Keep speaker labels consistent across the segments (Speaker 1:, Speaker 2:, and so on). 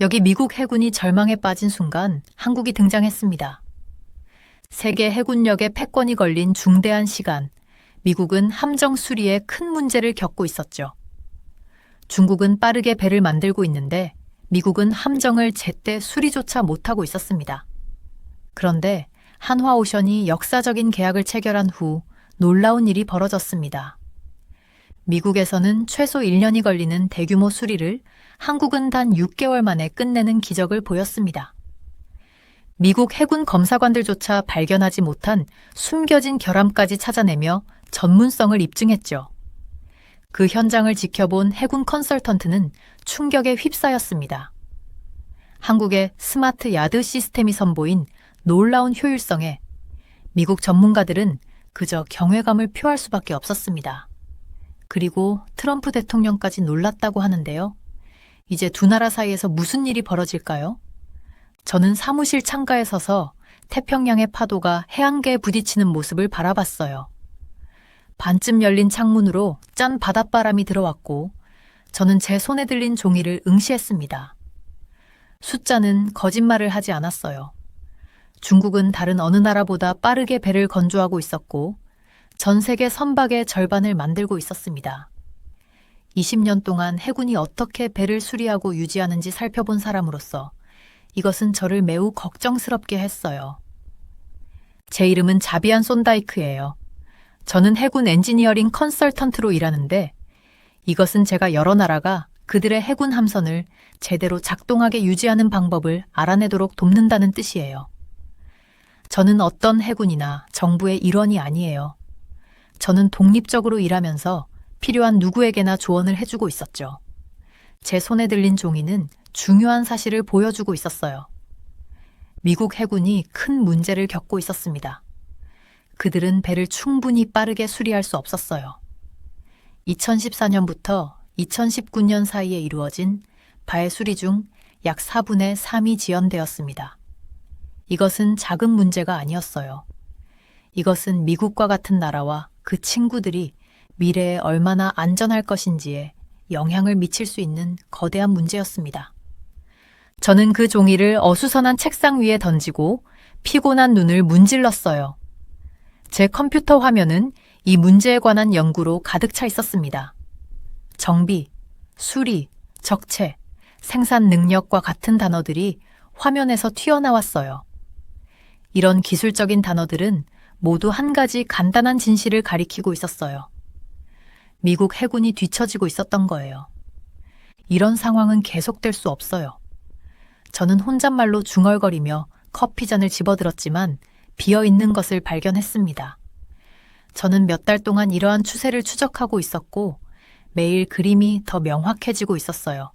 Speaker 1: 여기 미국 해군이 절망에 빠진 순간 한국이 등장했습니다. 세계 해군력의 패권이 걸린 중대한 시간, 미국은 함정 수리에 큰 문제를 겪고 있었죠. 중국은 빠르게 배를 만들고 있는데 미국은 함정을 제때 수리조차 못하고 있었습니다. 그런데 한화오션이 역사적인 계약을 체결한 후 놀라운 일이 벌어졌습니다. 미국에서는 최소 1년이 걸리는 대규모 수리를 한국은 단 6개월 만에 끝내는 기적을 보였습니다. 미국 해군 검사관들조차 발견하지 못한 숨겨진 결함까지 찾아내며 전문성을 입증했죠. 그 현장을 지켜본 해군 컨설턴트는 충격에 휩싸였습니다. 한국의 스마트 야드 시스템이 선보인 놀라운 효율성에 미국 전문가들은 그저 경외감을 표할 수밖에 없었습니다. 그리고 트럼프 대통령까지 놀랐다고 하는데요. 이제 두 나라 사이에서 무슨 일이 벌어질까요? 저는 사무실 창가에 서서 태평양의 파도가 해안가에 부딪히는 모습을 바라봤어요. 반쯤 열린 창문으로 짠 바닷바람이 들어왔고 저는 제 손에 들린 종이를 응시했습니다. 숫자는 거짓말을 하지 않았어요. 중국은 다른 어느 나라보다 빠르게 배를 건조하고 있었고 전 세계 선박의 절반을 만들고 있었습니다. 20년 동안 해군이 어떻게 배를 수리하고 유지하는지 살펴본 사람으로서 이것은 저를 매우 걱정스럽게 했어요. 제 이름은 자비안 손다이크예요. 저는 해군 엔지니어링 컨설턴트로 일하는데 이것은 제가 여러 나라가 그들의 해군 함선을 제대로 작동하게 유지하는 방법을 알아내도록 돕는다는 뜻이에요. 저는 어떤 해군이나 정부의 일원이 아니에요. 저는 독립적으로 일하면서 필요한 누구에게나 조언을 해주고 있었죠. 제 손에 들린 종이는 중요한 사실을 보여주고 있었어요. 미국 해군이 큰 문제를 겪고 있었습니다. 그들은 배를 충분히 빠르게 수리할 수 없었어요. 2014년부터 2019년 사이에 이루어진 배 수리 중 약 4분의 3이 지연되었습니다. 이것은 작은 문제가 아니었어요. 이것은 미국과 같은 나라와 그 친구들이 미래에 얼마나 안전할 것인지에 영향을 미칠 수 있는 거대한 문제였습니다. 저는 그 종이를 어수선한 책상 위에 던지고 피곤한 눈을 문질렀어요. 제 컴퓨터 화면은 이 문제에 관한 연구로 가득 차 있었습니다. 정비, 수리, 적체, 생산 능력과 같은 단어들이 화면에서 튀어나왔어요. 이런 기술적인 단어들은 모두 한 가지 간단한 진실을 가리키고 있었어요. 미국 해군이 뒤처지고 있었던 거예요. 이런 상황은 계속될 수 없어요. 저는 혼잣말로 중얼거리며 커피잔을 집어들었지만 비어있는 것을 발견했습니다. 저는 몇 달 동안 이러한 추세를 추적하고 있었고 매일 그림이 더 명확해지고 있었어요.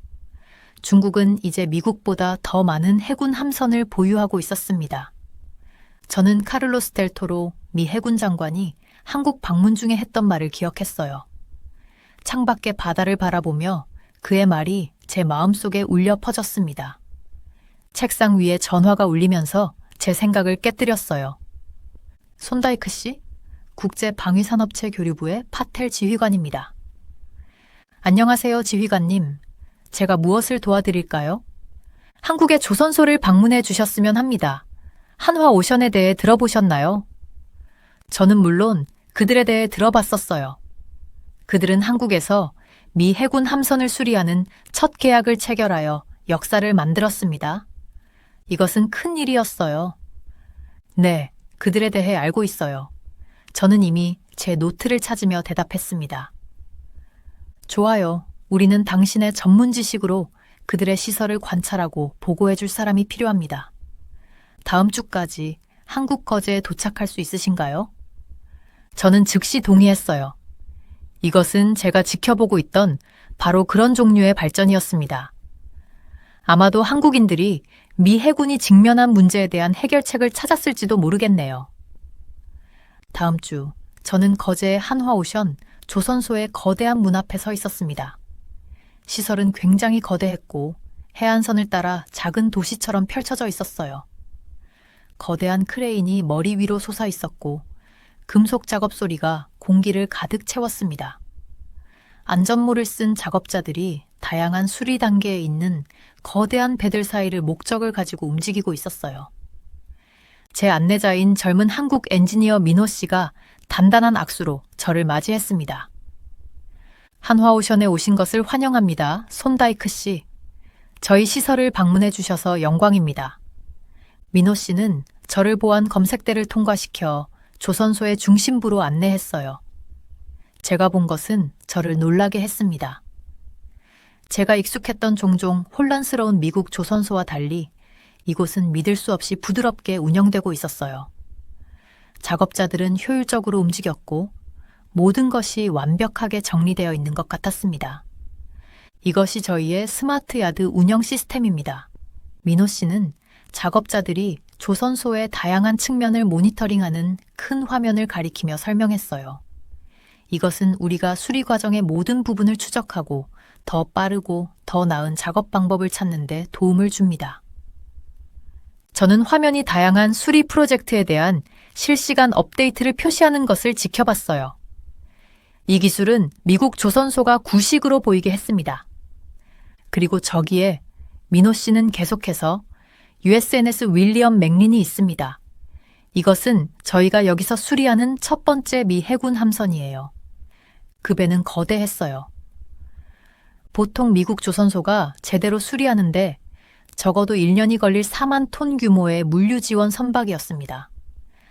Speaker 1: 중국은 이제 미국보다 더 많은 해군 함선을 보유하고 있었습니다. 저는 카를로스 델 토로 미 해군 장관이 한국 방문 중에 했던 말을 기억했어요. 창밖의 바다를 바라보며 그의 말이 제 마음속에 울려 퍼졌습니다. 책상 위에 전화가 울리면서 제 생각을 깨뜨렸어요. 손다이크 씨, 국제방위산업체 교류부의 파텔 지휘관입니다. 안녕하세요, 지휘관님. 제가 무엇을 도와드릴까요? 한국의 조선소를 방문해 주셨으면 합니다. 한화오션에 대해 들어보셨나요? 저는 물론 그들에 대해 들어봤었어요. 그들은 한국에서 미 해군 함선을 수리하는 첫 계약을 체결하여 역사를 만들었습니다. 이것은 큰 일이었어요. 네, 그들에 대해 알고 있어요. 저는 이미 제 노트를 찾으며 대답했습니다. 좋아요. 우리는 당신의 전문 지식으로 그들의 시설을 관찰하고 보고해 줄 사람이 필요합니다. 다음 주까지 한국 거제에 도착할 수 있으신가요? 저는 즉시 동의했어요. 이것은 제가 지켜보고 있던 바로 그런 종류의 발전이었습니다. 아마도 한국인들이 미 해군이 직면한 문제에 대한 해결책을 찾았을지도 모르겠네요. 다음 주, 저는 거제의 한화오션 조선소의 거대한 문 앞에 서 있었습니다. 시설은 굉장히 거대했고 해안선을 따라 작은 도시처럼 펼쳐져 있었어요. 거대한 크레인이 머리 위로 솟아 있었고 금속 작업 소리가 공기를 가득 채웠습니다. 안전모를 쓴 작업자들이 다양한 수리 단계에 있는 거대한 배들 사이를 목적을 가지고 움직이고 있었어요. 제 안내자인 젊은 한국 엔지니어 민호 씨가 단단한 악수로 저를 맞이했습니다. 한화오션에 오신 것을 환영합니다. 손다이크 씨. 저희 시설을 방문해 주셔서 영광입니다. 민호 씨는 저를 보안 검색대를 통과시켜 조선소의 중심부로 안내했어요. 제가 본 것은 저를 놀라게 했습니다. 제가 익숙했던 종종 혼란스러운 미국 조선소와 달리 이곳은 믿을 수 없이 부드럽게 운영되고 있었어요. 작업자들은 효율적으로 움직였고 모든 것이 완벽하게 정리되어 있는 것 같았습니다. 이것이 저희의 스마트 야드 운영 시스템입니다. 민호 씨는 작업자들이 조선소의 다양한 측면을 모니터링하는 큰 화면을 가리키며 설명했어요. 이것은 우리가 수리 과정의 모든 부분을 추적하고 더 빠르고 더 나은 작업 방법을 찾는 데 도움을 줍니다. 저는 화면이 다양한 수리 프로젝트에 대한 실시간 업데이트를 표시하는 것을 지켜봤어요. 이 기술은 미국 조선소가 구식으로 보이게 했습니다. 그리고 저기에 민호 씨는 계속해서 USNS 윌리엄 맥린이 있습니다. 이것은 저희가 여기서 수리하는 첫 번째 미 해군 함선이에요. 그 배는 거대했어요. 보통 미국 조선소가 제대로 수리하는데 적어도 1년이 걸릴 4만 톤 규모의 물류 지원 선박이었습니다.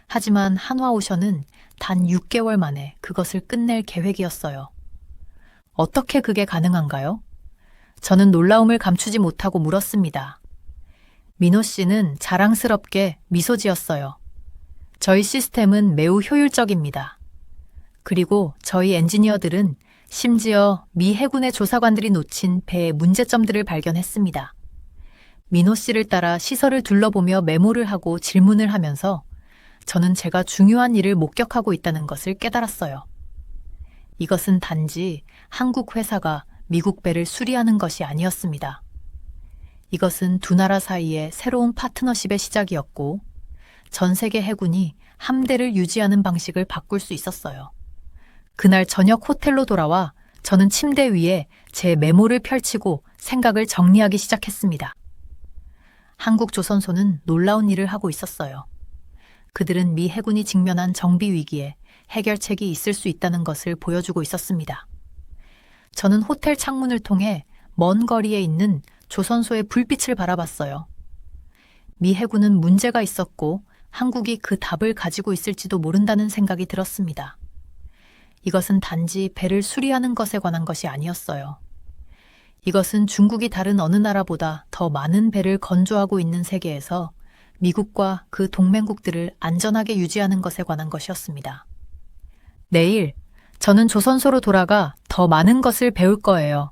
Speaker 1: 하지만 한화오션은 단 6개월 만에 그것을 끝낼 계획이었어요. 어떻게 그게 가능한가요? 저는 놀라움을 감추지 못하고 물었습니다. 민호 씨는 자랑스럽게 미소 지었어요. 저희 시스템은 매우 효율적입니다. 그리고 저희 엔지니어들은 심지어 미 해군의 조사관들이 놓친 배의 문제점들을 발견했습니다. 민호 씨를 따라 시설을 둘러보며 메모를 하고 질문을 하면서 저는 제가 중요한 일을 목격하고 있다는 것을 깨달았어요. 이것은 단지 한국 회사가 미국 배를 수리하는 것이 아니었습니다. 이것은 두 나라 사이의 새로운 파트너십의 시작이었고 전 세계 해군이 함대를 유지하는 방식을 바꿀 수 있었어요. 그날 저녁 호텔로 돌아와 저는 침대 위에 제 메모를 펼치고 생각을 정리하기 시작했습니다. 한국 조선소는 놀라운 일을 하고 있었어요. 그들은 미 해군이 직면한 정비 위기에 해결책이 있을 수 있다는 것을 보여주고 있었습니다. 저는 호텔 창문을 통해 먼 거리에 있는 조선소의 불빛을 바라봤어요. 미 해군은 문제가 있었고 한국이 그 답을 가지고 있을지도 모른다는 생각이 들었습니다. 이것은 단지 배를 수리하는 것에 관한 것이 아니었어요. 이것은 중국이 다른 어느 나라보다 더 많은 배를 건조하고 있는 세계에서 미국과 그 동맹국들을 안전하게 유지하는 것에 관한 것이었습니다. 내일 저는 조선소로 돌아가 더 많은 것을 배울 거예요.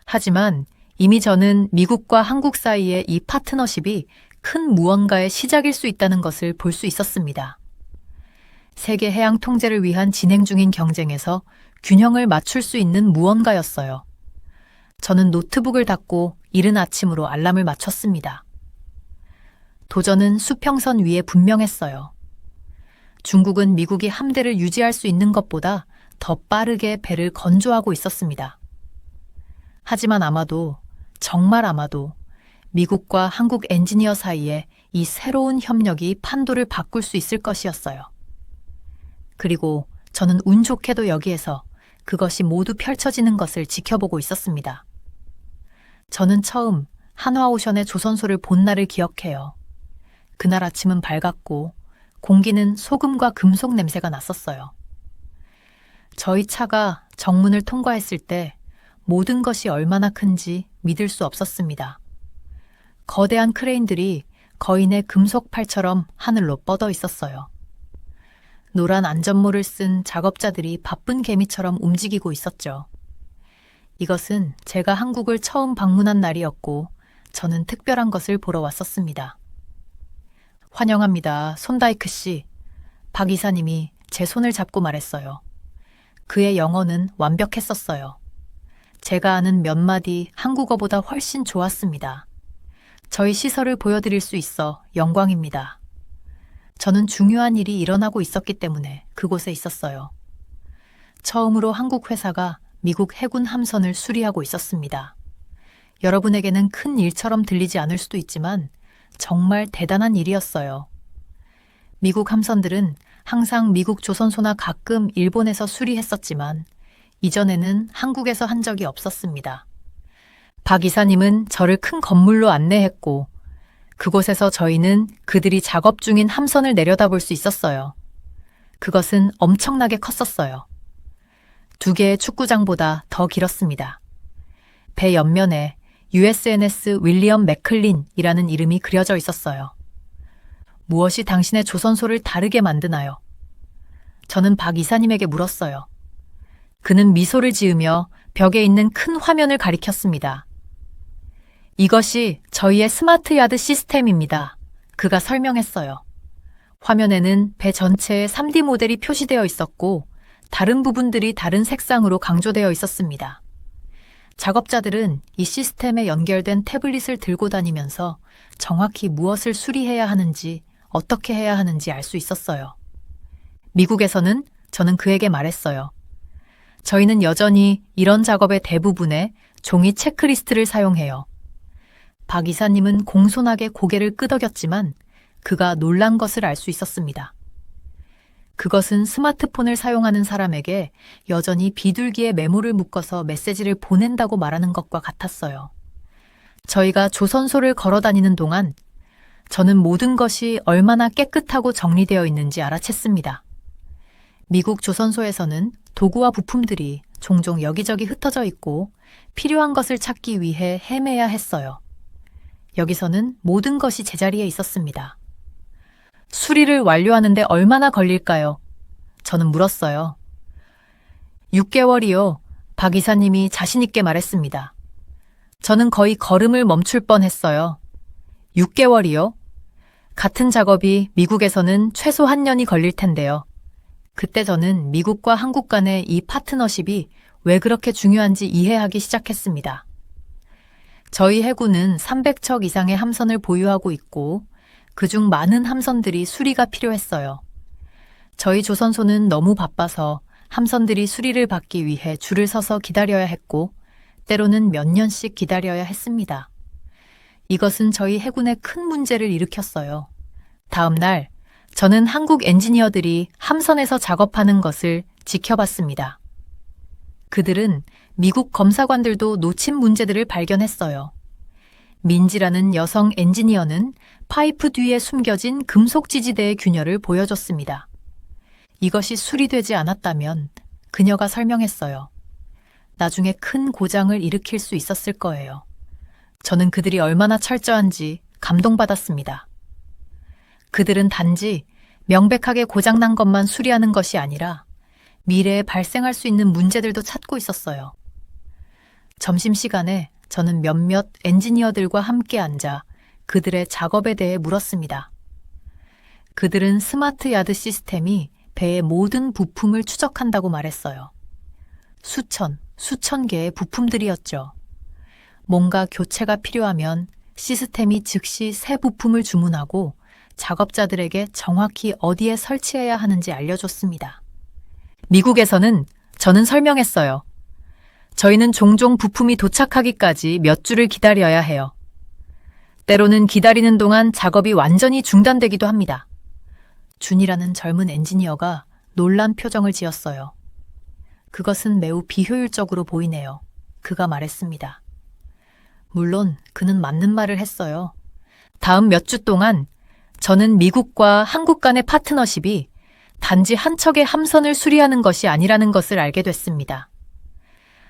Speaker 1: 하지만 이미 저는 미국과 한국 사이의 이 파트너십이 큰 무언가의 시작일 수 있다는 것을 볼 수 있었습니다. 세계 해양 통제를 위한 진행 중인 경쟁에서 균형을 맞출 수 있는 무언가였어요. 저는 노트북을 닫고 이른 아침으로 알람을 맞췄습니다. 도전은 수평선 위에 분명했어요. 중국은 미국이 함대를 유지할 수 있는 것보다 더 빠르게 배를 건조하고 있었습니다. 하지만 아마도, 정말 아마도 미국과 한국 엔지니어 사이에 이 새로운 협력이 판도를 바꿀 수 있을 것이었어요. 그리고 저는 운 좋게도 여기에서 그것이 모두 펼쳐지는 것을 지켜보고 있었습니다. 저는 처음 한화오션의 조선소를 본 날을 기억해요. 그날 아침은 밝았고 공기는 소금과 금속 냄새가 났었어요. 저희 차가 정문을 통과했을 때 모든 것이 얼마나 큰지 믿을 수 없었습니다. 거대한 크레인들이 거인의 금속 팔처럼 하늘로 뻗어 있었어요. 노란 안전모를 쓴 작업자들이 바쁜 개미처럼 움직이고 있었죠. 이것은 제가 한국을 처음 방문한 날이었고 저는 특별한 것을 보러 왔었습니다. 환영합니다, 손다이크 씨. 박 이사님이 제 손을 잡고 말했어요. 그의 영어는 완벽했었어요. 제가 아는 몇 마디 한국어보다 훨씬 좋았습니다. 저희 시설을 보여드릴 수 있어 영광입니다. 저는 중요한 일이 일어나고 있었기 때문에 그곳에 있었어요. 처음으로 한국 회사가 미국 해군 함선을 수리하고 있었습니다. 여러분에게는 큰 일처럼 들리지 않을 수도 있지만 정말 대단한 일이었어요. 미국 함선들은 항상 미국 조선소나 가끔 일본에서 수리했었지만 이전에는 한국에서 한 적이 없었습니다. 박 이사님은 저를 큰 건물로 안내했고 그곳에서 저희는 그들이 작업 중인 함선을 내려다볼 수 있었어요. 그것은 엄청나게 컸었어요. 2개의 축구장보다 더 길었습니다. 배 옆면에 USNS 윌리엄 맥클린이라는 이름이 그려져 있었어요. 무엇이 당신의 조선소를 다르게 만드나요? 저는 박 이사님에게 물었어요. 그는 미소를 지으며 벽에 있는 큰 화면을 가리켰습니다. 이것이 저희의 스마트 야드 시스템입니다. 그가 설명했어요. 화면에는 배 전체의 3D 모델이 표시되어 있었고 다른 부분들이 다른 색상으로 강조되어 있었습니다. 작업자들은 이 시스템에 연결된 태블릿을 들고 다니면서 정확히 무엇을 수리해야 하는지, 어떻게 해야 하는지 알 수 있었어요. 미국에서는 저는 그에게 말했어요. 저희는 여전히 이런 작업의 대부분에 종이 체크리스트를 사용해요. 박 이사님은 공손하게 고개를 끄덕였지만 그가 놀란 것을 알 수 있었습니다. 그것은 스마트폰을 사용하는 사람에게 여전히 비둘기에 메모를 묶어서 메시지를 보낸다고 말하는 것과 같았어요. 저희가 조선소를 걸어 다니는 동안 저는 모든 것이 얼마나 깨끗하고 정리되어 있는지 알아챘습니다. 미국 조선소에서는 도구와 부품들이 종종 여기저기 흩어져 있고 필요한 것을 찾기 위해 헤매야 했어요. 여기서는 모든 것이 제자리에 있었습니다. 수리를 완료하는데 얼마나 걸릴까요? 저는 물었어요. 6개월이요. 박 이사님이 자신 있게 말했습니다. 저는 거의 걸음을 멈출 뻔했어요. 6개월이요? 같은 작업이 미국에서는 최소 한 년이 걸릴 텐데요. 그때 저는 미국과 한국 간의 이 파트너십이 왜 그렇게 중요한지 이해하기 시작했습니다. 저희 해군은 300척 이상의 함선을 보유하고 있고 그중 많은 함선들이 수리가 필요했어요. 저희 조선소는 너무 바빠서 함선들이 수리를 받기 위해 줄을 서서 기다려야 했고 때로는 몇 년씩 기다려야 했습니다. 이것은 저희 해군에 큰 문제를 일으켰어요. 다음 날 저는 한국 엔지니어들이 함선에서 작업하는 것을 지켜봤습니다. 그들은 미국 검사관들도 놓친 문제들을 발견했어요. 민지라는 여성 엔지니어는 파이프 뒤에 숨겨진 금속 지지대의 균열을 보여줬습니다. 이것이 수리되지 않았다면 그녀가 설명했어요. 나중에 큰 고장을 일으킬 수 있었을 거예요. 저는 그들이 얼마나 철저한지 감동받았습니다. 그들은 단지 명백하게 고장난 것만 수리하는 것이 아니라 미래에 발생할 수 있는 문제들도 찾고 있었어요. 점심시간에 저는 몇몇 엔지니어들과 함께 앉아 그들의 작업에 대해 물었습니다. 그들은 스마트 야드 시스템이 배의 모든 부품을 추적한다고 말했어요. 수천 개의 부품들이었죠. 뭔가 교체가 필요하면 시스템이 즉시 새 부품을 주문하고 작업자들에게 정확히 어디에 설치해야 하는지 알려줬습니다. 미국에서는 저는 설명했어요. 저희는 종종 부품이 도착하기까지 몇 주를 기다려야 해요. 때로는 기다리는 동안 작업이 완전히 중단되기도 합니다. 준이라는 젊은 엔지니어가 놀란 표정을 지었어요. 그것은 매우 비효율적으로 보이네요. 그가 말했습니다. 물론 그는 맞는 말을 했어요. 다음 몇 주 동안 저는 미국과 한국 간의 파트너십이 단지 한 척의 함선을 수리하는 것이 아니라는 것을 알게 됐습니다.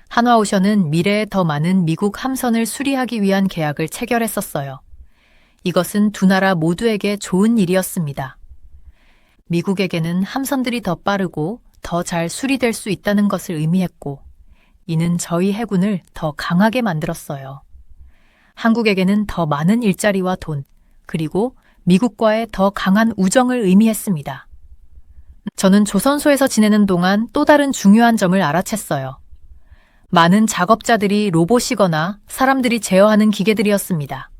Speaker 1: 한화오션은 미래에 더 많은 미국 함선을 수리하기 위한 계약을 체결했었어요. 이것은 두 나라 모두에게 좋은 일이었습니다. 미국에게는 함선들이 더 빠르고 더 잘 수리될 수 있다는 것을 의미했고, 이는 저희 해군을 더 강하게 만들었어요. 한국에게는 더 많은 일자리와 돈, 그리고 미국과의 더 강한 우정을 의미했습니다. 저는 조선소에서 지내는 동안 또 다른 중요한 점을 알아챘어요. 많은 작업자들이 로봇이거나 사람들이 제어하는 기계들이었습니다.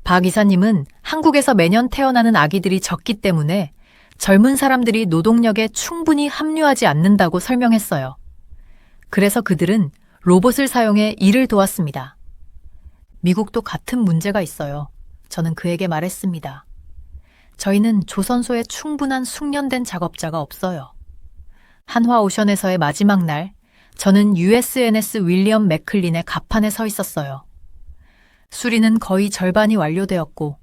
Speaker 1: 박 이사님은 한국에서 매년 태어나는 아기들이 적기 때문에 젊은 사람들이 노동력에 충분히 합류하지 않는다고 설명했어요. 그래서 그들은 로봇을 사용해 일을 도왔습니다. 미국도 같은 문제가 있어요. 저는 그에게 말했습니다. 저희는 조선소에 충분한 숙련된 작업자가 없어요. 한화오션에서의 마지막 날, 저는 USNS 윌리엄 맥클린의 갑판에 서 있었어요. 수리는 거의 절반이 완료되었고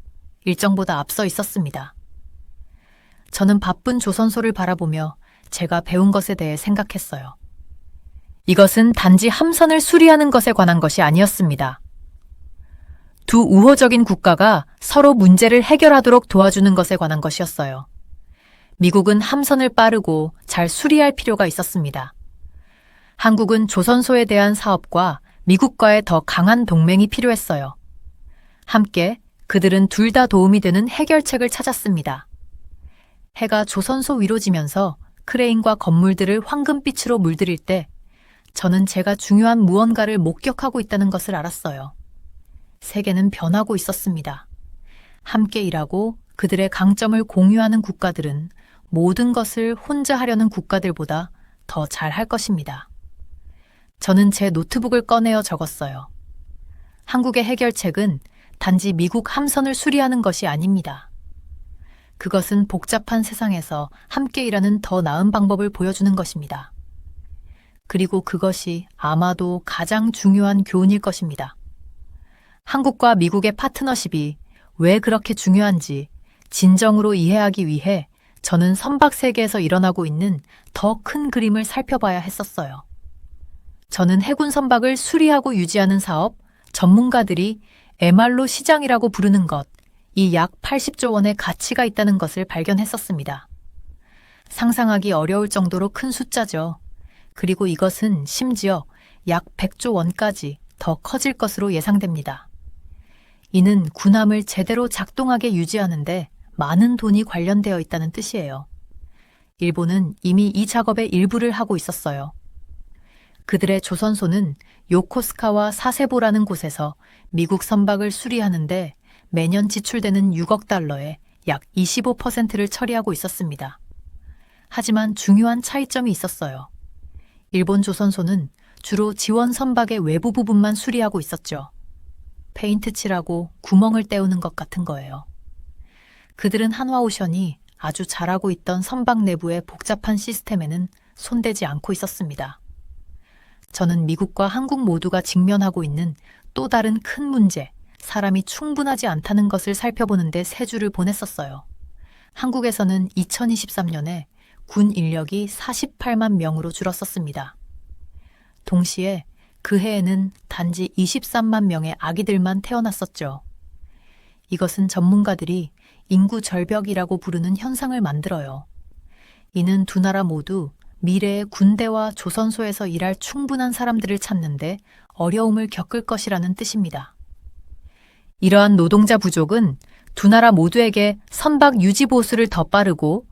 Speaker 1: 일정보다 앞서 있었습니다. 저는 바쁜 조선소를 바라보며 제가 배운 것에 대해 생각했어요. 이것은 단지 함선을 수리하는 것에 관한 것이 아니었습니다. 두 우호적인 국가가 서로 문제를 해결하도록 도와주는 것에 관한 것이었어요. 미국은 함선을 빠르고 잘 수리할 필요가 있었습니다. 한국은 조선소에 대한 사업과 미국과의 더 강한 동맹이 필요했어요. 함께 그들은 둘 다 도움이 되는 해결책을 찾았습니다. 해가 조선소 위로 지면서 크레인과 건물들을 황금빛으로 물들일 때 저는 제가 중요한 무언가를 목격하고 있다는 것을 알았어요. 세계는 변하고 있었습니다. 함께 일하고 그들의 강점을 공유하는 국가들은 모든 것을 혼자 하려는 국가들보다 더 잘할 것입니다. 저는 제 노트북을 꺼내어 적었어요. 한국의 해결책은 단지 미국 함선을 수리하는 것이 아닙니다. 그것은 복잡한 세상에서 함께 일하는 더 나은 방법을 보여주는 것입니다. 그리고 그것이 아마도 가장 중요한 교훈일 것입니다. 한국과 미국의 파트너십이 왜 그렇게 중요한지 진정으로 이해하기 위해 저는 선박 세계에서 일어나고 있는 더 큰 그림을 살펴봐야 했었어요. 저는 해군 선박을 수리하고 유지하는 사업, 전문가들이 MR로 시장이라고 부르는 것, 이 약 80조 원의 가치가 있다는 것을 발견했었습니다. 상상하기 어려울 정도로 큰 숫자죠. 그리고 이것은 심지어 약 100조 원까지 더 커질 것으로 예상됩니다. 이는 군함을 제대로 작동하게 유지하는데 많은 돈이 관련되어 있다는 뜻이에요. 일본은 이미 이 작업의 일부를 하고 있었어요. 그들의 조선소는 요코스카와 사세보라는 곳에서 미국 선박을 수리하는데 매년 지출되는 6억 달러의 약 25%를 처리하고 있었습니다. 하지만 중요한 차이점이 있었어요. 일본 조선소는 주로 지원 선박의 외부 부분만 수리하고 있었죠. 페인트 칠하고 구멍을 때우는 것 같은 거예요. 그들은 한화오션이 아주 잘하고 있던 선박 내부의 복잡한 시스템에는 손대지 않고 있었습니다. 저는 미국과 한국 모두가 직면하고 있는 또 다른 큰 문제, 사람이 충분하지 않다는 것을 살펴보는데 세 주를 보냈었어요. 한국에서는 2023년에 군 인력이 48만 명으로 줄었었습니다. 동시에 그 해에는 단지 23만 명의 아기들만 태어났었죠. 이것은 전문가들이 인구 절벽이라고 부르는 현상을 만들어요. 이는 두 나라 모두 미래의 군대와 조선소에서 일할 충분한 사람들을 찾는데 어려움을 겪을 것이라는 뜻입니다. 이러한 노동자 부족은 두 나라 모두에게 선박 유지 보수를 더 빠르고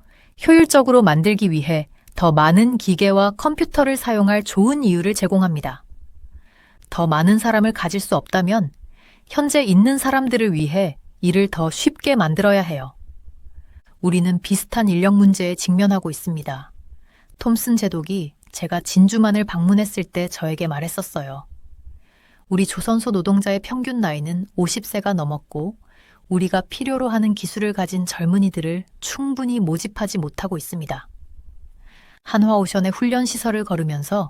Speaker 1: 효율적으로 만들기 위해 더 많은 기계와 컴퓨터를 사용할 좋은 이유를 제공합니다. 더 많은 사람을 가질 수 없다면 현재 있는 사람들을 위해 일을 더 쉽게 만들어야 해요. 우리는 비슷한 인력 문제에 직면하고 있습니다. 톰슨 제독이 제가 진주만을 방문했을 때 저에게 말했었어요. 우리 조선소 노동자의 평균 나이는 50세가 넘었고 우리가 필요로 하는 기술을 가진 젊은이들을 충분히 모집하지 못하고 있습니다. 한화오션의 훈련 시설을 걸으면서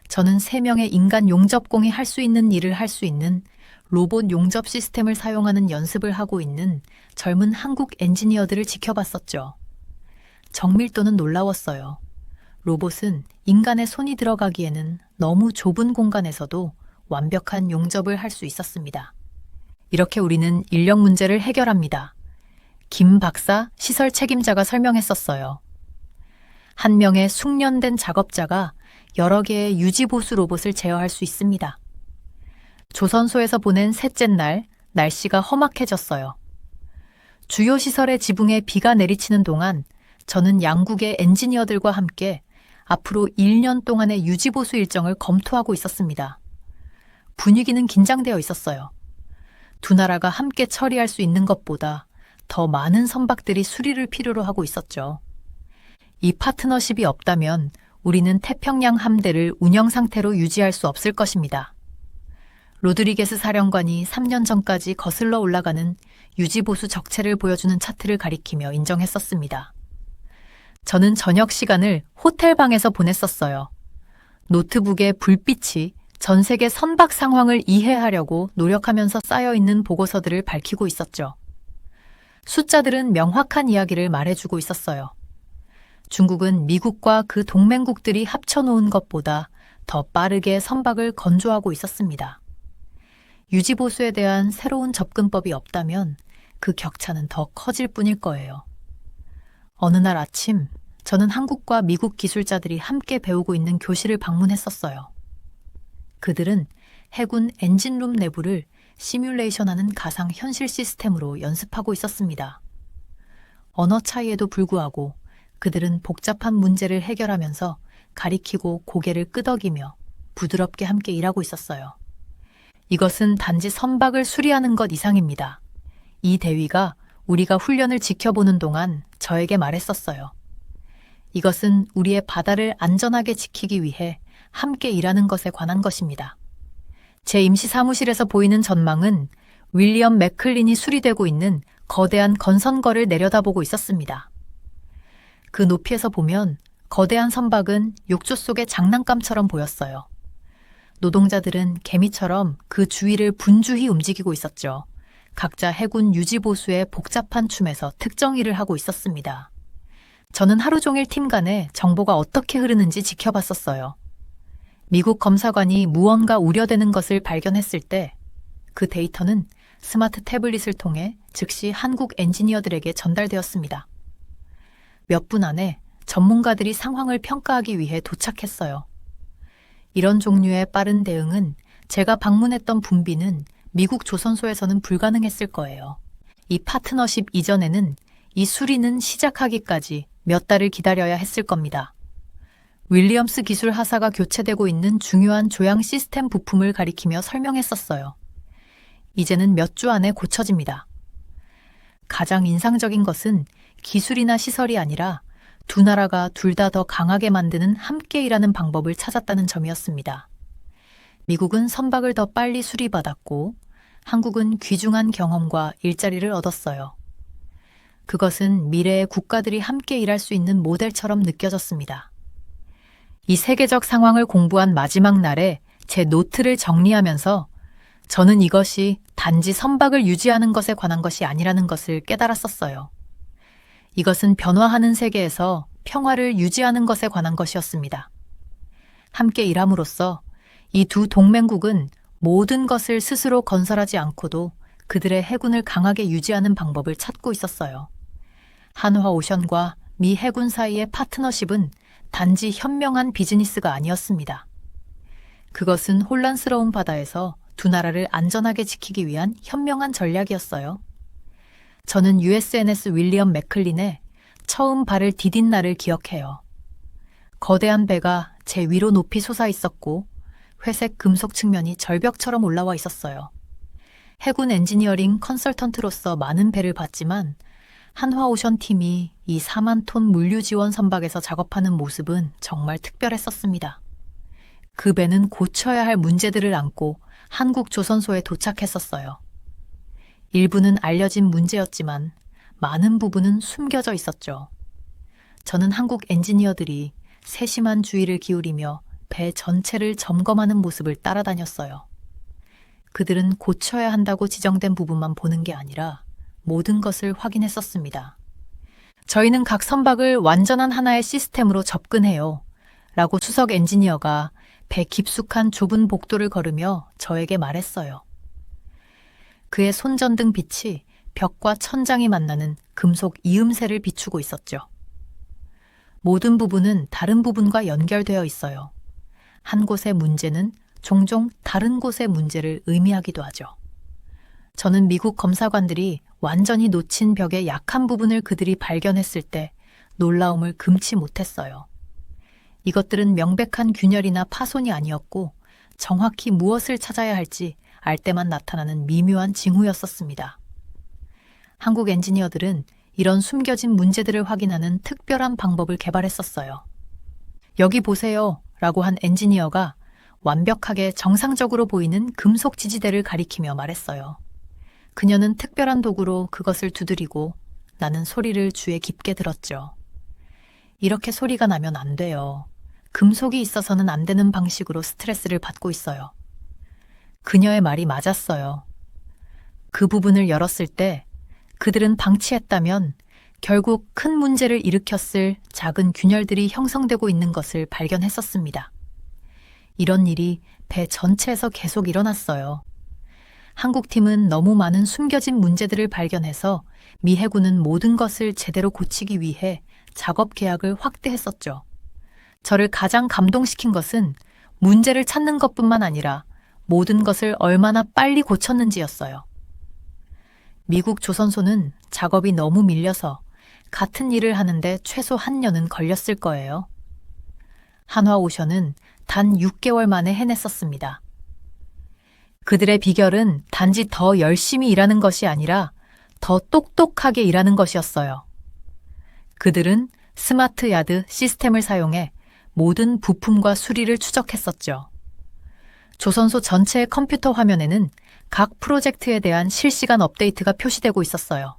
Speaker 1: 저는 3명의 인간 용접공이 할 수 있는 일을 할 수 있는 로봇 용접 시스템을 사용하는 연습을 하고 있는 젊은 한국 엔지니어들을 지켜봤었죠. 정밀도는 놀라웠어요. 로봇은 인간의 손이 들어가기에는 너무 좁은 공간에서도 완벽한 용접을 할 수 있었습니다. 이렇게 우리는 인력 문제를 해결합니다. 김 박사 시설 책임자가 설명했었어요. 한 명의 숙련된 작업자가 여러 개의 유지보수 로봇을 제어할 수 있습니다. 조선소에서 보낸 셋째 날, 날씨가 험악해졌어요. 주요 시설의 지붕에 비가 내리치는 동안 저는 양국의 엔지니어들과 함께 앞으로 1년 동안의 유지보수 일정을 검토하고 있었습니다. 분위기는 긴장되어 있었어요. 두 나라가 함께 처리할 수 있는 것보다 더 많은 선박들이 수리를 필요로 하고 있었죠. 이 파트너십이 없다면 우리는 태평양 함대를 운영 상태로 유지할 수 없을 것입니다. 로드리게스 사령관이 3년 전까지 거슬러 올라가는 유지보수 적체를 보여주는 차트를 가리키며 인정했었습니다. 저는 저녁 시간을 호텔 방에서 보냈었어요. 노트북의 불빛이 전 세계 선박 상황을 이해하려고 노력하면서 쌓여있는 보고서들을 밝히고 있었죠. 숫자들은 명확한 이야기를 말해주고 있었어요. 중국은 미국과 그 동맹국들이 합쳐놓은 것보다 더 빠르게 선박을 건조하고 있었습니다. 유지보수에 대한 새로운 접근법이 없다면 그 격차는 더 커질 뿐일 거예요. 어느 날 아침, 저는 한국과 미국 기술자들이 함께 배우고 있는 교실을 방문했었어요. 그들은 해군 엔진룸 내부를 시뮬레이션하는 가상현실 시스템으로 연습하고 있었습니다. 언어 차이에도 불구하고 그들은 복잡한 문제를 해결하면서 가리키고 고개를 끄덕이며 부드럽게 함께 일하고 있었어요. 이것은 단지 선박을 수리하는 것 이상입니다. 이 대위가 우리가 훈련을 지켜보는 동안 저에게 말했었어요. 이것은 우리의 바다를 안전하게 지키기 위해 함께 일하는 것에 관한 것입니다. 제 임시 사무실에서 보이는 전망은 윌리엄 맥클린이 수리되고 있는 거대한 건선거를 내려다보고 있었습니다. 그 높이에서 보면 거대한 선박은 욕조 속의 장난감처럼 보였어요. 노동자들은 개미처럼 그 주위를 분주히 움직이고 있었죠. 각자 해군 유지보수의 복잡한 춤에서 특정 일을 하고 있었습니다. 저는 하루 종일 팀 간에 정보가 어떻게 흐르는지 지켜봤었어요. 미국 검사관이 무언가 우려되는 것을 발견했을 때 그 데이터는 스마트 태블릿을 통해 즉시 한국 엔지니어들에게 전달되었습니다. 몇 분 안에 전문가들이 상황을 평가하기 위해 도착했어요. 이런 종류의 빠른 대응은 제가 방문했던 분비는 미국 조선소에서는 불가능했을 거예요. 이 파트너십 이전에는 이 수리는 시작하기까지 몇 달을 기다려야 했을 겁니다. 윌리엄스 기술 하사가 교체되고 있는 중요한 조향 시스템 부품을 가리키며 설명했었어요. 이제는 몇 주 안에 고쳐집니다. 가장 인상적인 것은 기술이나 시설이 아니라 두 나라가 둘 다 더 강하게 만드는 함께 일하는 방법을 찾았다는 점이었습니다. 미국은 선박을 더 빨리 수리받았고 한국은 귀중한 경험과 일자리를 얻었어요. 그것은 미래의 국가들이 함께 일할 수 있는 모델처럼 느껴졌습니다. 이 세계적 상황을 공부한 마지막 날에 제 노트를 정리하면서 저는 이것이 단지 선박을 유지하는 것에 관한 것이 아니라는 것을 깨달았었어요. 이것은 변화하는 세계에서 평화를 유지하는 것에 관한 것이었습니다. 함께 일함으로써 이 두 동맹국은 모든 것을 스스로 건설하지 않고도 그들의 해군을 강하게 유지하는 방법을 찾고 있었어요. 한화오션과 미 해군 사이의 파트너십은 단지 현명한 비즈니스가 아니었습니다. 그것은 혼란스러운 바다에서 두 나라를 안전하게 지키기 위한 현명한 전략이었어요. 저는 USNS 윌리엄 맥클린에 처음 발을 디딘 날을 기억해요. 거대한 배가 제 위로 높이 솟아 있었고 회색 금속 측면이 절벽처럼 올라와 있었어요. 해군 엔지니어링 컨설턴트로서 많은 배를 봤지만 한화오션 팀이 이 4만 톤 물류 지원 선박에서 작업하는 모습은 정말 특별했었습니다. 그 배는 고쳐야 할 문제들을 안고 한국 조선소에 도착했었어요. 일부는 알려진 문제였지만 많은 부분은 숨겨져 있었죠. 저는 한국 엔지니어들이 세심한 주의를 기울이며 배 전체를 점검하는 모습을 따라다녔어요. 그들은 고쳐야 한다고 지정된 부분만 보는 게 아니라 모든 것을 확인했었습니다. 저희는 각 선박을 완전한 하나의 시스템으로 접근해요. 라고 수석 엔지니어가 배 깊숙한 좁은 복도를 걸으며 저에게 말했어요. 그의 손전등 빛이 벽과 천장이 만나는 금속 이음새를 비추고 있었죠. 모든 부분은 다른 부분과 연결되어 있어요. 한 곳의 문제는 종종 다른 곳의 문제를 의미하기도 하죠. 저는 미국 검사관들이 완전히 놓친 벽의 약한 부분을 그들이 발견했을 때 놀라움을 금치 못했어요. 이것들은 명백한 균열이나 파손이 아니었고 정확히 무엇을 찾아야 할지 알 때만 나타나는 미묘한 징후였었습니다. 한국 엔지니어들은 이런 숨겨진 문제들을 확인하는 특별한 방법을 개발했었어요. 여기 보세요 라고 한 엔지니어가 완벽하게 정상적으로 보이는 금속 지지대를 가리키며 말했어요. 그녀는 특별한 도구로 그것을 두드리고 나는 소리를 귀에 깊게 들었죠. 이렇게 소리가 나면 안 돼요. 금속이 있어서는 안 되는 방식으로 스트레스를 받고 있어요. 그녀의 말이 맞았어요. 그 부분을 열었을 때 그들은 방치했다면 결국 큰 문제를 일으켰을 작은 균열들이 형성되고 있는 것을 발견했었습니다. 이런 일이 배 전체에서 계속 일어났어요. 한국팀은 너무 많은 숨겨진 문제들을 발견해서 미 해군은 모든 것을 제대로 고치기 위해 작업 계약을 확대했었죠. 저를 가장 감동시킨 것은 문제를 찾는 것뿐만 아니라 모든 것을 얼마나 빨리 고쳤는지였어요. 미국 조선소는 작업이 너무 밀려서 같은 일을 하는데 최소 한 년은 걸렸을 거예요. 한화오션은 단 6개월 만에 해냈었습니다. 그들의 비결은 단지 더 열심히 일하는 것이 아니라 더 똑똑하게 일하는 것이었어요. 그들은 스마트 야드 시스템을 사용해 모든 부품과 수리를 추적했었죠. 조선소 전체의 컴퓨터 화면에는 각 프로젝트에 대한 실시간 업데이트가 표시되고 있었어요.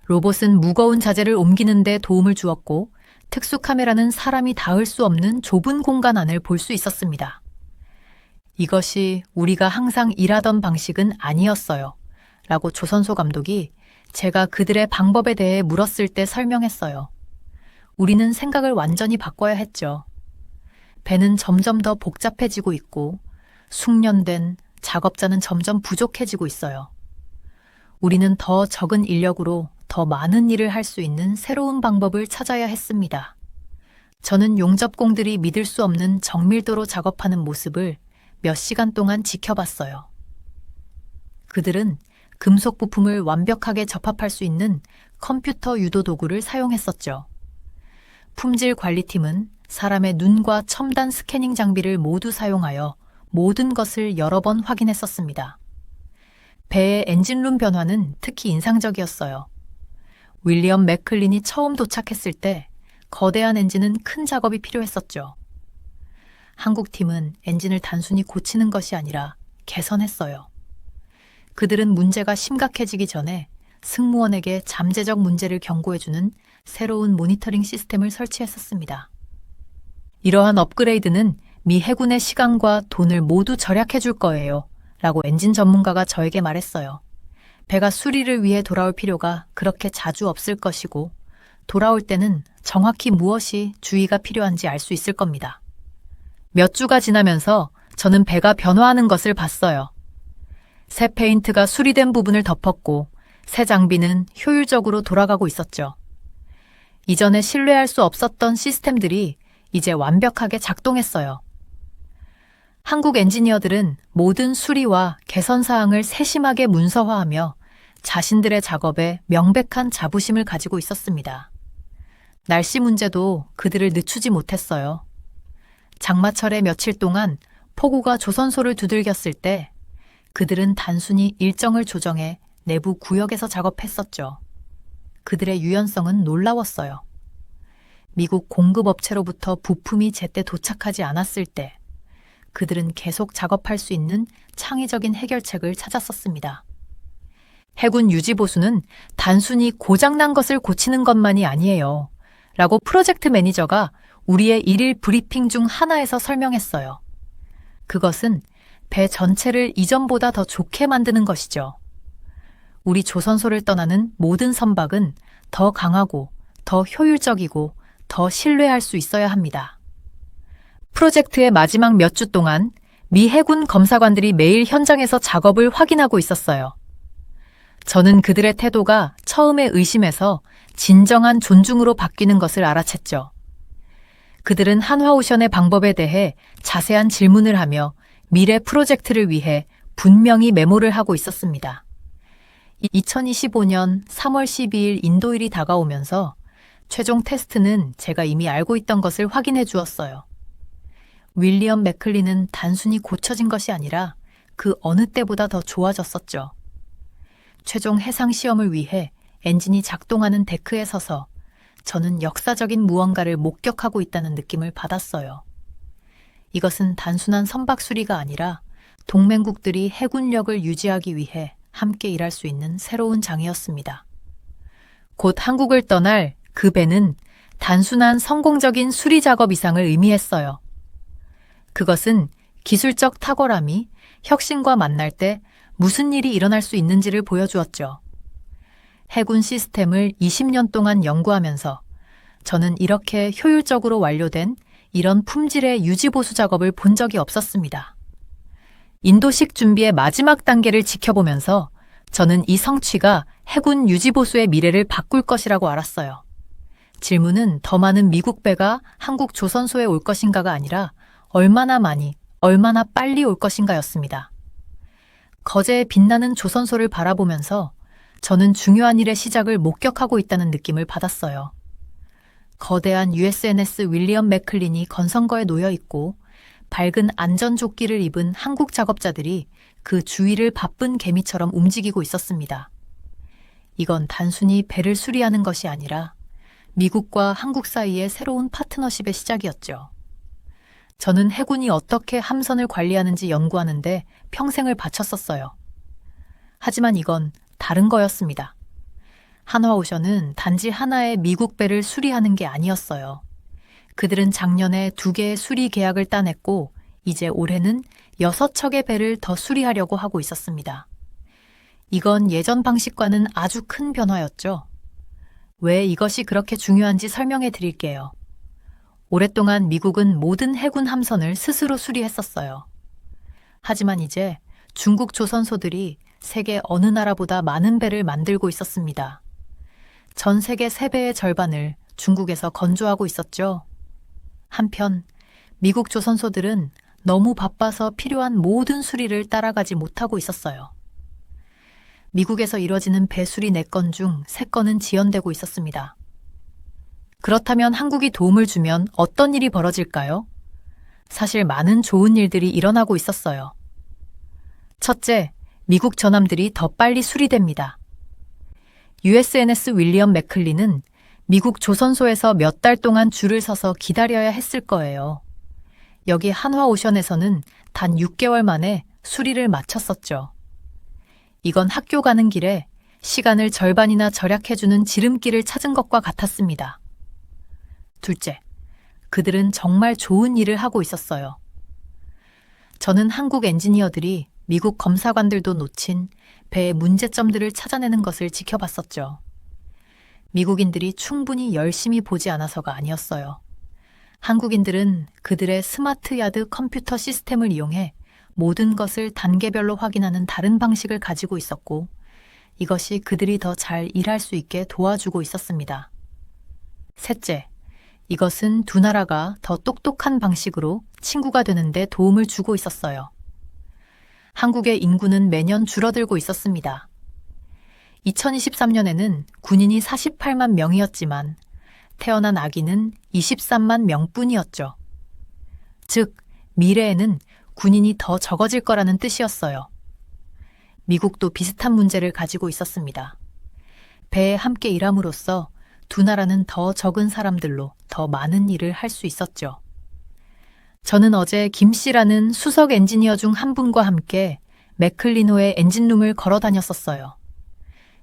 Speaker 1: 로봇은 무거운 자재를 옮기는 데 도움을 주었고 특수 카메라는 사람이 닿을 수 없는 좁은 공간 안을 볼 수 있었습니다. 이것이 우리가 항상 일하던 방식은 아니었어요. 라고 조선소 감독이 제가 그들의 방법에 대해 물었을 때 설명했어요. 우리는 생각을 완전히 바꿔야 했죠. 배는 점점 더 복잡해지고 있고 숙련된 작업자는 점점 부족해지고 있어요. 우리는 더 적은 인력으로 더 많은 일을 할 수 있는 새로운 방법을 찾아야 했습니다. 저는 용접공들이 믿을 수 없는 정밀도로 작업하는 모습을 몇 시간 동안 지켜봤어요. 그들은 금속 부품을 완벽하게 접합할 수 있는 컴퓨터 유도 도구를 사용했었죠. 품질 관리팀은 사람의 눈과 첨단 스캐닝 장비를 모두 사용하여 모든 것을 여러 번 확인했었습니다. 배의 엔진룸 변화는 특히 인상적이었어요. 윌리엄 맥클린이 처음 도착했을 때 거대한 엔진은 큰 작업이 필요했었죠. 한국팀은 엔진을 단순히 고치는 것이 아니라 개선했어요. 그들은 문제가 심각해지기 전에 승무원에게 잠재적 문제를 경고해주는 새로운 모니터링 시스템을 설치했었습니다. 이러한 업그레이드는 미 해군의 시간과 돈을 모두 절약해 줄 거예요. 라고 엔진 전문가가 저에게 말했어요. 배가 수리를 위해 돌아올 필요가 그렇게 자주 없을 것이고 돌아올 때는 정확히 무엇이 주의가 필요한지 알 수 있을 겁니다. 몇 주가 지나면서 저는 배가 변화하는 것을 봤어요. 새 페인트가 수리된 부분을 덮었고 새 장비는 효율적으로 돌아가고 있었죠. 이전에 신뢰할 수 없었던 시스템들이 이제 완벽하게 작동했어요. 한국 엔지니어들은 모든 수리와 개선 사항을 세심하게 문서화하며 자신들의 작업에 명백한 자부심을 가지고 있었습니다. 날씨 문제도 그들을 늦추지 못했어요. 장마철에 며칠 동안 폭우가 조선소를 두들겼을 때 그들은 단순히 일정을 조정해 내부 구역에서 작업했었죠. 그들의 유연성은 놀라웠어요. 미국 공급업체로부터 부품이 제때 도착하지 않았을 때 그들은 계속 작업할 수 있는 창의적인 해결책을 찾았었습니다. 해군 유지보수는 단순히 고장난 것을 고치는 것만이 아니에요. 라고 프로젝트 매니저가 우리의 일일 브리핑 중 하나에서 설명했어요. 그것은 배 전체를 이전보다 더 좋게 만드는 것이죠. 우리 조선소를 떠나는 모든 선박은 더 강하고 더 효율적이고 더 신뢰할 수 있어야 합니다. 프로젝트의 마지막 몇 주 동안 미 해군 검사관들이 매일 현장에서 작업을 확인하고 있었어요. 저는 그들의 태도가 처음에 의심에서 진정한 존중으로 바뀌는 것을 알아챘죠. 그들은 한화오션의 방법에 대해 자세한 질문을 하며 미래 프로젝트를 위해 분명히 메모를 하고 있었습니다. 2025년 3월 12일 인도일이 다가오면서 최종 테스트는 제가 이미 알고 있던 것을 확인해 주었어요. 윌리엄 맥클린은 단순히 고쳐진 것이 아니라 그 어느 때보다 더 좋아졌었죠. 최종 해상 시험을 위해 엔진이 작동하는 데크에 서서 저는 역사적인 무언가를 목격하고 있다는 느낌을 받았어요. 이것은 단순한 선박 수리가 아니라 동맹국들이 해군력을 유지하기 위해 함께 일할 수 있는 새로운 장이었습니다. 곧 한국을 떠날 그 배는 단순한 성공적인 수리 작업 이상을 의미했어요. 그것은 기술적 탁월함이 혁신과 만날 때 무슨 일이 일어날 수 있는지를 보여주었죠. 해군 시스템을 20년 동안 연구하면서 저는 이렇게 효율적으로 완료된 이런 품질의 유지보수 작업을 본 적이 없었습니다. 인도식 준비의 마지막 단계를 지켜보면서 저는 이 성취가 해군 유지보수의 미래를 바꿀 것이라고 알았어요. 질문은 더 많은 미국 배가 한국 조선소에 올 것인가가 아니라 얼마나 많이, 얼마나 빨리 올 것인가였습니다. 거제의 빛나는 조선소를 바라보면서 저는 중요한 일의 시작을 목격하고 있다는 느낌을 받았어요. 거대한 USNS 윌리엄 맥클린이 건성거에 놓여 있고 밝은 안전조끼를 입은 한국 작업자들이 그 주위를 바쁜 개미처럼 움직이고 있었습니다. 이건 단순히 배를 수리하는 것이 아니라 미국과 한국 사이의 새로운 파트너십의 시작이었죠. 저는 해군이 어떻게 함선을 관리하는지 연구하는데 평생을 바쳤었어요. 하지만 이건 다른 거였습니다. 한화오션은 단지 하나의 미국 배를 수리하는 게 아니었어요. 그들은 작년에 2개의 수리 계약을 따냈고 이제 올해는 6척의 배를 더 수리하려고 하고 있었습니다. 이건 예전 방식과는 아주 큰 변화였죠. 왜 이것이 그렇게 중요한지 설명해 드릴게요. 오랫동안 미국은 모든 해군 함선을 스스로 수리했었어요. 하지만 이제 중국 조선소들이 세계 어느 나라보다 많은 배를 만들고 있었습니다. 전 세계 3배의 절반을 중국에서 건조하고 있었죠. 한편 미국 조선소들은 너무 바빠서 필요한 모든 수리를 따라가지 못하고 있었어요. 미국에서 이뤄지는 배 수리 4건 중 3건은 지연되고 있었습니다. 그렇다면 한국이 도움을 주면 어떤 일이 벌어질까요? 사실 많은 좋은 일들이 일어나고 있었어요. 첫째, 미국 전함들이 더 빨리 수리됩니다. USNS 윌리엄 맥클린은 미국 조선소에서 몇 달 동안 줄을 서서 기다려야 했을 거예요. 여기 한화오션에서는 단 6개월 만에 수리를 마쳤었죠. 이건 학교 가는 길에 시간을 절반이나 절약해주는 지름길을 찾은 것과 같았습니다. 둘째, 그들은 정말 좋은 일을 하고 있었어요. 저는 한국 엔지니어들이 미국 검사관들도 놓친 배의 문제점들을 찾아내는 것을 지켜봤었죠. 미국인들이 충분히 열심히 보지 않아서가 아니었어요. 한국인들은 그들의 스마트 야드 컴퓨터 시스템을 이용해 모든 것을 단계별로 확인하는 다른 방식을 가지고 있었고, 이것이 그들이 더 잘 일할 수 있게 도와주고 있었습니다. 셋째, 이것은 두 나라가 더 똑똑한 방식으로 친구가 되는데 도움을 주고 있었어요. 한국의 인구는 매년 줄어들고 있었습니다. 2023년에는 군인이 48만 명이었지만 태어난 아기는 23만 명뿐이었죠. 즉, 미래에는 군인이 더 적어질 거라는 뜻이었어요. 미국도 비슷한 문제를 가지고 있었습니다. 배에 함께 일함으로써 두 나라는 더 적은 사람들로 더 많은 일을 할 수 있었죠. 저는 어제 김 씨라는 수석 엔지니어 중 한 분과 함께 맥클리노의 엔진룸을 걸어 다녔었어요.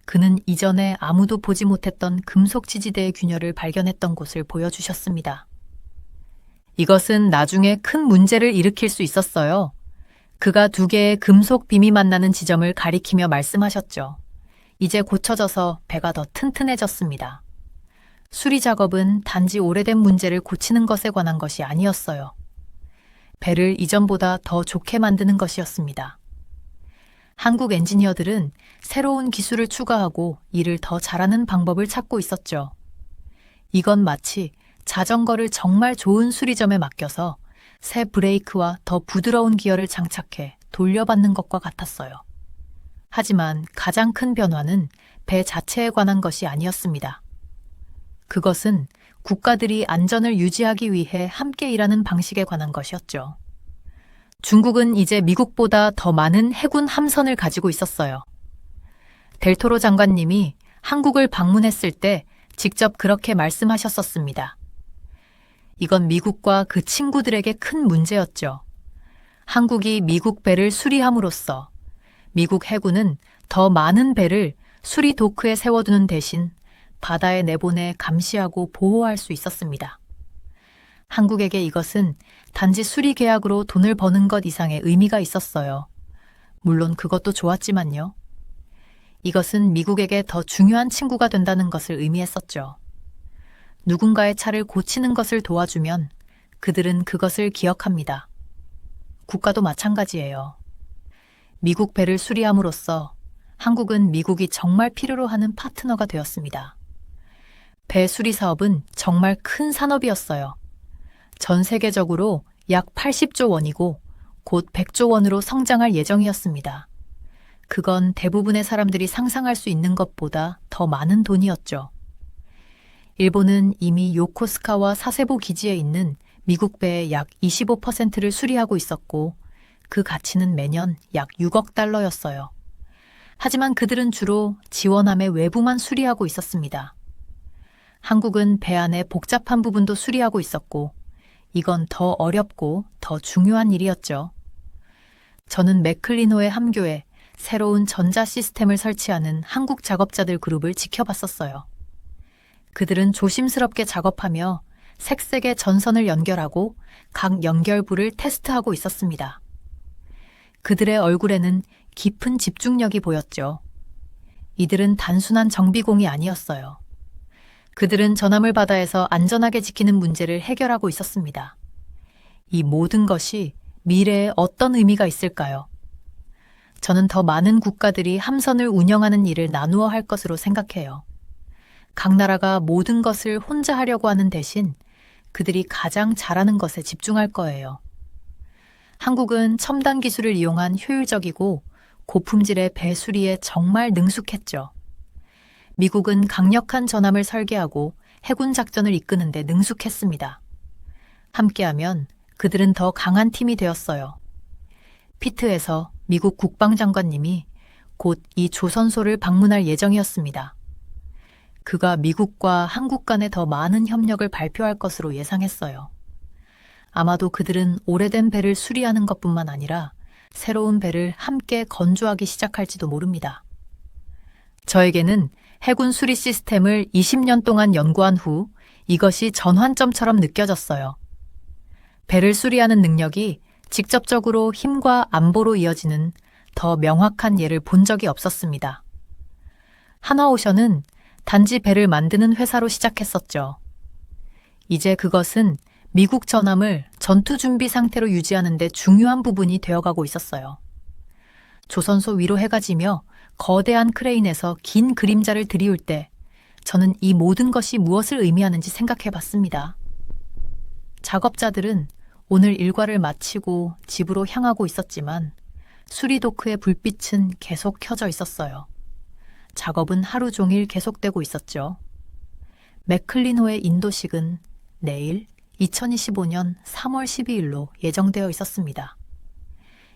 Speaker 1: 그는 이전에 아무도 보지 못했던 금속 지지대의 균열을 발견했던 곳을 보여주셨습니다. 이것은 나중에 큰 문제를 일으킬 수 있었어요. 그가 2개의 금속 빔이 만나는 지점을 가리키며 말씀하셨죠. 이제 고쳐져서 배가 더 튼튼해졌습니다. 수리 작업은 단지 오래된 문제를 고치는 것에 관한 것이 아니었어요. 배를 이전보다 더 좋게 만드는 것이었습니다. 한국 엔지니어들은 새로운 기술을 추가하고 일을 더 잘하는 방법을 찾고 있었죠. 이건 마치 자전거를 정말 좋은 수리점에 맡겨서 새 브레이크와 더 부드러운 기어를 장착해 돌려받는 것과 같았어요. 하지만 가장 큰 변화는 배 자체에 관한 것이 아니었습니다. 그것은 국가들이 안전을 유지하기 위해 함께 일하는 방식에 관한 것이었죠. 중국은 이제 미국보다 더 많은 해군 함선을 가지고 있었어요. 델토로 장관님이 한국을 방문했을 때 직접 그렇게 말씀하셨었습니다. 이건 미국과 그 친구들에게 큰 문제였죠. 한국이 미국 배를 수리함으로써 미국 해군은 더 많은 배를 수리 도크에 세워두는 대신 바다에 내보내 감시하고 보호할 수 있었습니다. 한국에게 이것은 단지 수리 계약으로 돈을 버는 것 이상의 의미가 있었어요. 물론 그것도 좋았지만요. 이것은 미국에게 더 중요한 친구가 된다는 것을 의미했었죠. 누군가의 차를 고치는 것을 도와주면 그들은 그것을 기억합니다. 국가도 마찬가지예요. 미국 배를 수리함으로써 한국은 미국이 정말 필요로 하는 파트너가 되었습니다. 배 수리 사업은 정말 큰 산업이었어요. 전 세계적으로 약 80조 원이고 곧 100조 원으로 성장할 예정이었습니다. 그건 대부분의 사람들이 상상할 수 있는 것보다 더 많은 돈이었죠. 일본은 이미 요코스카와 사세보 기지에 있는 미국 배의 약 25%를 수리하고 있었고 그 가치는 매년 약 6억 달러였어요. 하지만 그들은 주로 지원함의 외부만 수리하고 있었습니다. 한국은 배 안의 복잡한 부분도 수리하고 있었고 이건 더 어렵고 더 중요한 일이었죠. 저는 맥클리노의 함교에 새로운 전자 시스템을 설치하는 한국 작업자들 그룹을 지켜봤었어요. 그들은 조심스럽게 작업하며 색색의 전선을 연결하고 각 연결부를 테스트하고 있었습니다. 그들의 얼굴에는 깊은 집중력이 보였죠. 이들은 단순한 정비공이 아니었어요. 그들은 전함을 바다에서 안전하게 지키는 문제를 해결하고 있었습니다. 이 모든 것이 미래에 어떤 의미가 있을까요? 저는 더 많은 국가들이 함선을 운영하는 일을 나누어 할 것으로 생각해요. 각 나라가 모든 것을 혼자 하려고 하는 대신 그들이 가장 잘하는 것에 집중할 거예요. 한국은 첨단 기술을 이용한 효율적이고 고품질의 배 수리에 정말 능숙했죠. 미국은 강력한 전함을 설계하고 해군 작전을 이끄는 데 능숙했습니다. 함께하면 그들은 더 강한 팀이 되었어요. 피트에서 미국 국방장관님이 곧 이 조선소를 방문할 예정이었습니다. 그가 미국과 한국 간에 더 많은 협력을 발표할 것으로 예상했어요. 아마도 그들은 오래된 배를 수리하는 것뿐만 아니라 새로운 배를 함께 건조하기 시작할지도 모릅니다. 저에게는 해군 수리 시스템을 20년 동안 연구한 후 이것이 전환점처럼 느껴졌어요. 배를 수리하는 능력이 직접적으로 힘과 안보로 이어지는 더 명확한 예를 본 적이 없었습니다. 한화오션은 단지 배를 만드는 회사로 시작했었죠. 이제 그것은 미국 전함을 전투 준비 상태로 유지하는 데 중요한 부분이 되어가고 있었어요. 조선소 위로 해가 지며 거대한 크레인에서 긴 그림자를 들이울 때 저는 이 모든 것이 무엇을 의미하는지 생각해 봤습니다. 작업자들은 오늘 일과를 마치고 집으로 향하고 있었지만 수리도크의 불빛은 계속 켜져 있었어요. 작업은 하루 종일 계속되고 있었죠. 맥클리노의 인도식은 내일 2025년 3월 12일로 예정되어 있었습니다.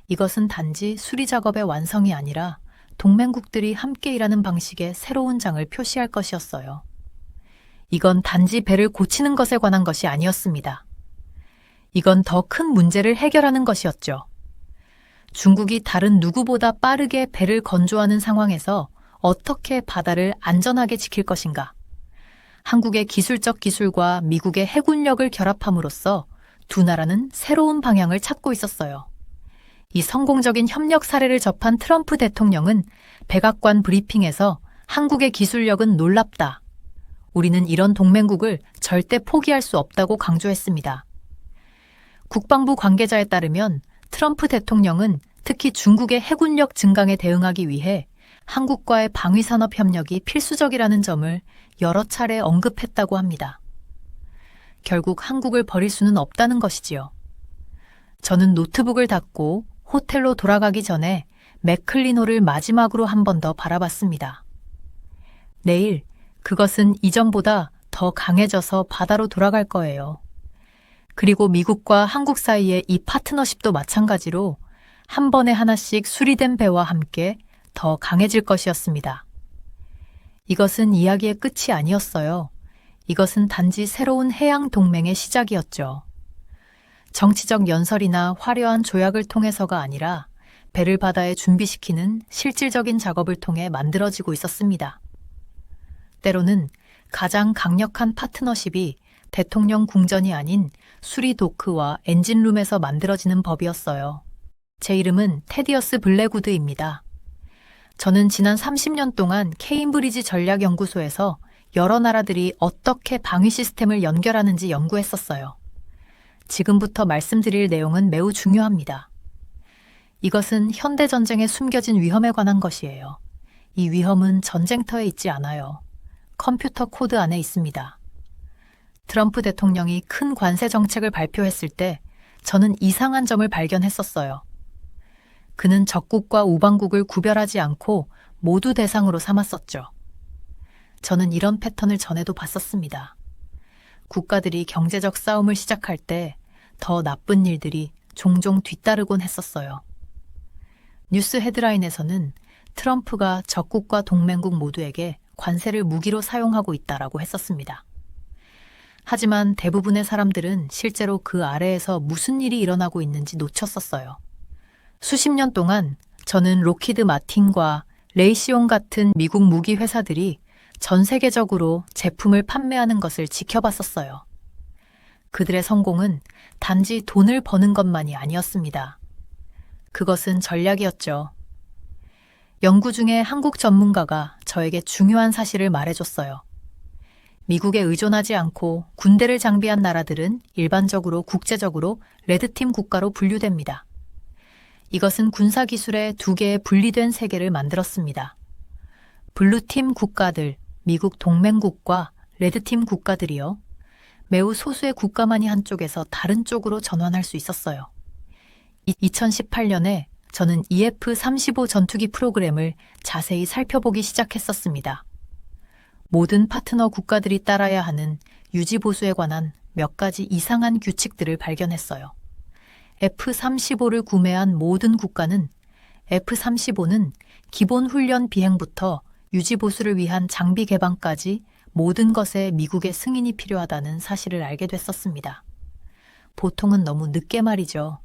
Speaker 1: 이것은 단지 수리 작업의 완성이 아니라 동맹국들이 함께 일하는 방식의 새로운 장을 표시할 것이었어요. 이건 단지 배를 고치는 것에 관한 것이 아니었습니다. 이건 더 큰 문제를 해결하는 것이었죠. 중국이 다른 누구보다 빠르게 배를 건조하는 상황에서 어떻게 바다를 안전하게 지킬 것인가? 한국의 기술적 기술과 미국의 해군력을 결합함으로써 두 나라는 새로운 방향을 찾고 있었어요. 이 성공적인 협력 사례를 접한 트럼프 대통령은 백악관 브리핑에서 한국의 기술력은 놀랍다. 우리는 이런 동맹국을 절대 포기할 수 없다고 강조했습니다. 국방부 관계자에 따르면 트럼프 대통령은 특히 중국의 해군력 증강에 대응하기 위해 한국과의 방위산업 협력이 필수적이라는 점을 여러 차례 언급했다고 합니다. 결국 한국을 버릴 수는 없다는 것이지요. 저는 노트북을 닫고 호텔로 돌아가기 전에 맥클리노를 마지막으로 한 번 더 바라봤습니다. 내일 그것은 이전보다 더 강해져서 바다로 돌아갈 거예요. 그리고 미국과 한국 사이의 이 파트너십도 마찬가지로 한 번에 하나씩 수리된 배와 함께 더 강해질 것이었습니다. 이것은 이야기의 끝이 아니었어요. 이것은 단지 새로운 해양 동맹의 시작이었죠. 정치적 연설이나 화려한 조약을 통해서가 아니라 배를 바다에 준비시키는 실질적인 작업을 통해 만들어지고 있었습니다. 때로는 가장 강력한 파트너십이 대통령 궁전이 아닌 수리 도크와 엔진룸에서 만들어지는 법이었어요. 제 이름은 테디어스 블랙우드입니다. 저는 지난 30년 동안 케임브리지 전략연구소에서 여러 나라들이 어떻게 방위 시스템을 연결하는지 연구했었어요. 지금부터 말씀드릴 내용은 매우 중요합니다. 이것은 현대전쟁에 숨겨진 위험에 관한 것이에요. 이 위험은 전쟁터에 있지 않아요. 컴퓨터 코드 안에 있습니다. 트럼프 대통령이 큰 관세 정책을 발표했을 때 저는 이상한 점을 발견했었어요. 그는 적국과 우방국을 구별하지 않고 모두 대상으로 삼았었죠. 저는 이런 패턴을 전에도 봤었습니다. 국가들이 경제적 싸움을 시작할 때 더 나쁜 일들이 종종 뒤따르곤 했었어요. 뉴스 헤드라인에서는 트럼프가 적국과 동맹국 모두에게 관세를 무기로 사용하고 있다라고 했었습니다. 하지만 대부분의 사람들은 실제로 그 아래에서 무슨 일이 일어나고 있는지 놓쳤었어요. 수십 년 동안 저는 로키드 마틴과 레이시온 같은 미국 무기 회사들이 전 세계적으로 제품을 판매하는 것을 지켜봤었어요. 그들의 성공은 단지 돈을 버는 것만이 아니었습니다. 그것은 전략이었죠. 연구 중에 한국 전문가가 저에게 중요한 사실을 말해줬어요. 미국에 의존하지 않고 군대를 장비한 나라들은 일반적으로 국제적으로 레드팀 국가로 분류됩니다. 이것은 군사기술의 두 개의 분리된 세계를 만들었습니다. 블루팀 국가들, 미국 동맹국과 레드팀 국가들이요. 매우 소수의 국가만이 한쪽에서 다른 쪽으로 전환할 수 있었어요. 2018년에 저는 EF-35 전투기 프로그램을 자세히 살펴보기 시작했었습니다. 모든 파트너 국가들이 따라야 하는 유지보수에 관한 몇 가지 이상한 규칙들을 발견했어요. F-35를 구매한 모든 국가는 F-35는 기본 훈련 비행부터 유지보수를 위한 장비 개방까지 모든 것에 미국의 승인이 필요하다는 사실을 알게 됐었습니다. 보통은 너무 늦게 말이죠.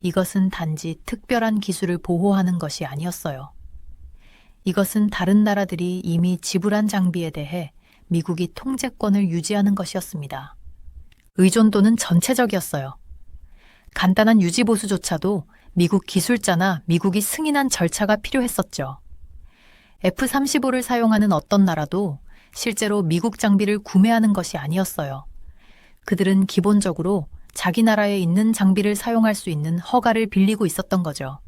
Speaker 1: 이것은 단지 특별한 기술을 보호하는 것이 아니었어요. 이것은 다른 나라들이 이미 지불한 장비에 대해 미국이 통제권을 유지하는 것이었습니다. 의존도는 전체적이었어요. 간단한 유지보수조차도 미국 기술자나 미국이 승인한 절차가 필요했었죠. F-35를 사용하는 어떤 나라도 실제로 미국 장비를 구매하는 것이 아니었어요. 그들은 기본적으로 자기 나라에 있는 장비를 사용할 수 있는 허가를 빌리고 있었던 거죠.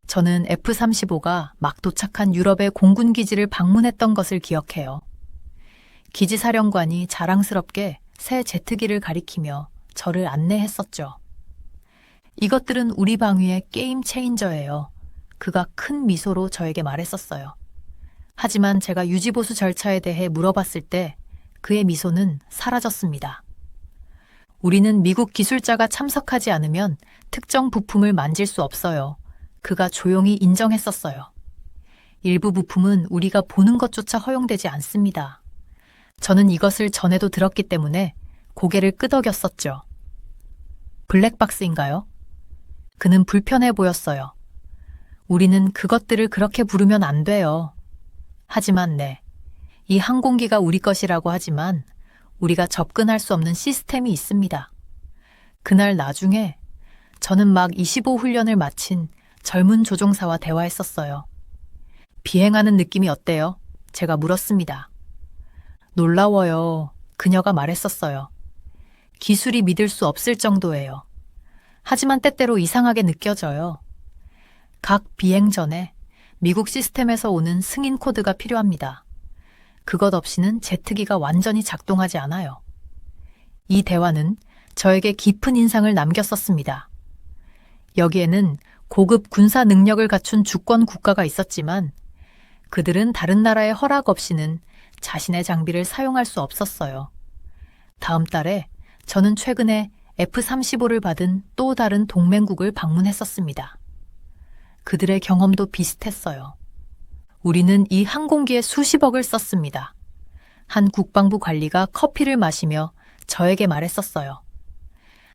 Speaker 1: 저는 F-35가 막 도착한 유럽의 공군 기지를 방문했던 것을 기억해요. 기지 사령관이 자랑스럽게 새 제트기를 가리키며 저를 안내했었죠. 이것들은 우리 방위의 게임 체인저예요. 그가 큰 미소로 저에게 말했었어요. 하지만 제가 유지보수 절차에 대해 물어봤을 때 그의 미소는 사라졌습니다. 우리는 미국 기술자가 참석하지 않으면 특정 부품을 만질 수 없어요. 그가 조용히 인정했었어요. 일부 부품은 우리가 보는 것조차 허용되지 않습니다. 저는 이것을 전에도 들었기 때문에 고개를 끄덕였었죠. 블랙박스인가요? 그는 불편해 보였어요. 우리는 그것들을 그렇게 부르면 안 돼요. 하지만 네, 이 항공기가 우리 것이라고 하지만 우리가 접근할 수 없는 시스템이 있습니다. 그날 나중에 저는 막 25훈련을 마친 젊은 조종사와 대화했었어요. 비행하는 느낌이 어때요? 제가 물었습니다. 놀라워요. 그녀가 말했었어요. 기술이 믿을 수 없을 정도예요. 하지만 때때로 이상하게 느껴져요. 각 비행 전에 미국 시스템에서 오는 승인 코드가 필요합니다. 그것 없이는 제트기가 완전히 작동하지 않아요. 이 대화는 저에게 깊은 인상을 남겼었습니다. 여기에는 고급 군사 능력을 갖춘 주권 국가가 있었지만 그들은 다른 나라의 허락 없이는 자신의 장비를 사용할 수 없었어요. 다음 달에 저는 최근에 F-35를 받은 또 다른 동맹국을 방문했었습니다. 그들의 경험도 비슷했어요. 우리는 이 항공기에 수십억을 썼습니다. 한 국방부 관리가 커피를 마시며 저에게 말했었어요.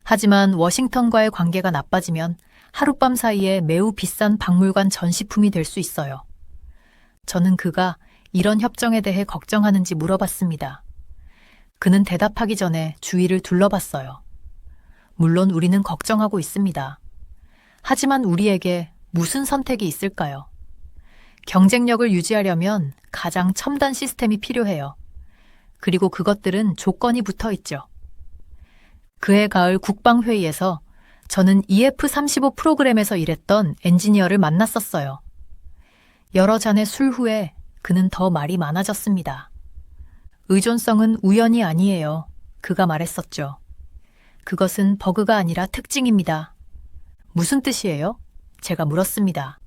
Speaker 1: 하지만 워싱턴과의 관계가 나빠지면 하룻밤 사이에 매우 비싼 박물관 전시품이 될 수 있어요. 저는 그가 이런 협정에 대해 걱정하는지 물어봤습니다. 그는 대답하기 전에 주위를 둘러봤어요. 물론 우리는 걱정하고 있습니다. 하지만 우리에게 무슨 선택이 있을까요? 경쟁력을 유지하려면 가장 첨단 시스템이 필요해요. 그리고 그것들은 조건이 붙어 있죠. 그해 가을 국방회의에서 저는 EF-35 프로그램에서 일했던 엔지니어를 만났었어요. 여러 잔의 술 후에 그는 더 말이 많아졌습니다. 의존성은 우연이 아니에요. 그가 말했었죠. 그것은 버그가 아니라 특징입니다. 무슨 뜻이에요? 제가 물었습니다.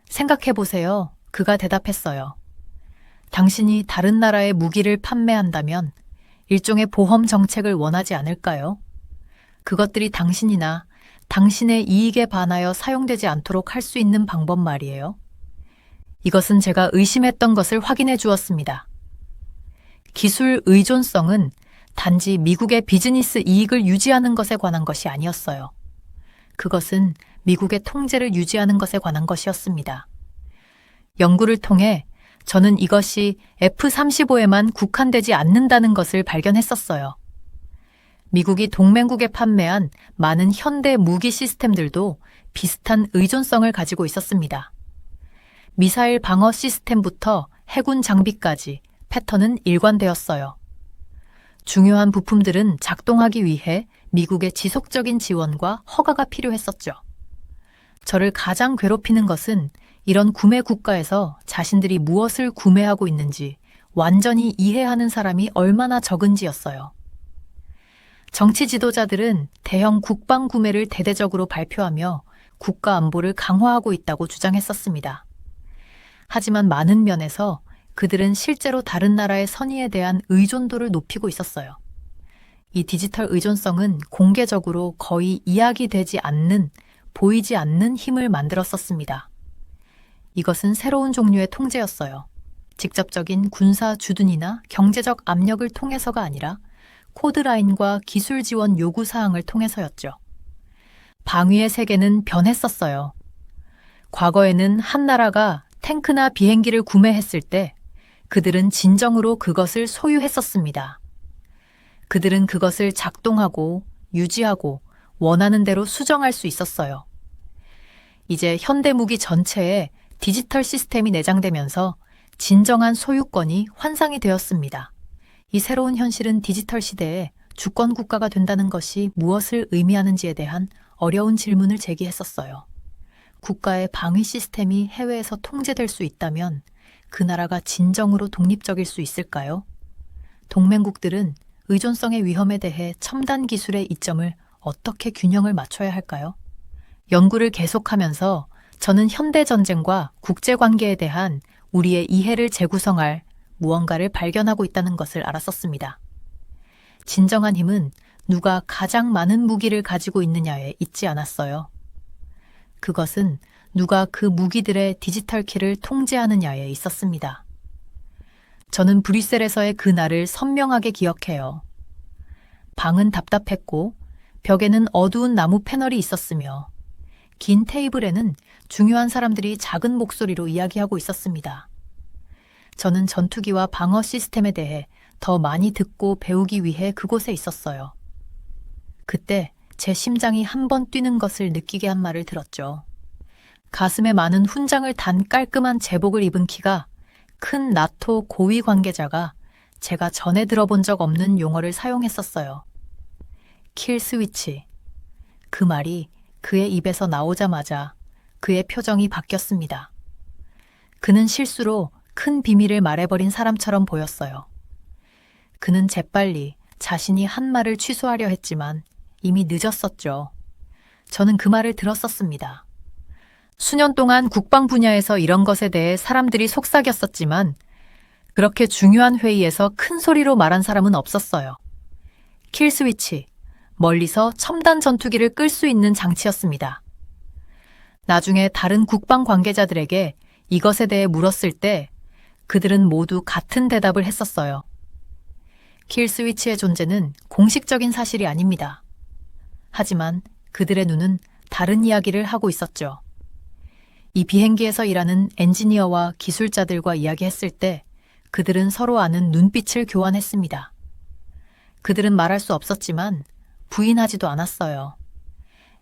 Speaker 1: 생각해보세요. 그가 대답했어요. 당신이 다른 나라에 무기를 판매한다면 일종의 보험 정책을 원하지 않을까요? 그것들이 당신이나 당신의 이익에 반하여 사용되지 않도록 할 수 있는 방법 말이에요. 이것은 제가 의심했던 것을 확인해 주었습니다. 기술 의존성은 단지 미국의 비즈니스 이익을 유지하는 것에 관한 것이 아니었어요. 그것은 미국의 통제를 유지하는 것에 관한 것이었습니다. 연구를 통해 저는 이것이 F-35에만 국한되지 않는다는 것을 발견했었어요. 미국이 동맹국에 판매한 많은 현대 무기 시스템들도 비슷한 의존성을 가지고 있었습니다. 미사일 방어 시스템부터 해군 장비까지 패턴은 일관되었어요. 중요한 부품들은 작동하기 위해 미국의 지속적인 지원과 허가가 필요했었죠. 저를 가장 괴롭히는 것은 이런 구매 국가에서 자신들이 무엇을 구매하고 있는지 완전히 이해하는 사람이 얼마나 적은지였어요. 정치 지도자들은 대형 국방 구매를 대대적으로 발표하며 국가 안보를 강화하고 있다고 주장했었습니다. 하지만 많은 면에서 그들은 실제로 다른 나라의 선의에 대한 의존도를 높이고 있었어요. 이 디지털 의존성은 공개적으로 거의 이야기되지 않는, 보이지 않는 힘을 만들었었습니다. 이것은 새로운 종류의 통제였어요. 직접적인 군사 주둔이나 경제적 압력을 통해서가 아니라 코드라인과 기술 지원 요구 사항을 통해서였죠. 방위의 세계는 변했었어요. 과거에는 한 나라가 탱크나 비행기를 구매했을 때 그들은 진정으로 그것을 소유했었습니다. 그들은 그것을 작동하고 유지하고 원하는 대로 수정할 수 있었어요. 이제 현대무기 전체에 디지털 시스템이 내장되면서 진정한 소유권이 환상이 되었습니다. 이 새로운 현실은 디지털 시대에 주권 국가가 된다는 것이 무엇을 의미하는지에 대한 어려운 질문을 제기했었어요. 국가의 방위 시스템이 해외에서 통제될 수 있다면 그 나라가 진정으로 독립적일 수 있을까요? 동맹국들은 의존성의 위험에 대해 첨단 기술의 이점을 어떻게 균형을 맞춰야 할까요? 연구를 계속하면서 저는 현대전쟁과 국제관계에 대한 우리의 이해를 재구성할 무언가를 발견하고 있다는 것을 알았었습니다. 진정한 힘은 누가 가장 많은 무기를 가지고 있느냐에 있지 않았어요. 그것은 누가 그 무기들의 디지털 키를 통제하느냐에 있었습니다. 저는 브뤼셀에서의 그 날을 선명하게 기억해요. 방은 답답했고 벽에는 어두운 나무 패널이 있었으며 긴 테이블에는 중요한 사람들이 작은 목소리로 이야기하고 있었습니다. 저는 전투기와 방어 시스템에 대해 더 많이 듣고 배우기 위해 그곳에 있었어요. 그때 제 심장이 한 번 뛰는 것을 느끼게 한 말을 들었죠. 가슴에 많은 훈장을 단 깔끔한 제복을 입은 키가 큰 나토 고위 관계자가 제가 전에 들어본 적 없는 용어를 사용했었어요. 킬 스위치. 그 말이 그의 입에서 나오자마자 그의 표정이 바뀌었습니다. 그는 실수로 큰 비밀을 말해버린 사람처럼 보였어요. 그는 재빨리 자신이 한 말을 취소하려 했지만 이미 늦었었죠. 저는 그 말을 들었었습니다. 수년 동안 국방 분야에서 이런 것에 대해 사람들이 속삭였었지만 그렇게 중요한 회의에서 큰 소리로 말한 사람은 없었어요. 킬 스위치, 멀리서 첨단 전투기를 끌 수 있는 장치였습니다. 나중에 다른 국방 관계자들에게 이것에 대해 물었을 때 그들은 모두 같은 대답을 했었어요. 킬 스위치의 존재는 공식적인 사실이 아닙니다. 하지만 그들의 눈은 다른 이야기를 하고 있었죠. 이 비행기에서 일하는 엔지니어와 기술자들과 이야기했을 때 그들은 서로 아는 눈빛을 교환했습니다. 그들은 말할 수 없었지만 부인하지도 않았어요.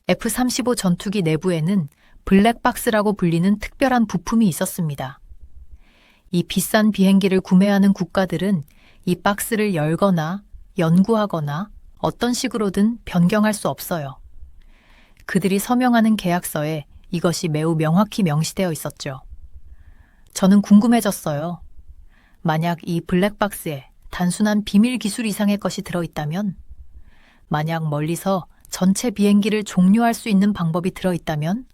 Speaker 1: F-35 전투기 내부에는 블랙박스라고 불리는 특별한 부품이 있었습니다. 이 비싼 비행기를 구매하는 국가들은 이 박스를 열거나 연구하거나 어떤 식으로든 변경할 수 없어요. 그들이 서명하는 계약서에 이것이 매우 명확히 명시되어 있었죠. 저는 궁금해졌어요. 만약 이 블랙박스에 단순한 비밀 기술 이상의 것이 들어있다면, 만약 멀리서 전체 비행기를 종료할 수 있는 방법이 들어있다면,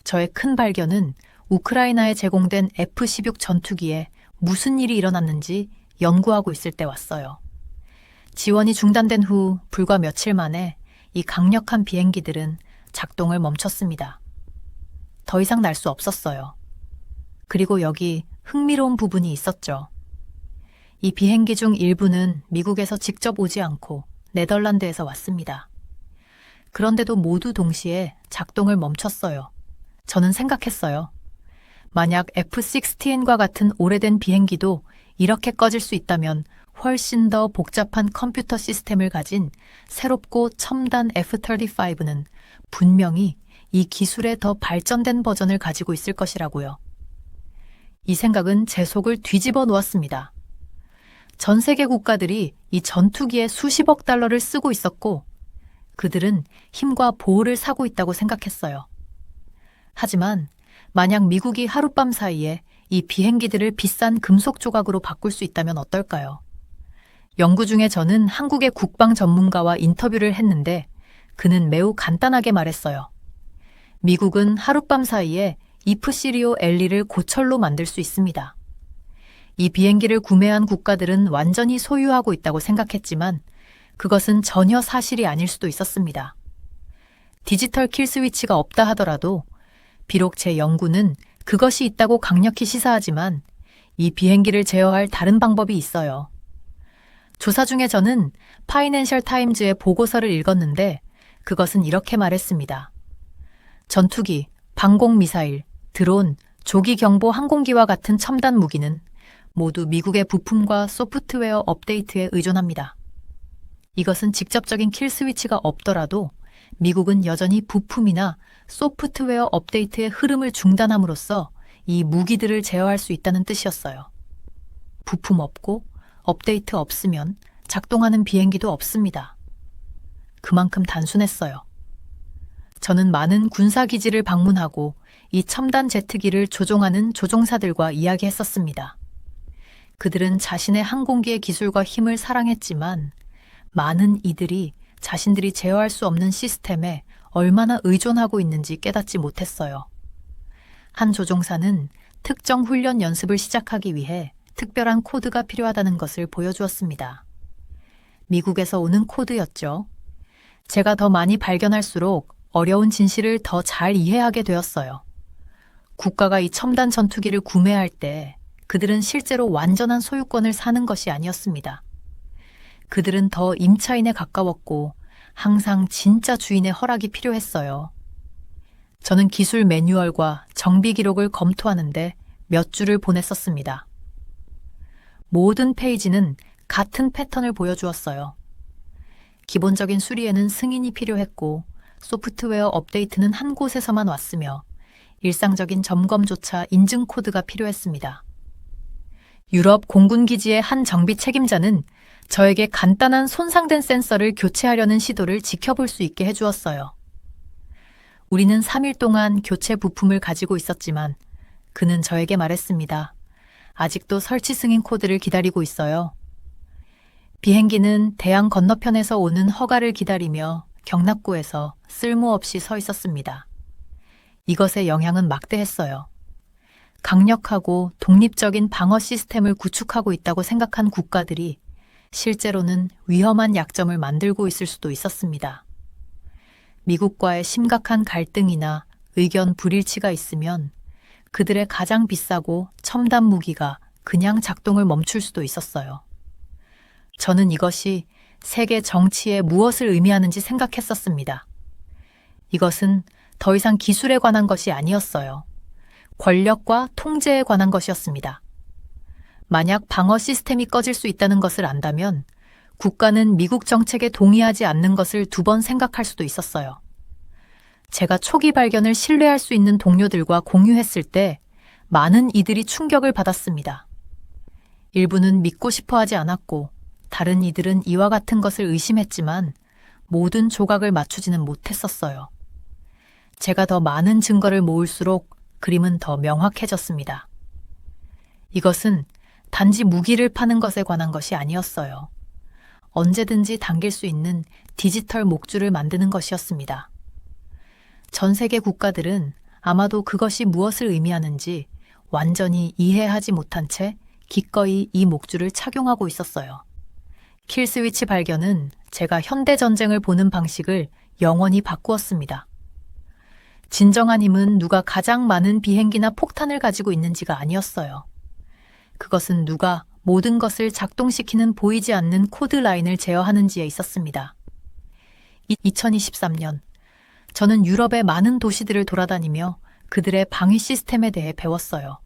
Speaker 1: 저의 큰 발견은 우크라이나에 제공된 F-16 전투기에 무슨 일이 일어났는지 연구하고 있을 때 왔어요. 지원이 중단된 후 불과 며칠 만에 이 강력한 비행기들은 작동을 멈췄습니다. 더 이상 날 수 없었어요. 그리고 여기 흥미로운 부분이 있었죠. 이 비행기 중 일부는 미국에서 직접 오지 않고 네덜란드에서 왔습니다. 그런데도 모두 동시에 작동을 멈췄어요. 저는 생각했어요. 만약 F-16과 같은 오래된 비행기도 이렇게 꺼질 수 있다면 훨씬 더 복잡한 컴퓨터 시스템을 가진 새롭고 첨단 F-35는 분명히 이 기술의 더 발전된 버전을 가지고 있을 것이라고요. 이 생각은 제 속을 뒤집어 놓았습니다. 전 세계 국가들이 이 전투기에 수십억 달러를 쓰고 있었고 그들은 힘과 보호를 사고 있다고 생각했어요. 하지만 만약 미국이 하룻밤 사이에 이 비행기들을 비싼 금속 조각으로 바꿀 수 있다면 어떨까요? 연구 중에 저는 한국의 국방 전문가와 인터뷰를 했는데 그는 매우 간단하게 말했어요. 미국은 하룻밤 사이에 이프시리오 엘리를 고철로 만들 수 있습니다. 이 비행기를 구매한 국가들은 완전히 소유하고 있다고 생각했지만 그것은 전혀 사실이 아닐 수도 있었습니다. 디지털 킬 스위치가 없다 하더라도 비록 제 연구는 그것이 있다고 강력히 시사하지만 이 비행기를 제어할 다른 방법이 있어요. 조사 중에 저는 파이낸셜 타임즈의 보고서를 읽었는데 그것은 이렇게 말했습니다. 전투기, 방공미사일, 드론, 조기경보 항공기와 같은 첨단 무기는 모두 미국의 부품과 소프트웨어 업데이트에 의존합니다. 이것은 직접적인 킬 스위치가 없더라도 미국은 여전히 부품이나 소프트웨어 업데이트의 흐름을 중단함으로써 이 무기들을 제어할 수 있다는 뜻이었어요. 부품 없고 업데이트 없으면 작동하는 비행기도 없습니다. 그만큼 단순했어요. 저는 많은 군사기지를 방문하고 이 첨단 제트기를 조종하는 조종사들과 이야기했었습니다. 그들은 자신의 항공기의 기술과 힘을 사랑했지만 많은 이들이 자신들이 제어할 수 없는 시스템에 얼마나 의존하고 있는지 깨닫지 못했어요. 한 조종사는 특정 훈련 연습을 시작하기 위해 특별한 코드가 필요하다는 것을 보여주었습니다. 미국에서 오는 코드였죠. 제가 더 많이 발견할수록 어려운 진실을 더 잘 이해하게 되었어요. 국가가 이 첨단 전투기를 구매할 때 그들은 실제로 완전한 소유권을 사는 것이 아니었습니다. 그들은 더 임차인에 가까웠고 항상 진짜 주인의 허락이 필요했어요. 저는 기술 매뉴얼과 정비 기록을 검토하는데 몇 줄을 보냈었습니다. 모든 페이지는 같은 패턴을 보여주었어요. 기본적인 수리에는 승인이 필요했고 소프트웨어 업데이트는 한 곳에서만 왔으며 일상적인 점검조차 인증 코드가 필요했습니다. 유럽 공군기지의 한 정비 책임자는 저에게 간단한 손상된 센서를 교체하려는 시도를 지켜볼 수 있게 해주었어요. 우리는 3일 동안 교체 부품을 가지고 있었지만 그는 저에게 말했습니다. 아직도 설치 승인 코드를 기다리고 있어요. 비행기는 대양 건너편에서 오는 허가를 기다리며 경납고에서 쓸모없이 서 있었습니다. 이것의 영향은 막대했어요. 강력하고 독립적인 방어 시스템을 구축하고 있다고 생각한 국가들이 실제로는 위험한 약점을 만들고 있을 수도 있었습니다. 미국과의 심각한 갈등이나 의견 불일치가 있으면 그들의 가장 비싸고 첨단 무기가 그냥 작동을 멈출 수도 있었어요. 저는 이것이 세계 정치에 무엇을 의미하는지 생각했었습니다. 이것은 더 이상 기술에 관한 것이 아니었어요. 권력과 통제에 관한 것이었습니다. 만약 방어 시스템이 꺼질 수 있다는 것을 안다면 국가는 미국 정책에 동의하지 않는 것을 2번 생각할 수도 있었어요. 제가 초기 발견을 신뢰할 수 있는 동료들과 공유했을 때 많은 이들이 충격을 받았습니다. 일부는 믿고 싶어 하지 않았고 다른 이들은 이와 같은 것을 의심했지만 모든 조각을 맞추지는 못했었어요. 제가 더 많은 증거를 모을수록 그림은 더 명확해졌습니다. 이것은 단지 무기를 파는 것에 관한 것이 아니었어요. 언제든지 당길 수 있는 디지털 목줄을 만드는 것이었습니다. 전 세계 국가들은 아마도 그것이 무엇을 의미하는지 완전히 이해하지 못한 채 기꺼이 이 목줄을 착용하고 있었어요. 킬스위치 발견은 제가 현대 전쟁을 보는 방식을 영원히 바꾸었습니다. 진정한 힘은 누가 가장 많은 비행기나 폭탄을 가지고 있는지가 아니었어요. 그것은 누가 모든 것을 작동시키는 보이지 않는 코드 라인을 제어하는지에 있었습니다. 2023년, 저는 유럽의 많은 도시들을 돌아다니며 그들의 방위 시스템에 대해 배웠어요.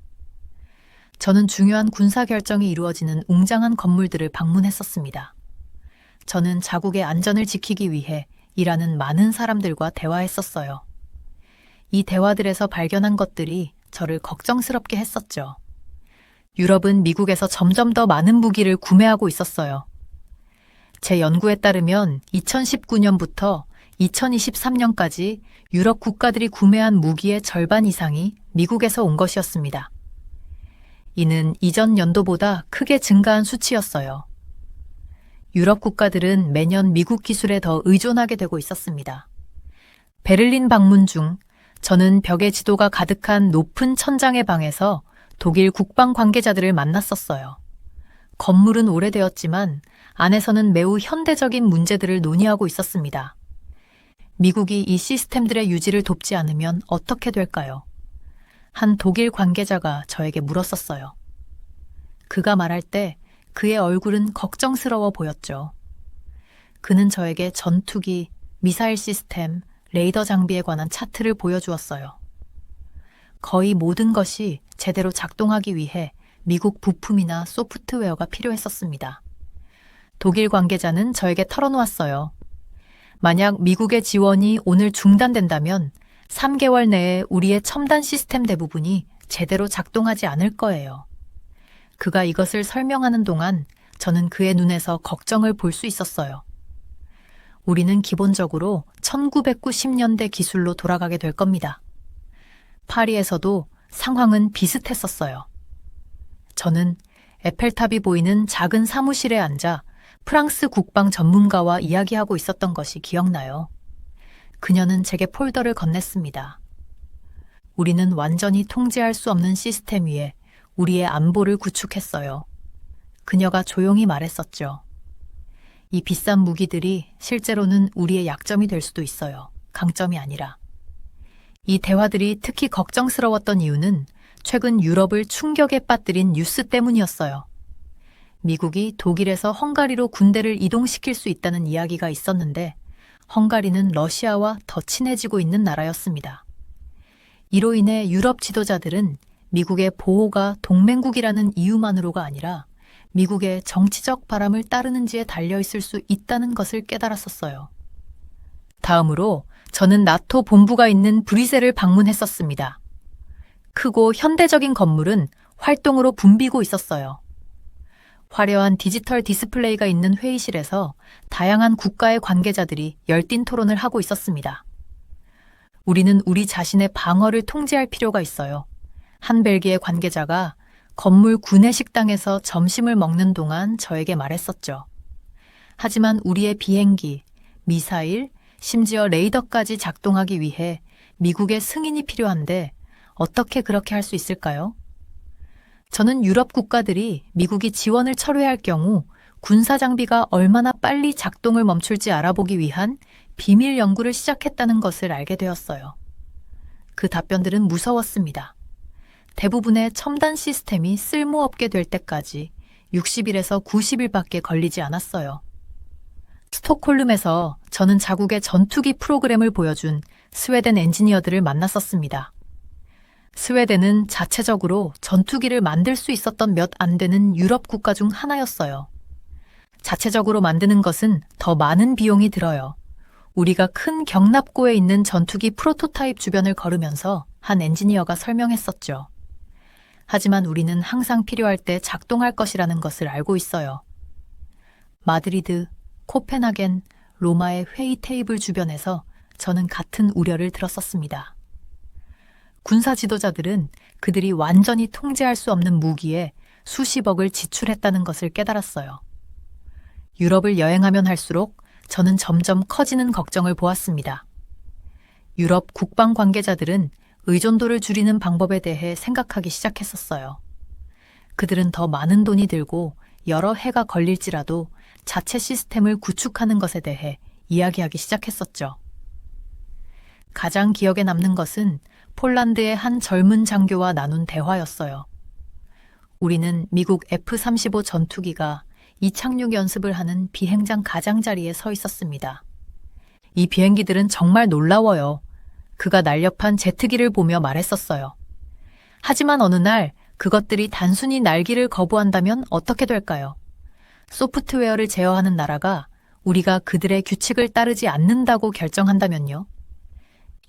Speaker 1: 저는 중요한 군사 결정이 이루어지는 웅장한 건물들을 방문했었습니다. 저는 자국의 안전을 지키기 위해 일하는 많은 사람들과 대화했었어요. 이 대화들에서 발견한 것들이 저를 걱정스럽게 했었죠. 유럽은 미국에서 점점 더 많은 무기를 구매하고 있었어요. 제 연구에 따르면 2019년부터 2023년까지 유럽 국가들이 구매한 무기의 절반 이상이 미국에서 온 것이었습니다. 이는 이전 연도보다 크게 증가한 수치였어요. 유럽 국가들은 매년 미국 기술에 더 의존하게 되고 있었습니다. 베를린 방문 중 저는 벽에 지도가 가득한 높은 천장의 방에서 독일 국방 관계자들을 만났었어요. 건물은 오래되었지만 안에서는 매우 현대적인 문제들을 논의하고 있었습니다. 미국이 이 시스템들의 유지를 돕지 않으면 어떻게 될까요? 한 독일 관계자가 저에게 물었었어요. 그가 말할 때 그의 얼굴은 걱정스러워 보였죠. 그는 저에게 전투기, 미사일 시스템, 레이더 장비에 관한 차트를 보여주었어요. 거의 모든 것이 제대로 작동하기 위해 미국 부품이나 소프트웨어가 필요했었습니다. 독일 관계자는 저에게 털어놓았어요. 만약 미국의 지원이 오늘 중단된다면 3개월 내에 우리의 첨단 시스템 대부분이 제대로 작동하지 않을 거예요. 그가 이것을 설명하는 동안 저는 그의 눈에서 걱정을 볼 수 있었어요. 우리는 기본적으로 1990년대 기술로 돌아가게 될 겁니다. 파리에서도 상황은 비슷했었어요. 저는 에펠탑이 보이는 작은 사무실에 앉아 프랑스 국방 전문가와 이야기하고 있었던 것이 기억나요. 그녀는 제게 폴더를 건넸습니다. 우리는 완전히 통제할 수 없는 시스템 위에 우리의 안보를 구축했어요. 그녀가 조용히 말했었죠. 이 비싼 무기들이 실제로는 우리의 약점이 될 수도 있어요. 강점이 아니라. 이 대화들이 특히 걱정스러웠던 이유는 최근 유럽을 충격에 빠뜨린 뉴스 때문이었어요. 미국이 독일에서 헝가리로 군대를 이동시킬 수 있다는 이야기가 있었는데 헝가리는 러시아와 더 친해지고 있는 나라였습니다. 이로 인해 유럽 지도자들은 미국의 보호가 동맹국이라는 이유만으로가 아니라 미국의 정치적 바람을 따르는지에 달려있을 수 있다는 것을 깨달았었어요. 다음으로 저는 나토 본부가 있는 브뤼셀을 방문했었습니다. 크고 현대적인 건물은 활동으로 붐비고 있었어요. 화려한 디지털 디스플레이가 있는 회의실에서 다양한 국가의 관계자들이 열띤 토론을 하고 있었습니다. 우리는 우리 자신의 방어를 통제할 필요가 있어요. 한 벨기에 관계자가 건물 구내식당에서 점심을 먹는 동안 저에게 말했었죠. 하지만 우리의 비행기, 미사일, 심지어 레이더까지 작동하기 위해 미국의 승인이 필요한데 어떻게 그렇게 할 수 있을까요? 저는 유럽 국가들이 미국이 지원을 철회할 경우 군사 장비가 얼마나 빨리 작동을 멈출지 알아보기 위한 비밀 연구를 시작했다는 것을 알게 되었어요. 그 답변들은 무서웠습니다. 대부분의 첨단 시스템이 쓸모없게 될 때까지 60일에서 90일밖에 걸리지 않았어요. 스톡홀름에서 저는 자국의 전투기 프로그램을 보여준 스웨덴 엔지니어들을 만났었습니다. 스웨덴은 자체적으로 전투기를 만들 수 있었던 몇 안 되는 유럽 국가 중 하나였어요. 자체적으로 만드는 것은 더 많은 비용이 들어요. 우리가 큰 경납고에 있는 전투기 프로토타입 주변을 걸으면서 한 엔지니어가 설명했었죠. 하지만 우리는 항상 필요할 때 작동할 것이라는 것을 알고 있어요. 마드리드, 코펜하겐, 로마의 회의 테이블 주변에서 저는 같은 우려를 들었었습니다. 군사 지도자들은 그들이 완전히 통제할 수 없는 무기에 수십억을 지출했다는 것을 깨달았어요. 유럽을 여행하면 할수록 저는 점점 커지는 걱정을 보았습니다. 유럽 국방 관계자들은 의존도를 줄이는 방법에 대해 생각하기 시작했었어요. 그들은 더 많은 돈이 들고 여러 해가 걸릴지라도 자체 시스템을 구축하는 것에 대해 이야기하기 시작했었죠. 가장 기억에 남는 것은 폴란드의 한 젊은 장교와 나눈 대화였어요. 우리는 미국 F-35 전투기가 이착륙 연습을 하는 비행장 가장자리에 서 있었습니다. 이 비행기들은 정말 놀라워요. 그가 날렵한 제트기를 보며 말했었어요. 하지만 어느 날 그것들이 단순히 날기를 거부한다면 어떻게 될까요? 소프트웨어를 제어하는 나라가 우리가 그들의 규칙을 따르지 않는다고 결정한다면요?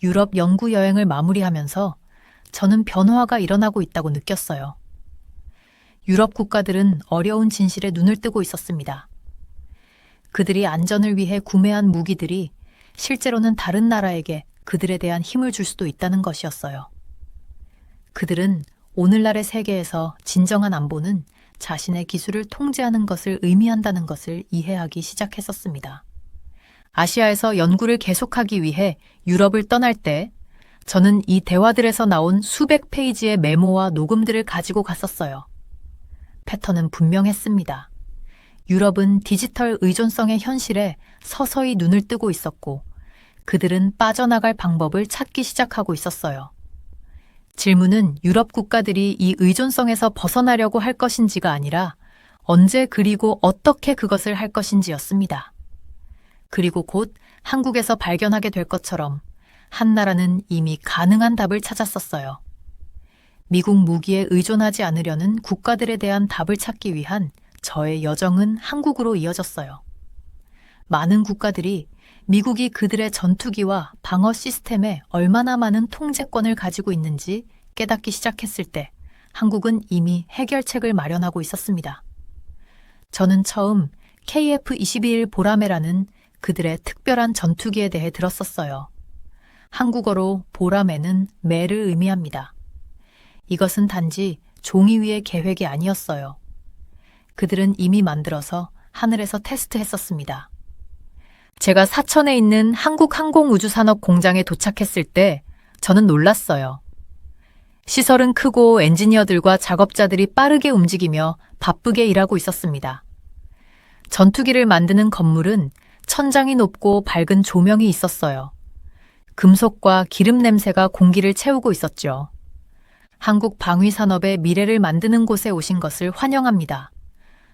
Speaker 1: 유럽 연구 여행을 마무리하면서 저는 변화가 일어나고 있다고 느꼈어요. 유럽 국가들은 어려운 진실에 눈을 뜨고 있었습니다. 그들이 안전을 위해 구매한 무기들이 실제로는 다른 나라에게 그들에 대한 힘을 줄 수도 있다는 것이었어요. 그들은 오늘날의 세계에서 진정한 안보는 자신의 기술을 통제하는 것을 의미한다는 것을 이해하기 시작했었습니다. 아시아에서 연구를 계속하기 위해 유럽을 떠날 때 저는 이 대화들에서 나온 수백 페이지의 메모와 녹음들을 가지고 갔었어요. 패턴은 분명했습니다. 유럽은 디지털 의존성의 현실에 서서히 눈을 뜨고 있었고 그들은 빠져나갈 방법을 찾기 시작하고 있었어요. 질문은 유럽 국가들이 이 의존성에서 벗어나려고 할 것인지가 아니라 언제 그리고 어떻게 그것을 할 것인지였습니다. 그리고 곧 한국에서 발견하게 될 것처럼 한 나라는 이미 가능한 답을 찾았었어요. 미국 무기에 의존하지 않으려는 국가들에 대한 답을 찾기 위한 저의 여정은 한국으로 이어졌어요. 많은 국가들이 미국이 그들의 전투기와 방어 시스템에 얼마나 많은 통제권을 가지고 있는지 깨닫기 시작했을 때 한국은 이미 해결책을 마련하고 있었습니다. 저는 처음 KF-21 보라매라는 그들의 특별한 전투기에 대해 들었었어요. 한국어로 보라매는 매를 의미합니다. 이것은 단지 종이 위의 계획이 아니었어요. 그들은 이미 만들어서 하늘에서 테스트했었습니다. 제가 사천에 있는 한국항공우주산업 공장에 도착했을 때 저는 놀랐어요. 시설은 크고 엔지니어들과 작업자들이 빠르게 움직이며 바쁘게 일하고 있었습니다. 전투기를 만드는 건물은 천장이 높고 밝은 조명이 있었어요. 금속과 기름 냄새가 공기를 채우고 있었죠. 한국 방위산업의 미래를 만드는 곳에 오신 것을 환영합니다.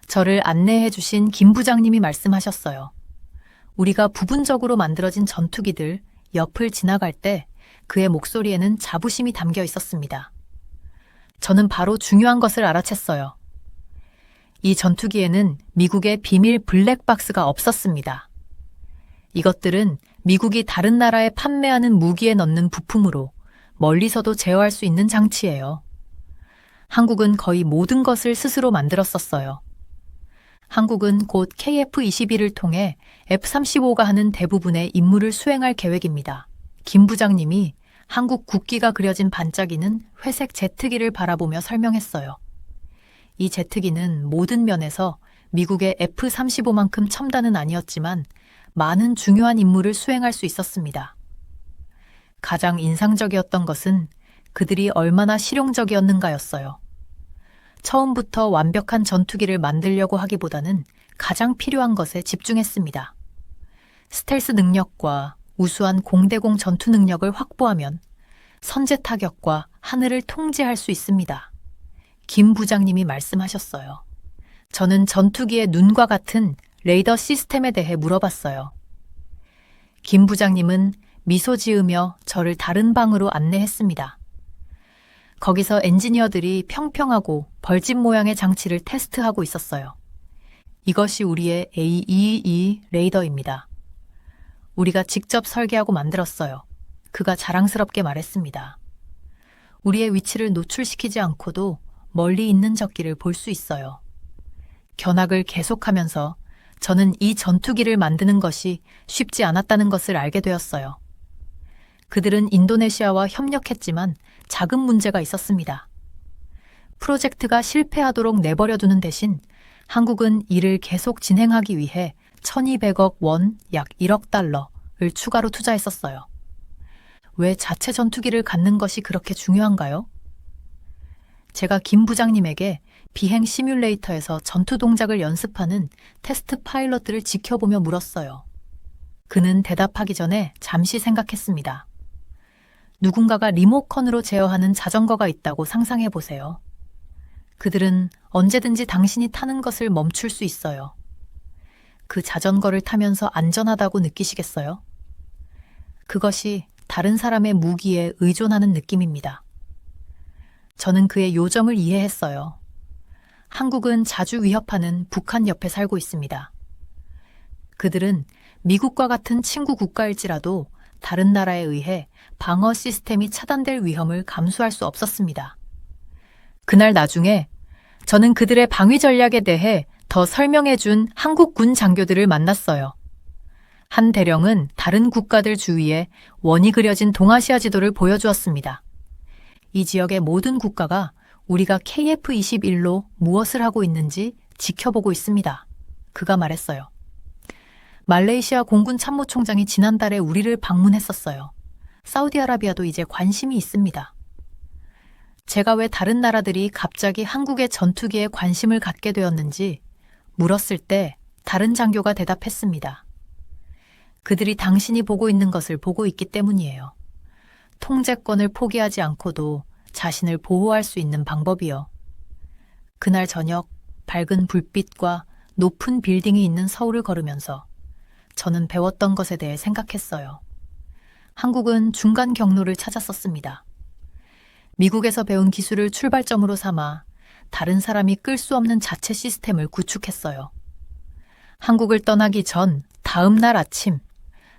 Speaker 1: 저를 안내해 주신 김 부장님이 말씀하셨어요. 우리가 부분적으로 만들어진 전투기들 옆을 지나갈 때 그의 목소리에는 자부심이 담겨 있었습니다. 저는 바로 중요한 것을 알아챘어요. 이 전투기에는 미국의 비밀 블랙박스가 없었습니다. 이것들은 미국이 다른 나라에 판매하는 무기에 넣는 부품으로 멀리서도 제어할 수 있는 장치예요. 한국은 거의 모든 것을 스스로 만들었었어요. 한국은 곧 KF-21을 통해 F-35가 하는 대부분의 임무를 수행할 계획입니다. 김 부장님이 한국 국기가 그려진 반짝이는 회색 제트기를 바라보며 설명했어요. 이 제트기는 모든 면에서 미국의 F-35만큼 첨단은 아니었지만 많은 중요한 임무를 수행할 수 있었습니다. 가장 인상적이었던 것은 그들이 얼마나 실용적이었는가였어요. 처음부터 완벽한 전투기를 만들려고 하기보다는 가장 필요한 것에 집중했습니다. 스텔스 능력과 우수한 공대공 전투 능력을 확보하면 선제 타격과 하늘을 통제할 수 있습니다. 김 부장님이 말씀하셨어요. 저는 전투기의 눈과 같은 레이더 시스템에 대해 물어봤어요. 김 부장님은 미소 지으며 저를 다른 방으로 안내했습니다. 거기서 엔지니어들이 평평하고 벌집 모양의 장치를 테스트하고 있었어요. 이것이 우리의 AEE 레이더입니다. 우리가 직접 설계하고 만들었어요. 그가 자랑스럽게 말했습니다. 우리의 위치를 노출시키지 않고도 멀리 있는 적기를 볼 수 있어요. 견학을 계속하면서 저는 이 전투기를 만드는 것이 쉽지 않았다는 것을 알게 되었어요. 그들은 인도네시아와 협력했지만 작은 문제가 있었습니다. 프로젝트가 실패하도록 내버려두는 대신 한국은 이를 계속 진행하기 위해 1200억 원, 약 1억 달러를 추가로 투자했었어요. 왜 자체 전투기를 갖는 것이 그렇게 중요한가요? 제가 김 부장님에게 비행 시뮬레이터에서 전투 동작을 연습하는 테스트 파일럿들을 지켜보며 물었어요. 그는 대답하기 전에 잠시 생각했습니다. 누군가가 리모컨으로 제어하는 자전거가 있다고 상상해 보세요. 그들은 언제든지 당신이 타는 것을 멈출 수 있어요. 그 자전거를 타면서 안전하다고 느끼시겠어요? 그것이 다른 사람의 무기에 의존하는 느낌입니다. 저는 그의 요정을 이해했어요. 한국은 자주 위협하는 북한 옆에 살고 있습니다. 그들은 미국과 같은 친구 국가일지라도 다른 나라에 의해 방어 시스템이 차단될 위험을 감수할 수 없었습니다. 그날 나중에 저는 그들의 방위 전략에 대해 더 설명해 준 한국 군 장교들을 만났어요. 한 대령은 다른 국가들 주위에 원이 그려진 동아시아 지도를 보여주었습니다. 이 지역의 모든 국가가 우리가 KF-21로 무엇을 하고 있는지 지켜보고 있습니다. 그가 말했어요. 말레이시아 공군 참모총장이 지난달에 우리를 방문했었어요. 사우디아라비아도 이제 관심이 있습니다. 제가 왜 다른 나라들이 갑자기 한국의 전투기에 관심을 갖게 되었는지 물었을 때 다른 장교가 대답했습니다. 그들이 당신이 보고 있는 것을 보고 있기 때문이에요. 통제권을 포기하지 않고도 자신을 보호할 수 있는 방법이요. 그날 저녁 밝은 불빛과 높은 빌딩이 있는 서울을 걸으면서 저는 배웠던 것에 대해 생각했어요. 한국은 중간 경로를 찾았었습니다. 미국에서 배운 기술을 출발점으로 삼아 다른 사람이 끌 수 없는 자체 시스템을 구축했어요. 한국을 떠나기 전 다음 날 아침,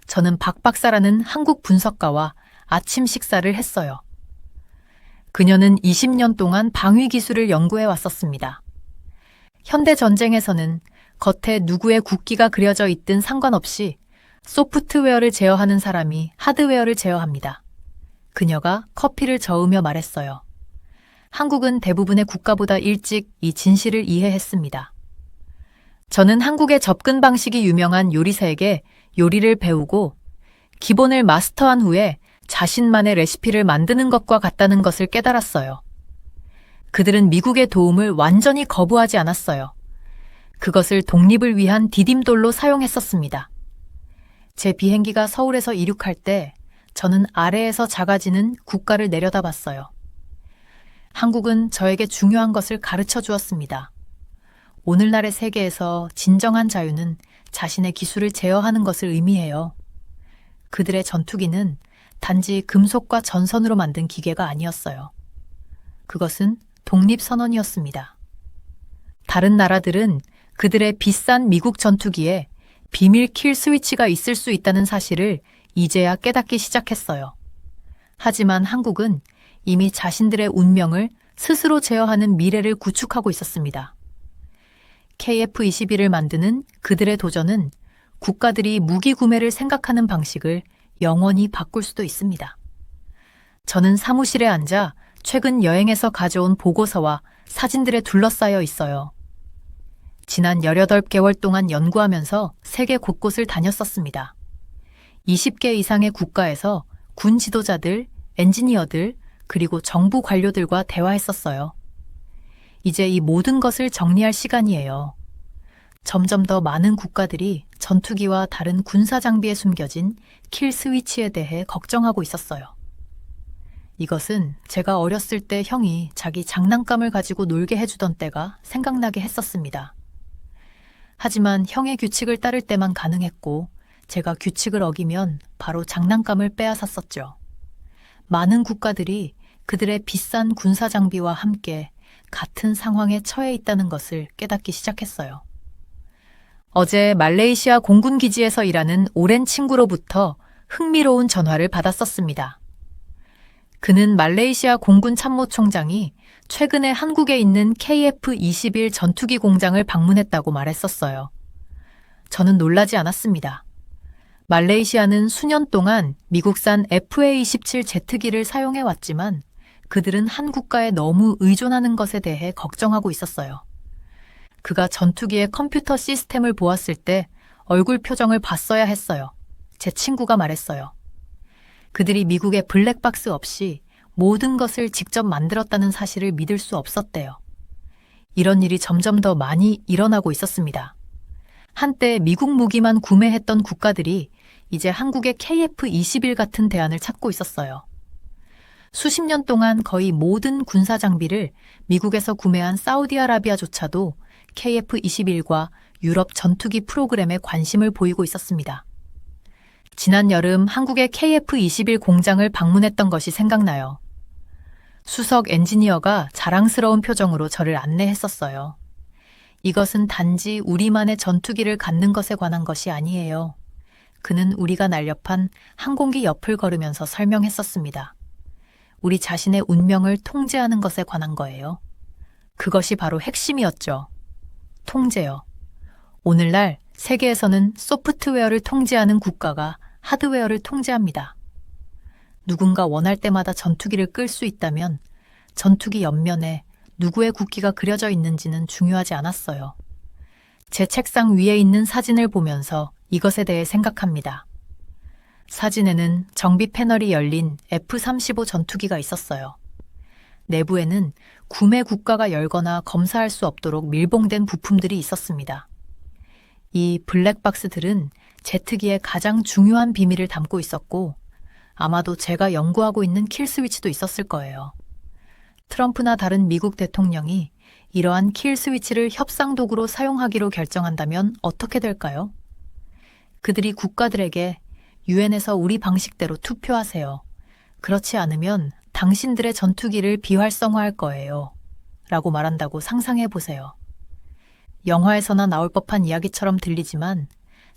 Speaker 1: 저는 박 박사라는 한국 분석가와 아침 식사를 했어요. 그녀는 20년 동안 방위 기술을 연구해 왔었습니다. 현대 전쟁에서는 겉에 누구의 국기가 그려져 있든 상관없이 소프트웨어를 제어하는 사람이 하드웨어를 제어합니다. 그녀가 커피를 저으며 말했어요. 한국은 대부분의 국가보다 일찍 이 진실을 이해했습니다. 저는 한국의 접근 방식이 유명한 요리사에게 요리를 배우고 기본을 마스터한 후에 자신만의 레시피를 만드는 것과 같다는 것을 깨달았어요. 그들은 미국의 도움을 완전히 거부하지 않았어요. 그것을 독립을 위한 디딤돌로 사용했었습니다. 제 비행기가 서울에서 이륙할 때 저는 아래에서 작아지는 국가를 내려다봤어요. 한국은 저에게 중요한 것을 가르쳐 주었습니다. 오늘날의 세계에서 진정한 자유는 자신의 기술을 제어하는 것을 의미해요. 그들의 전투기는 단지 금속과 전선으로 만든 기계가 아니었어요. 그것은 독립선언이었습니다. 다른 나라들은 그들의 비싼 미국 전투기에 비밀 킬 스위치가 있을 수 있다는 사실을 이제야 깨닫기 시작했어요. 하지만 한국은 이미 자신들의 운명을 스스로 제어하는 미래를 구축하고 있었습니다. KF-21을 만드는 그들의 도전은 국가들이 무기 구매를 생각하는 방식을 영원히 바꿀 수도 있습니다. 저는 사무실에 앉아 최근 여행에서 가져온 보고서와 사진들에 둘러싸여 있어요. 지난 18개월 동안 연구하면서 세계 곳곳을 다녔었습니다. 20개 이상의 국가에서 군 지도자들, 엔지니어들, 그리고 정부 관료들과 대화했었어요. 이제 이 모든 것을 정리할 시간이에요. 점점 더 많은 국가들이 전투기와 다른 군사 장비에 숨겨진 킬 스위치에 대해 걱정하고 있었어요. 이것은 제가 어렸을 때 형이 자기 장난감을 가지고 놀게 해주던 때가 생각나게 했었습니다. 하지만 형의 규칙을 따를 때만 가능했고 제가 규칙을 어기면 바로 장난감을 빼앗았었죠. 많은 국가들이 그들의 비싼 군사 장비와 함께 같은 상황에 처해 있다는 것을 깨닫기 시작했어요. 어제 말레이시아 공군 기지에서 일하는 오랜 친구로부터 흥미로운 전화를 받았었습니다. 그는 말레이시아 공군 참모총장이 최근에 한국에 있는 KF-21 전투기 공장을 방문했다고 말했었어요. 저는 놀라지 않았습니다. 말레이시아는 수년 동안 미국산 FA-27 제트기를 사용해왔지만 그들은 한국과에 너무 의존하는 것에 대해 걱정하고 있었어요. 그가 전투기의 컴퓨터 시스템을 보았을 때 얼굴 표정을 봤어야 했어요. 제 친구가 말했어요. 그들이 미국의 블랙박스 없이 모든 것을 직접 만들었다는 사실을 믿을 수 없었대요. 이런 일이 점점 더 많이 일어나고 있었습니다. 한때 미국 무기만 구매했던 국가들이 이제 한국의 KF-21 같은 대안을 찾고 있었어요. 수십 년 동안 거의 모든 군사 장비를 미국에서 구매한 사우디아라비아조차도 KF-21과 유럽 전투기 프로그램에 관심을 보이고 있었습니다. 지난 여름 한국의 KF-21 공장을 방문했던 것이 생각나요. 수석 엔지니어가 자랑스러운 표정으로 저를 안내했었어요. 이것은 단지 우리만의 전투기를 갖는 것에 관한 것이 아니에요. 그는 우리가 날렵한 항공기 옆을 걸으면서 설명했었습니다. 우리 자신의 운명을 통제하는 것에 관한 거예요. 그것이 바로 핵심이었죠. 통제요. 오늘날 세계에서는 소프트웨어를 통제하는 국가가 하드웨어를 통제합니다. 누군가 원할 때마다 전투기를 끌 수 있다면 전투기 옆면에 누구의 국기가 그려져 있는지는 중요하지 않았어요. 제 책상 위에 있는 사진을 보면서 이것에 대해 생각합니다. 사진에는 정비 패널이 열린 F-35 전투기가 있었어요. 내부에는 구매 국가가 열거나 검사할 수 없도록 밀봉된 부품들이 있었습니다. 이 블랙박스들은 제트기의 가장 중요한 비밀을 담고 있었고 아마도 제가 연구하고 있는 킬스위치도 있었을 거예요. 트럼프나 다른 미국 대통령이 이러한 킬스위치를 협상 도구로 사용하기로 결정한다면 어떻게 될까요? 그들이 국가들에게 유엔에서 우리 방식대로 투표하세요. 그렇지 않으면 당신들의 전투기를 비활성화할 거예요. 라고 말한다고 상상해 보세요. 영화에서나 나올 법한 이야기처럼 들리지만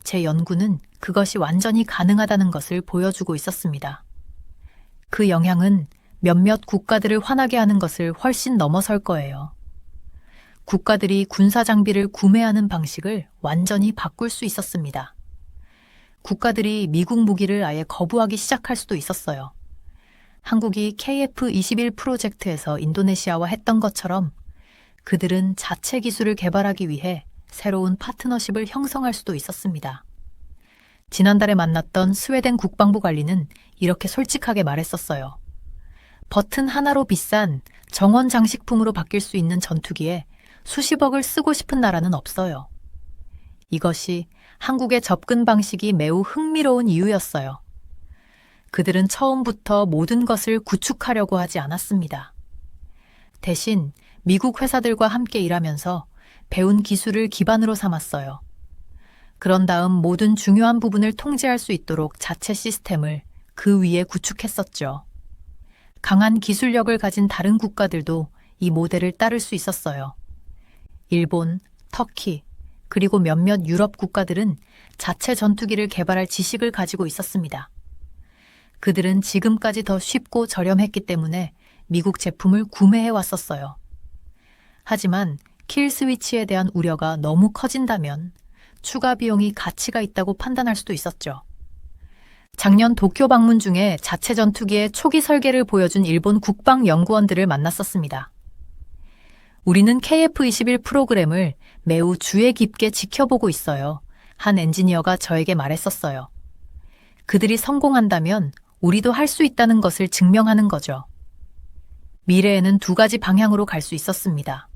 Speaker 1: 제 연구는 그것이 완전히 가능하다는 것을 보여주고 있었습니다. 그 영향은 몇몇 국가들을 화나게 하는 것을 훨씬 넘어설 거예요. 국가들이 군사 장비를 구매하는 방식을 완전히 바꿀 수 있었습니다. 국가들이 미국 무기를 아예 거부하기 시작할 수도 있었어요. 한국이 KF-21 프로젝트에서 인도네시아와 했던 것처럼 그들은 자체 기술을 개발하기 위해 새로운 파트너십을 형성할 수도 있었습니다. 지난달에 만났던 스웨덴 국방부 관리는 이렇게 솔직하게 말했었어요. 버튼 하나로 비싼 정원 장식품으로 바뀔 수 있는 전투기에 수십억을 쓰고 싶은 나라는 없어요. 이것이 한국의 접근 방식이 매우 흥미로운 이유였어요. 그들은 처음부터 모든 것을 구축하려고 하지 않았습니다. 대신 미국 회사들과 함께 일하면서 배운 기술을 기반으로 삼았어요. 그런 다음 모든 중요한 부분을 통제할 수 있도록 자체 시스템을 그 위에 구축했었죠. 강한 기술력을 가진 다른 국가들도 이 모델을 따를 수 있었어요. 일본, 터키, 그리고 몇몇 유럽 국가들은 자체 전투기를 개발할 지식을 가지고 있었습니다. 그들은 지금까지 더 쉽고 저렴했기 때문에 미국 제품을 구매해 왔었어요. 하지만 킬스위치에 대한 우려가 너무 커진다면 추가 비용이 가치가 있다고 판단할 수도 있었죠. 작년 도쿄 방문 중에 자체 전투기의 초기 설계를 보여준 일본 국방연구원들을 만났었습니다. 우리는 KF-21 프로그램을 매우 주의 깊게 지켜보고 있어요. 한 엔지니어가 저에게 말했었어요. 그들이 성공한다면 우리도 할 수 있다는 것을 증명하는 거죠. 미래에는 두 가지 방향으로 갈 수 있었습니다.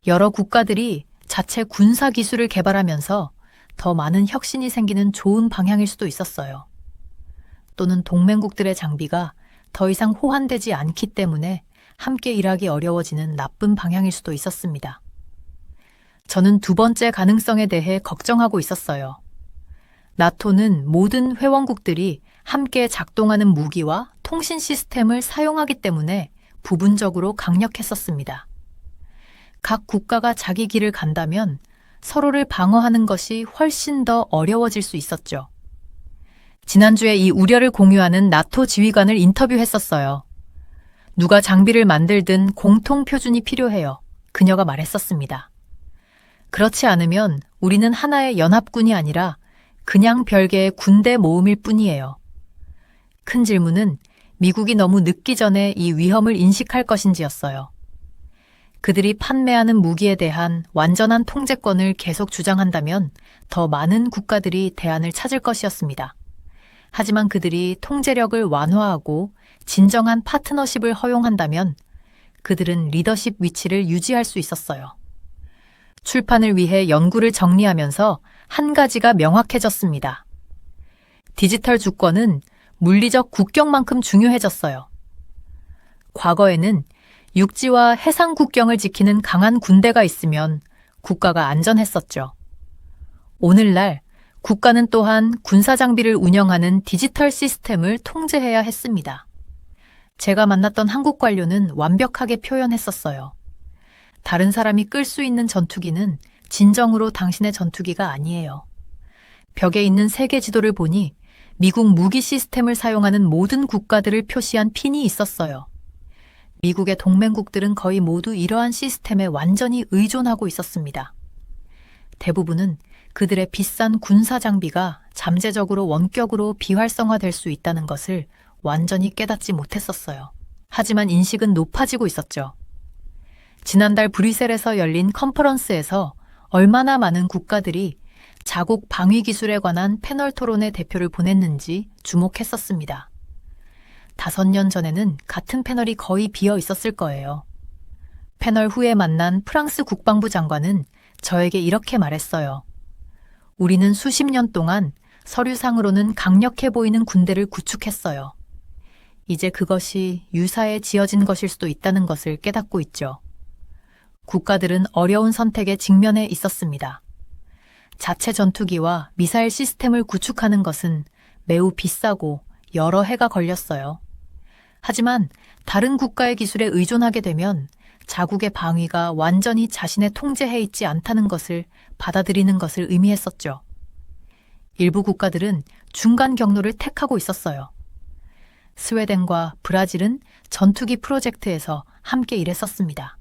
Speaker 1: 여러 국가들이 자체 군사 기술을 개발하면서 더 많은 혁신이 생기는 좋은 방향일 수도 있었어요. 또는 동맹국들의 장비가 더 이상 호환되지 않기 때문에 함께 일하기 어려워지는 나쁜 방향일 수도 있었습니다. 저는 두 번째 가능성에 대해 걱정하고 있었어요. 나토는 모든 회원국들이 함께 작동하는 무기와 통신 시스템을 사용하기 때문에 부분적으로 강력했었습니다. 각 국가가 자기 길을 간다면 서로를 방어하는 것이 훨씬 더 어려워질 수 있었죠. 지난주에 이 우려를 공유하는 나토 지휘관을 인터뷰했었어요. 누가 장비를 만들든 공통 표준이 필요해요. 그녀가 말했었습니다. 그렇지 않으면 우리는 하나의 연합군이 아니라 그냥 별개의 군대 모음일 뿐이에요. 큰 질문은 미국이 너무 늦기 전에 이 위험을 인식할 것인지였어요. 그들이 판매하는 무기에 대한 완전한 통제권을 계속 주장한다면 더 많은 국가들이 대안을 찾을 것이었습니다. 하지만 그들이 통제력을 완화하고 진정한 파트너십을 허용한다면 그들은 리더십 위치를 유지할 수 있었어요. 출판을 위해 연구를 정리하면서 한 가지가 명확해졌습니다. 디지털 주권은 물리적 국경만큼 중요해졌어요. 과거에는 육지와 해상 국경을 지키는 강한 군대가 있으면 국가가 안전했었죠. 오늘날 국가는 또한 군사 장비를 운영하는 디지털 시스템을 통제해야 했습니다. 제가 만났던 한국 관료는 완벽하게 표현했었어요. 다른 사람이 끌 수 있는 전투기는 진정으로 당신의 전투기가 아니에요. 벽에 있는 세계 지도를 보니 미국 무기 시스템을 사용하는 모든 국가들을 표시한 핀이 있었어요. 미국의 동맹국들은 거의 모두 이러한 시스템에 완전히 의존하고 있었습니다. 대부분은 그들의 비싼 군사 장비가 잠재적으로 원격으로 비활성화될 수 있다는 것을 완전히 깨닫지 못했었어요. 하지만 인식은 높아지고 있었죠. 지난달 브뤼셀에서 열린 컨퍼런스에서 얼마나 많은 국가들이 자국 방위 기술에 관한 패널 토론에 대표를 보냈는지 주목했었습니다. 5년 전에는 같은 패널이 거의 비어 있었을 거예요. 패널 후에 만난 프랑스 국방부 장관은 저에게 이렇게 말했어요. 우리는 수십 년 동안 서류상으로는 강력해 보이는 군대를 구축했어요. 이제 그것이 유사에 지어진 것일 수도 있다는 것을 깨닫고 있죠. 국가들은 어려운 선택에 직면해 있었습니다. 자체 전투기와 미사일 시스템을 구축하는 것은 매우 비싸고 여러 해가 걸렸어요. 하지만 다른 국가의 기술에 의존하게 되면 자국의 방위가 완전히 자신의 통제해 있지 않다는 것을 받아들이는 것을 의미했었죠. 일부 국가들은 중간 경로를 택하고 있었어요. 스웨덴과 브라질은 전투기 프로젝트에서 함께 일했었습니다.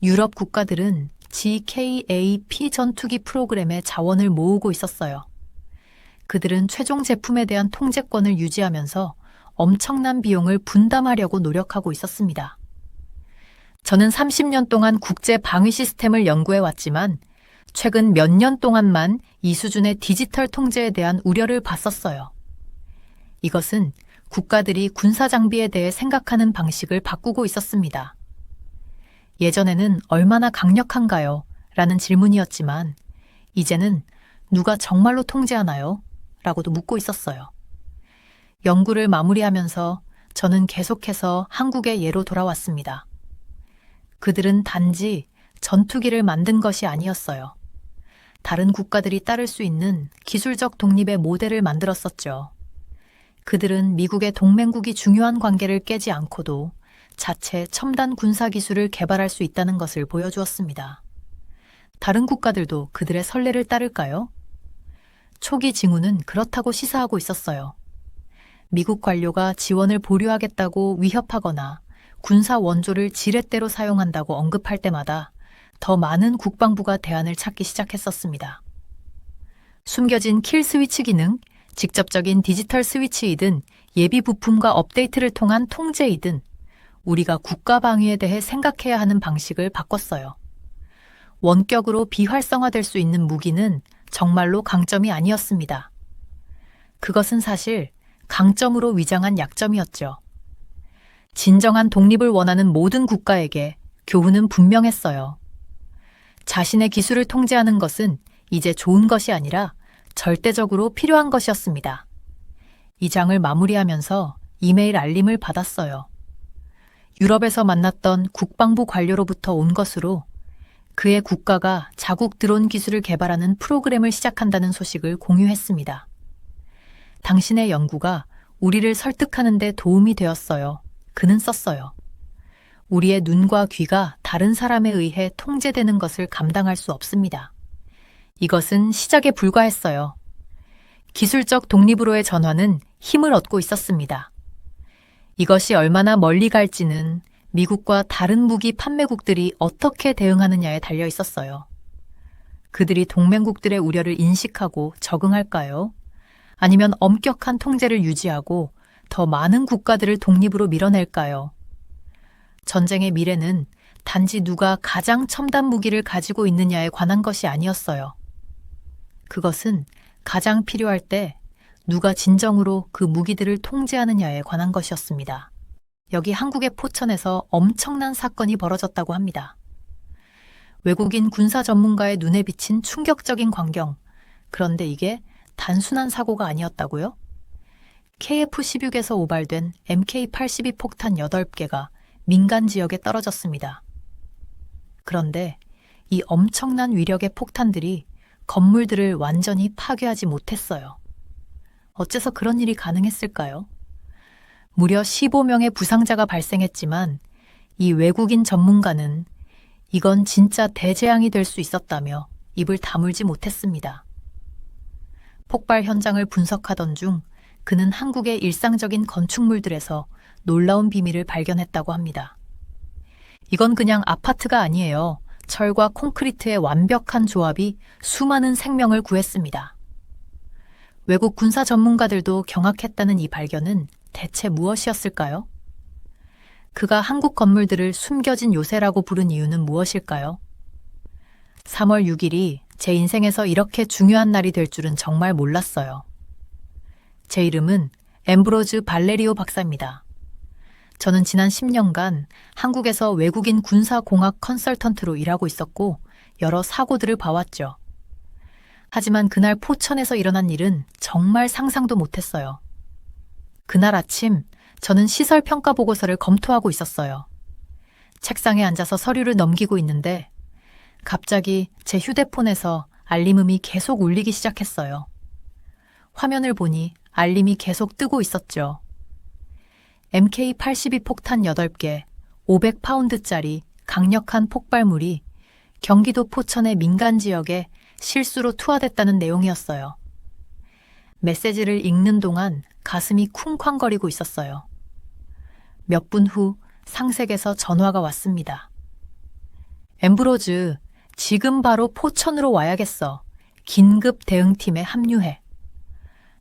Speaker 1: 유럽 국가들은 GKAP 전투기 프로그램에 자원을 모으고 있었어요. 그들은 최종 제품에 대한 통제권을 유지하면서 엄청난 비용을 분담하려고 노력하고 있었습니다. 저는 30년 동안 국제 방위 시스템을 연구해 왔지만 최근 몇 년 동안만 이 수준의 디지털 통제에 대한 우려를 봤었어요. 이것은 국가들이 군사 장비에 대해 생각하는 방식을 바꾸고 있었습니다. 예전에는 얼마나 강력한가요? 라는 질문이었지만 이제는 누가 정말로 통제하나요? 라고도 묻고 있었어요. 연구를 마무리하면서 저는 계속해서 한국의 예로 돌아왔습니다. 그들은 단지 전투기를 만든 것이 아니었어요. 다른 국가들이 따를 수 있는 기술적 독립의 모델을 만들었었죠. 그들은 미국의 동맹국이 중요한 관계를 깨지 않고도 자체 첨단 군사 기술을 개발할 수 있다는 것을 보여주었습니다. 다른 국가들도 그들의 선례를 따를까요? 초기 징후는 그렇다고 시사하고 있었어요. 미국 관료가 지원을 보류하겠다고 위협하거나 군사 원조를 지렛대로 사용한다고 언급할 때마다 더 많은 국방부가 대안을 찾기 시작했었습니다. 숨겨진 킬 스위치 기능, 직접적인 디지털 스위치이든 예비 부품과 업데이트를 통한 통제이든 우리가 국가 방위에 대해 생각해야 하는 방식을 바꿨어요. 원격으로 비활성화될 수 있는 무기는 정말로 강점이 아니었습니다. 그것은 사실 강점으로 위장한 약점이었죠. 진정한 독립을 원하는 모든 국가에게 교훈은 분명했어요. 자신의 기술을 통제하는 것은 이제 좋은 것이 아니라 절대적으로 필요한 것이었습니다. 이 장을 마무리하면서 이메일 알림을 받았어요. 유럽에서 만났던 국방부 관료로부터 온 것으로 그의 국가가 자국 드론 기술을 개발하는 프로그램을 시작한다는 소식을 공유했습니다. 당신의 연구가 우리를 설득하는 데 도움이 되었어요. 그는 썼어요. 우리의 눈과 귀가 다른 사람에 의해 통제되는 것을 감당할 수 없습니다. 이것은 시작에 불과했어요. 기술적 독립으로의 전환은 힘을 얻고 있었습니다. 이것이 얼마나 멀리 갈지는 미국과 다른 무기 판매국들이 어떻게 대응하느냐에 달려 있었어요. 그들이 동맹국들의 우려를 인식하고 적응할까요? 아니면 엄격한 통제를 유지하고 더 많은 국가들을 독립으로 밀어낼까요? 전쟁의 미래는 단지 누가 가장 첨단 무기를 가지고 있느냐에 관한 것이 아니었어요. 그것은 가장 필요할 때 누가 진정으로 그 무기들을 통제하느냐에 관한 것이었습니다. 여기 한국의 포천에서 엄청난 사건이 벌어졌다고 합니다. 외국인 군사 전문가의 눈에 비친 충격적인 광경. 그런데 이게 단순한 사고가 아니었다고요? KF-16에서 오발된 MK-82 폭탄 8개가 민간 지역에 떨어졌습니다. 그런데 이 엄청난 위력의 폭탄들이 건물들을 완전히 파괴하지 못했어요. 어째서 그런 일이 가능했을까요? 무려 15명의 부상자가 발생했지만 이 외국인 전문가는 이건 진짜 대재앙이 될 수 있었다며 입을 다물지 못했습니다. 폭발 현장을 분석하던 중 그는 한국의 일상적인 건축물들에서 놀라운 비밀을 발견했다고 합니다. 이건 그냥 아파트가 아니에요. 철과 콘크리트의 완벽한 조합이 수많은 생명을 구했습니다. 외국 군사 전문가들도 경악했다는 이 발견은 대체 무엇이었을까요? 그가 한국 건물들을 숨겨진 요새라고 부른 이유는 무엇일까요? 3월 6일이 제 인생에서 이렇게 중요한 날이 될 줄은 정말 몰랐어요. 제 이름은 엠브로즈 발레리오 박사입니다. 저는 지난 10년간 한국에서 외국인 군사공학 컨설턴트로 일하고 있었고 여러 사고들을 봐왔죠. 하지만 그날 포천에서 일어난 일은 정말 상상도 못했어요. 그날 아침 저는 시설 평가 보고서를 검토하고 있었어요. 책상에 앉아서 서류를 넘기고 있는데 갑자기 제 휴대폰에서 알림음이 계속 울리기 시작했어요. 화면을 보니 알림이 계속 뜨고 있었죠. MK-82 폭탄 8개, 500파운드짜리 강력한 폭발물이 경기도 포천의 민간 지역에 실수로 투하됐다는 내용이었어요. 메시지를 읽는 동안 가슴이 쿵쾅거리고 있었어요. 몇 분 후 상색에서 전화가 왔습니다. 엠브로즈, 지금 바로 포천으로 와야겠어. 긴급 대응팀에 합류해.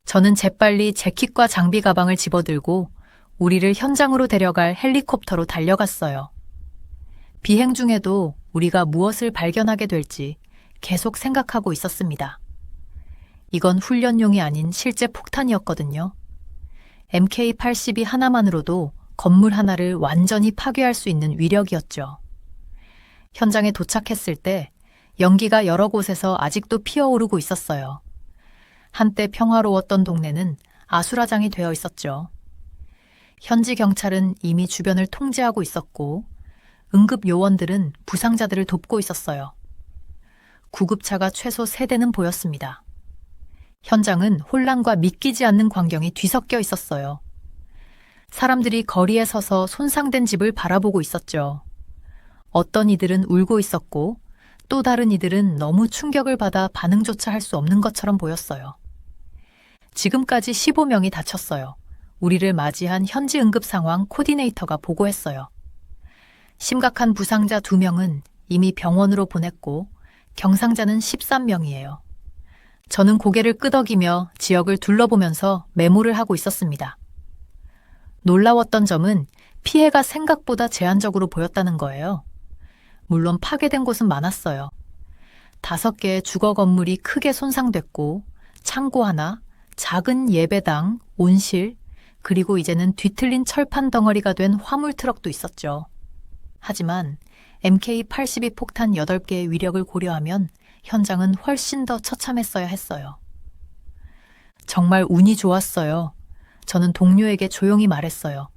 Speaker 1: 저는 재빨리 재킷과 장비 가방을 집어들고 우리를 현장으로 데려갈 헬리콥터로 달려갔어요. 비행 중에도 우리가 무엇을 발견하게 될지 계속 생각하고 있었습니다. 이건 훈련용이 아닌 실제 폭탄이었거든요. MK-82 하나만으로도 건물 하나를 완전히 파괴할 수 있는 위력이었죠. 현장에 도착했을 때 연기가 여러 곳에서 아직도 피어오르고 있었어요. 한때 평화로웠던 동네는 아수라장이 되어 있었죠. 현지 경찰은 이미 주변을 통제하고 있었고 응급 요원들은 부상자들을 돕고 있었어요. 구급차가 최소 3대는 보였습니다. 현장은 혼란과 믿기지 않는 광경이 뒤섞여 있었어요. 사람들이 거리에 서서 손상된 집을 바라보고 있었죠. 어떤 이들은 울고 있었고 또 다른 이들은 너무 충격을 받아 반응조차 할 수 없는 것처럼 보였어요. 지금까지 15명이 다쳤어요. 우리를 맞이한 현지 응급 상황 코디네이터가 보고했어요. 심각한 부상자 2명은 이미 병원으로 보냈고 경상자는 13명이에요. 저는 고개를 끄덕이며 지역을 둘러보면서 메모를 하고 있었습니다. 놀라웠던 점은 피해가 생각보다 제한적으로 보였다는 거예요. 물론 파괴된 곳은 많았어요. 5개의 주거 건물이 크게 손상됐고 창고 하나, 작은 예배당, 온실, 그리고 이제는 뒤틀린 철판 덩어리가 된 화물 트럭도 있었죠. 하지만 MK-82 폭탄 8개의 위력을 고려하면 현장은 훨씬 더 처참했어야 했어요. 정말 운이 좋았어요. 저는 동료에게 조용히 말했어요.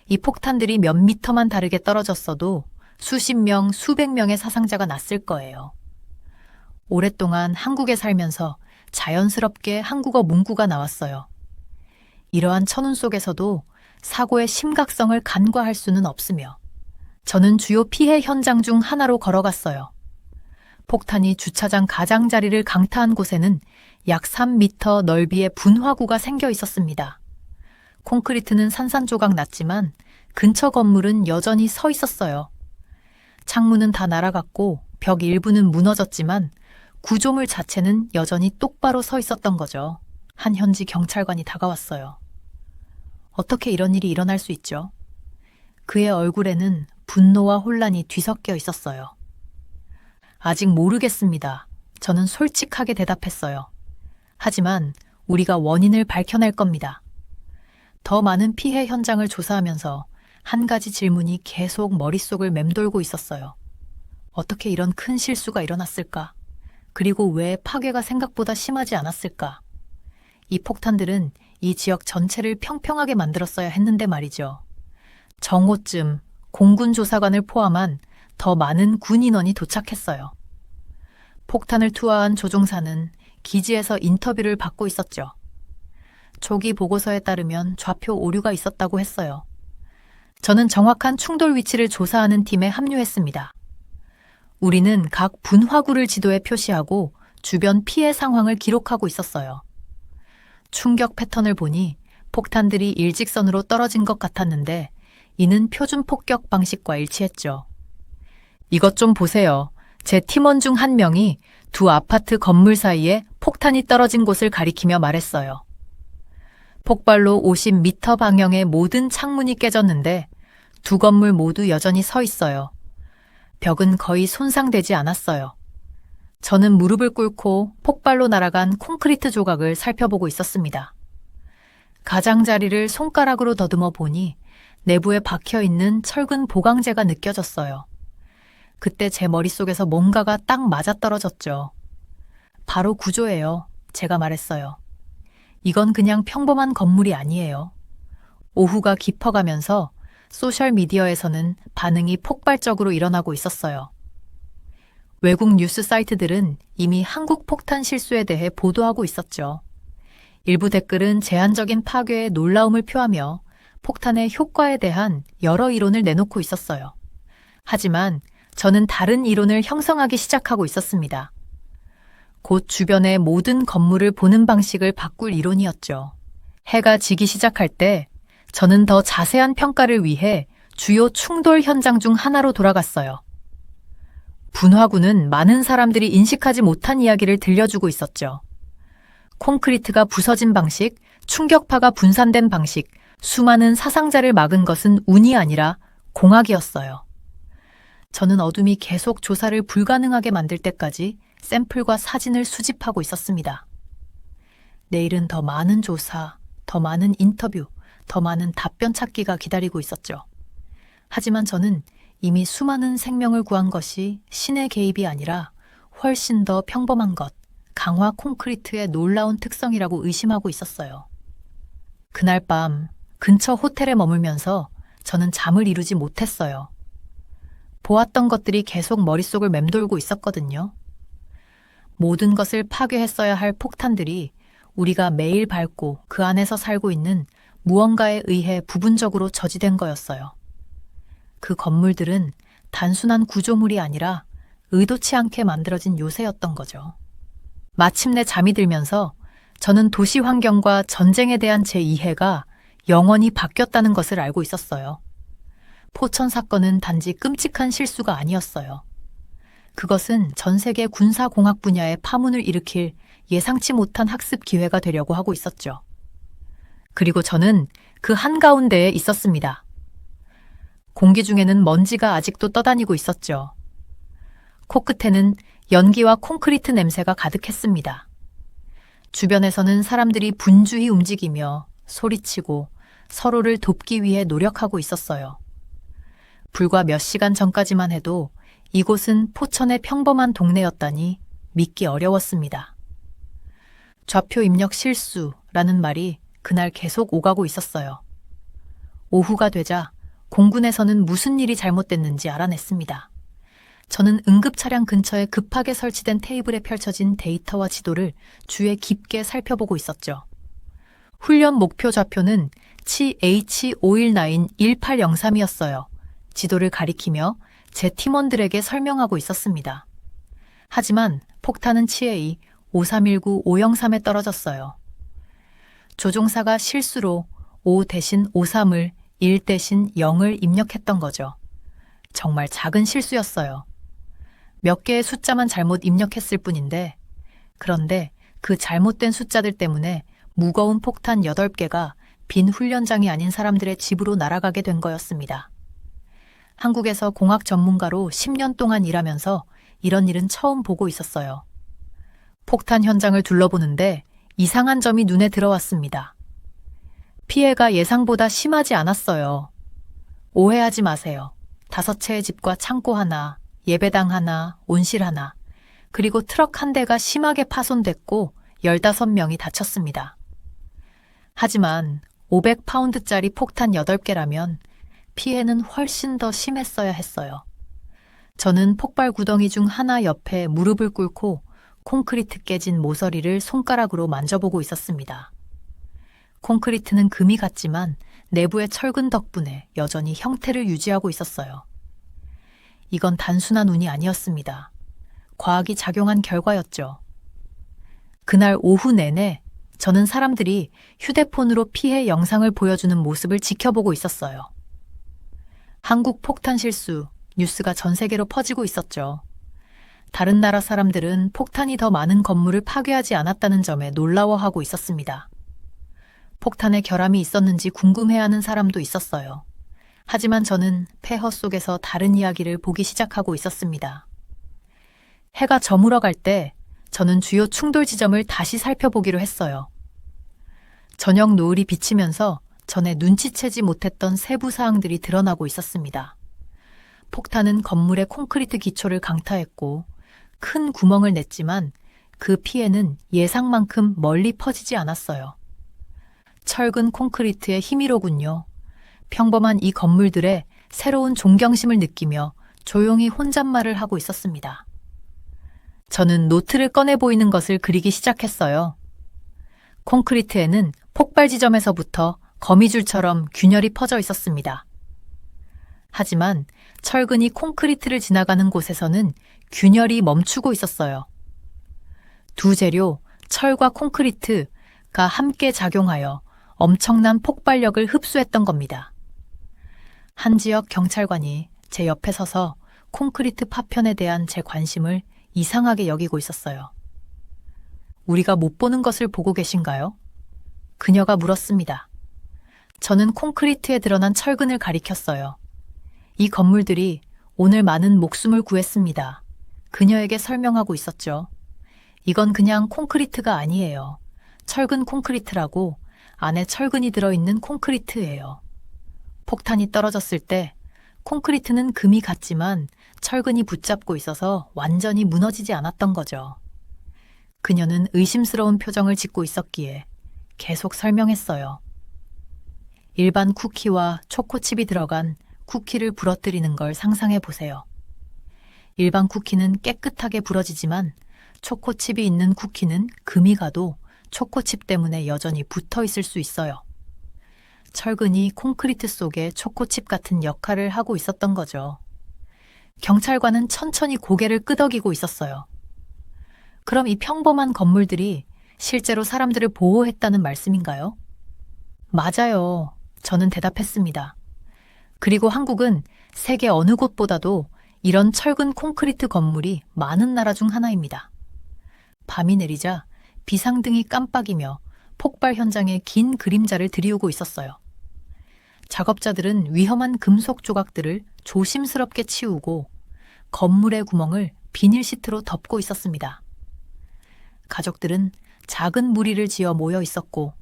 Speaker 1: 이 폭탄들이 몇 미터만 다르게 떨어졌어도 수십 명, 수백 명의 사상자가 났을 거예요. 오랫동안 한국에 살면서 자연스럽게 한국어 문구가 나왔어요. 이러한 천운 속에서도 사고의 심각성을 간과할 수는 없으며 저는 주요 피해 현장 중 하나로 걸어갔어요. 폭탄이 주차장 가장자리를 강타한 곳에는 약 3m 넓이의 분화구가 생겨 있었습니다. 콘크리트는 산산조각 났지만 근처 건물은 여전히 서 있었어요. 창문은 다 날아갔고 벽 일부는 무너졌지만 구조물 자체는 여전히 똑바로 서 있었던 거죠. 한 현지 경찰관이 다가왔어요. 어떻게 이런 일이 일어날 수 있죠? 그의 얼굴에는 분노와 혼란이 뒤섞여 있었어요. 아직 모르겠습니다. 저는 솔직하게 대답했어요. 하지만 우리가 원인을 밝혀낼 겁니다. 더 많은 피해 현장을 조사하면서 한 가지 질문이 계속 머릿속을 맴돌고 있었어요. 어떻게 이런 큰 실수가 일어났을까? 그리고 왜 파괴가 생각보다 심하지 않았을까? 이 폭탄들은 이 지역 전체를 평평하게 만들었어야 했는데 말이죠. 정오쯤 공군 조사관을 포함한 더 많은 군 인원이 도착했어요. 폭탄을 투하한 조종사는 기지에서 인터뷰를 받고 있었죠. 초기 보고서에 따르면 좌표 오류가 있었다고 했어요. 저는 정확한 충돌 위치를 조사하는 팀에 합류했습니다. 우리는 각 분화구를 지도에 표시하고 주변 피해 상황을 기록하고 있었어요. 충격 패턴을 보니 폭탄들이 일직선으로 떨어진 것 같았는데 이는 표준 폭격 방식과 일치했죠. 이것 좀 보세요. 제 팀원 중 한 명이 두 아파트 건물 사이에 폭탄이 떨어진 곳을 가리키며 말했어요. 폭발로 50m 방향의 모든 창문이 깨졌는데 두 건물 모두 여전히 서 있어요. 벽은 거의 손상되지 않았어요. 저는 무릎을 꿇고 폭발로 날아간 콘크리트 조각을 살펴보고 있었습니다. 가장자리를 손가락으로 더듬어 보니 내부에 박혀있는 철근 보강재가 느껴졌어요. 그때 제 머릿속에서 뭔가가 딱 맞아떨어졌죠. 바로 구조예요. 제가 말했어요. 이건 그냥 평범한 건물이 아니에요. 오후가 깊어가면서 소셜미디어에서는 반응이 폭발적으로 일어나고 있었어요. 외국 뉴스 사이트들은 이미 한국 폭탄 실수에 대해 보도하고 있었죠. 일부 댓글은 제한적인 파괴에 놀라움을 표하며 폭탄의 효과에 대한 여러 이론을 내놓고 있었어요. 하지만 저는 다른 이론을 형성하기 시작하고 있었습니다. 곧 주변의 모든 건물을 보는 방식을 바꿀 이론이었죠. 해가 지기 시작할 때 저는 더 자세한 평가를 위해 주요 충돌 현장 중 하나로 돌아갔어요. 분화구는 많은 사람들이 인식하지 못한 이야기를 들려주고 있었죠. 콘크리트가 부서진 방식, 충격파가 분산된 방식, 수많은 사상자를 막은 것은 운이 아니라 공학이었어요. 저는 어둠이 계속 조사를 불가능하게 만들 때까지 샘플과 사진을 수집하고 있었습니다. 내일은 더 많은 조사, 더 많은 인터뷰, 더 많은 답변 찾기가 기다리고 있었죠. 하지만 저는 이미 수많은 생명을 구한 것이 신의 개입이 아니라 훨씬 더 평범한 것, 강화 콘크리트의 놀라운 특성이라고 의심하고 있었어요. 그날 밤 근처 호텔에 머물면서 저는 잠을 이루지 못했어요. 보았던 것들이 계속 머릿속을 맴돌고 있었거든요. 모든 것을 파괴했어야 할 폭탄들이 우리가 매일 밟고 그 안에서 살고 있는 무언가에 의해 부분적으로 저지된 거였어요. 그 건물들은 단순한 구조물이 아니라 의도치 않게 만들어진 요새였던 거죠. 마침내 잠이 들면서 저는 도시 환경과 전쟁에 대한 제 이해가 영원히 바뀌었다는 것을 알고 있었어요. 포천 사건은 단지 끔찍한 실수가 아니었어요. 그것은 전 세계 군사공학 분야의 파문을 일으킬 예상치 못한 학습 기회가 되려고 하고 있었죠. 그리고 저는 그 한가운데에 있었습니다. 공기 중에는 먼지가 아직도 떠다니고 있었죠. 코끝에는 연기와 콘크리트 냄새가 가득했습니다. 주변에서는 사람들이 분주히 움직이며 소리치고 서로를 돕기 위해 노력하고 있었어요. 불과 몇 시간 전까지만 해도 이곳은 포천의 평범한 동네였다니 믿기 어려웠습니다. 좌표 입력 실수라는 말이 그날 계속 오가고 있었어요. 오후가 되자 공군에서는 무슨 일이 잘못됐는지 알아냈습니다. 저는 응급차량 근처에 급하게 설치된 테이블에 펼쳐진 데이터와 지도를 주의 깊게 살펴보고 있었죠. 훈련 목표 좌표는 CH519-1803이었어요. 지도를 가리키며 제 팀원들에게 설명하고 있었습니다. 하지만 폭탄은 CA-5319-503에 떨어졌어요. 조종사가 실수로 5 대신 53을 1 대신 0을 입력했던 거죠. 정말 작은 실수였어요. 몇 개의 숫자만 잘못 입력했을 뿐인데, 그런데 그 잘못된 숫자들 때문에 무거운 폭탄 8개가 빈 훈련장이 아닌 사람들의 집으로 날아가게 된 거였습니다. 한국에서 공학 전문가로 10년 동안 일하면서 이런 일은 처음 보고 있었어요. 폭탄 현장을 둘러보는데 이상한 점이 눈에 들어왔습니다. 피해가 예상보다 심하지 않았어요. 오해하지 마세요. 5채의 집과 창고 하나, 예배당 하나, 온실 하나, 그리고 트럭 한 대가 심하게 파손됐고 15명이 다쳤습니다. 하지만 500파운드짜리 폭탄 8개라면 피해는 훨씬 더 심했어야 했어요. 저는 폭발 구덩이 중 하나 옆에 무릎을 꿇고 콘크리트 깨진 모서리를 손가락으로 만져보고 있었습니다. 콘크리트는 금이 갔지만 내부의 철근 덕분에 여전히 형태를 유지하고 있었어요. 이건 단순한 운이 아니었습니다. 과학이 작용한 결과였죠. 그날 오후 내내 저는 사람들이 휴대폰으로 피해 영상을 보여주는 모습을 지켜보고 있었어요. 한국 폭탄 실수 뉴스가 전 세계로 퍼지고 있었죠. 다른 나라 사람들은 폭탄이 더 많은 건물을 파괴하지 않았다는 점에 놀라워하고 있었습니다. 폭탄에 결함이 있었는지 궁금해하는 사람도 있었어요. 하지만 저는 폐허 속에서 다른 이야기를 보기 시작하고 있었습니다. 해가 저물어 갈 때 저는 주요 충돌 지점을 다시 살펴보기로 했어요. 저녁 노을이 비치면서 전에 눈치채지 못했던 세부 사항들이 드러나고 있었습니다. 폭탄은 건물의 콘크리트 기초를 강타했고 큰 구멍을 냈지만 그 피해는 예상만큼 멀리 퍼지지 않았어요. 철근 콘크리트의 힘이로군요. 평범한 이 건물들에 새로운 존경심을 느끼며 조용히 혼잣말을 하고 있었습니다. 저는 노트를 꺼내 보이는 것을 그리기 시작했어요. 콘크리트에는 폭발 지점에서부터 거미줄처럼 균열이 퍼져 있었습니다. 하지만 철근이 콘크리트를 지나가는 곳에서는 균열이 멈추고 있었어요. 두 재료, 철과 콘크리트가 함께 작용하여 엄청난 폭발력을 흡수했던 겁니다. 한 지역 경찰관이 제 옆에 서서 콘크리트 파편에 대한 제 관심을 이상하게 여기고 있었어요. 우리가 못 보는 것을 보고 계신가요? 그녀가 물었습니다. 저는 콘크리트에 드러난 철근을 가리켰어요. 이 건물들이 오늘 많은 목숨을 구했습니다. 그녀에게 설명하고 있었죠. 이건 그냥 콘크리트가 아니에요. 철근 콘크리트라고 안에 철근이 들어있는 콘크리트예요. 폭탄이 떨어졌을 때 콘크리트는 금이 갔지만 철근이 붙잡고 있어서 완전히 무너지지 않았던 거죠. 그녀는 의심스러운 표정을 짓고 있었기에 계속 설명했어요. 일반 쿠키와 초코칩이 들어간 쿠키를 부러뜨리는 걸 상상해 보세요. 일반 쿠키는 깨끗하게 부러지지만 초코칩이 있는 쿠키는 금이 가도 초코칩 때문에 여전히 붙어 있을 수 있어요. 철근이 콘크리트 속에 초코칩 같은 역할을 하고 있었던 거죠. 경찰관은 천천히 고개를 끄덕이고 있었어요. 그럼 이 평범한 건물들이 실제로 사람들을 보호했다는 말씀인가요? 맞아요. 저는 대답했습니다. 그리고 한국은 세계 어느 곳보다도 이런 철근 콘크리트 건물이 많은 나라 중 하나입니다. 밤이 내리자 비상등이 깜빡이며 폭발 현장에 긴 그림자를 들이우고 있었어요. 작업자들은 위험한 금속 조각들을 조심스럽게 치우고 건물의 구멍을 비닐 시트로 덮고 있었습니다. 가족들은 작은 무리를 지어 모여 있었고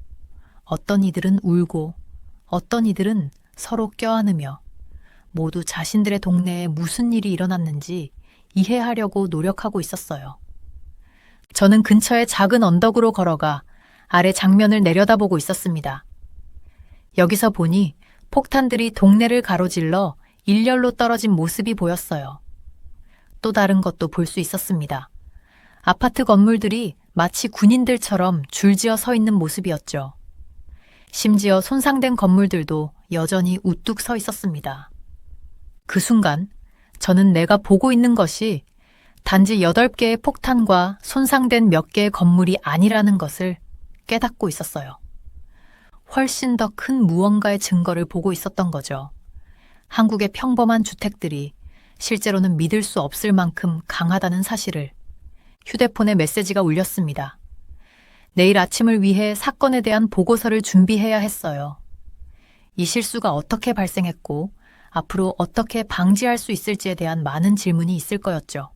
Speaker 1: 어떤 이들은 울고 어떤 이들은 서로 껴안으며 모두 자신들의 동네에 무슨 일이 일어났는지 이해하려고 노력하고 있었어요. 저는 근처의 작은 언덕으로 걸어가 아래 장면을 내려다보고 있었습니다. 여기서 보니 폭탄들이 동네를 가로질러 일렬로 떨어진 모습이 보였어요. 또 다른 것도 볼 수 있었습니다. 아파트 건물들이 마치 군인들처럼 줄지어 서 있는 모습이었죠. 심지어 손상된 건물들도 여전히 우뚝 서 있었습니다. 그 순간 저는 내가 보고 있는 것이 단지 8개의 폭탄과 손상된 몇 개의 건물이 아니라는 것을 깨닫고 있었어요. 훨씬 더 큰 무언가의 증거를 보고 있었던 거죠. 한국의 평범한 주택들이 실제로는 믿을 수 없을 만큼 강하다는 사실을. 휴대폰에 메시지가 울렸습니다. 내일 아침을 위해 사건에 대한 보고서를 준비해야 했어요. 이 실수가 어떻게 발생했고 앞으로 어떻게 방지할 수 있을지에 대한 많은 질문이 있을 거였죠.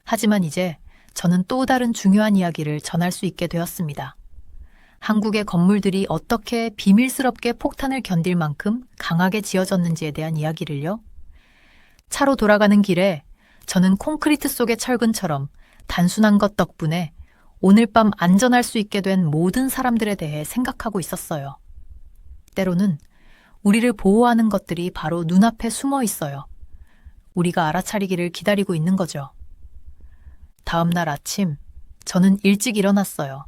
Speaker 1: 하지만 이제 저는 또 다른 중요한 이야기를 전할 수 있게 되었습니다. 한국의 건물들이 어떻게 비밀스럽게 폭탄을 견딜 만큼 강하게 지어졌는지에 대한 이야기를요. 차로 돌아가는 길에 저는 콘크리트 속의 철근처럼 단순한 것 덕분에 오늘 밤 안전할 수 있게 된 모든 사람들에 대해 생각하고 있었어요. 때로는 우리를 보호하는 것들이 바로 눈앞에 숨어 있어요. 우리가 알아차리기를 기다리고 있는 거죠. 다음 날 아침, 저는 일찍 일어났어요.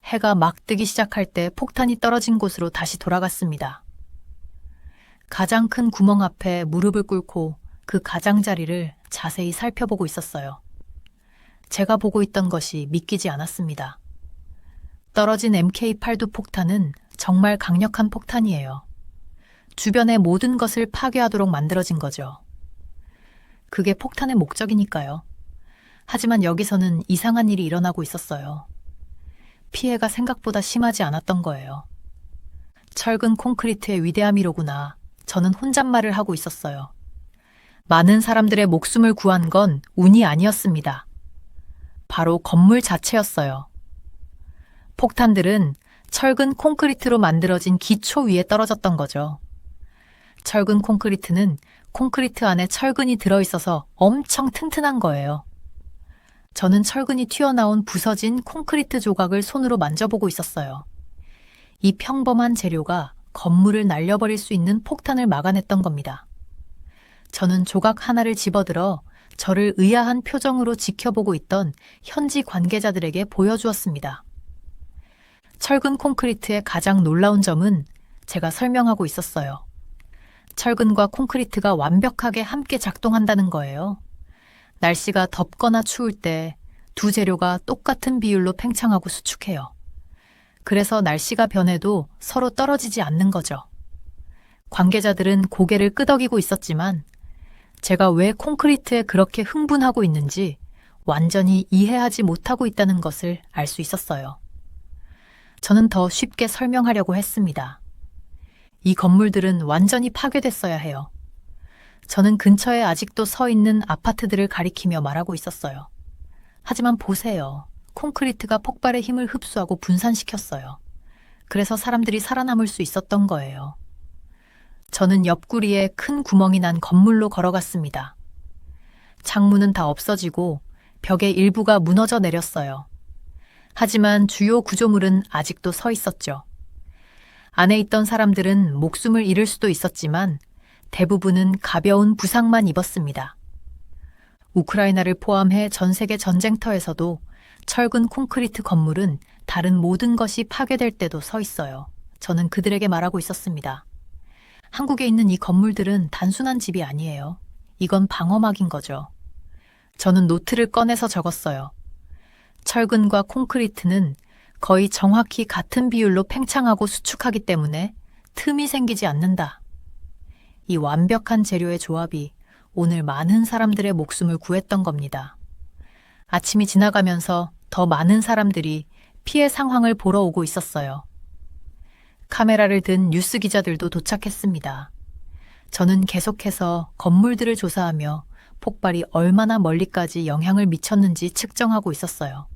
Speaker 1: 해가 막 뜨기 시작할 때 폭탄이 떨어진 곳으로 다시 돌아갔습니다. 가장 큰 구멍 앞에 무릎을 꿇고 그 가장자리를 자세히 살펴보고 있었어요. 제가 보고 있던 것이 믿기지 않았습니다. 떨어진 MK82 폭탄은 정말 강력한 폭탄이에요. 주변의 모든 것을 파괴하도록 만들어진 거죠. 그게 폭탄의 목적이니까요. 하지만 여기서는 이상한 일이 일어나고 있었어요. 피해가 생각보다 심하지 않았던 거예요. 철근 콘크리트의 위대함이로구나. 저는 혼잣말을 하고 있었어요. 많은 사람들의 목숨을 구한 건 운이 아니었습니다. 바로 건물 자체였어요. 폭탄들은 철근 콘크리트로 만들어진 기초 위에 떨어졌던 거죠. 철근 콘크리트는 콘크리트 안에 철근이 들어있어서 엄청 튼튼한 거예요. 저는 철근이 튀어나온 부서진 콘크리트 조각을 손으로 만져보고 있었어요. 이 평범한 재료가 건물을 날려버릴 수 있는 폭탄을 막아냈던 겁니다. 저는 조각 하나를 집어들어 저를 의아한 표정으로 지켜보고 있던 현지 관계자들에게 보여주었습니다. 철근 콘크리트의 가장 놀라운 점은 제가 설명하고 있었어요. 철근과 콘크리트가 완벽하게 함께 작동한다는 거예요. 날씨가 덥거나 추울 때 두 재료가 똑같은 비율로 팽창하고 수축해요. 그래서 날씨가 변해도 서로 떨어지지 않는 거죠. 관계자들은 고개를 끄덕이고 있었지만 제가 왜 콘크리트에 그렇게 흥분하고 있는지 완전히 이해하지 못하고 있다는 것을 알 수 있었어요. 저는 더 쉽게 설명하려고 했습니다. 이 건물들은 완전히 파괴됐어야 해요. 저는 근처에 아직도 서 있는 아파트들을 가리키며 말하고 있었어요. 하지만 보세요. 콘크리트가 폭발의 힘을 흡수하고 분산시켰어요. 그래서 사람들이 살아남을 수 있었던 거예요. 저는 옆구리에 큰 구멍이 난 건물로 걸어갔습니다. 창문은 다 없어지고 벽의 일부가 무너져 내렸어요. 하지만 주요 구조물은 아직도 서 있었죠. 안에 있던 사람들은 목숨을 잃을 수도 있었지만 대부분은 가벼운 부상만 입었습니다. 우크라이나를 포함해 전 세계 전쟁터에서도 철근 콘크리트 건물은 다른 모든 것이 파괴될 때도 서 있어요. 저는 그들에게 말하고 있었습니다. 한국에 있는 이 건물들은 단순한 집이 아니에요. 이건 방어막인 거죠. 저는 노트를 꺼내서 적었어요. 철근과 콘크리트는 거의 정확히 같은 비율로 팽창하고 수축하기 때문에 틈이 생기지 않는다. 이 완벽한 재료의 조합이 오늘 많은 사람들의 목숨을 구했던 겁니다. 아침이 지나가면서 더 많은 사람들이 피해 상황을 보러 오고 있었어요. 카메라를 든 뉴스 기자들도 도착했습니다. 저는 계속해서 건물들을 조사하며 폭발이 얼마나 멀리까지 영향을 미쳤는지 측정하고 있었어요.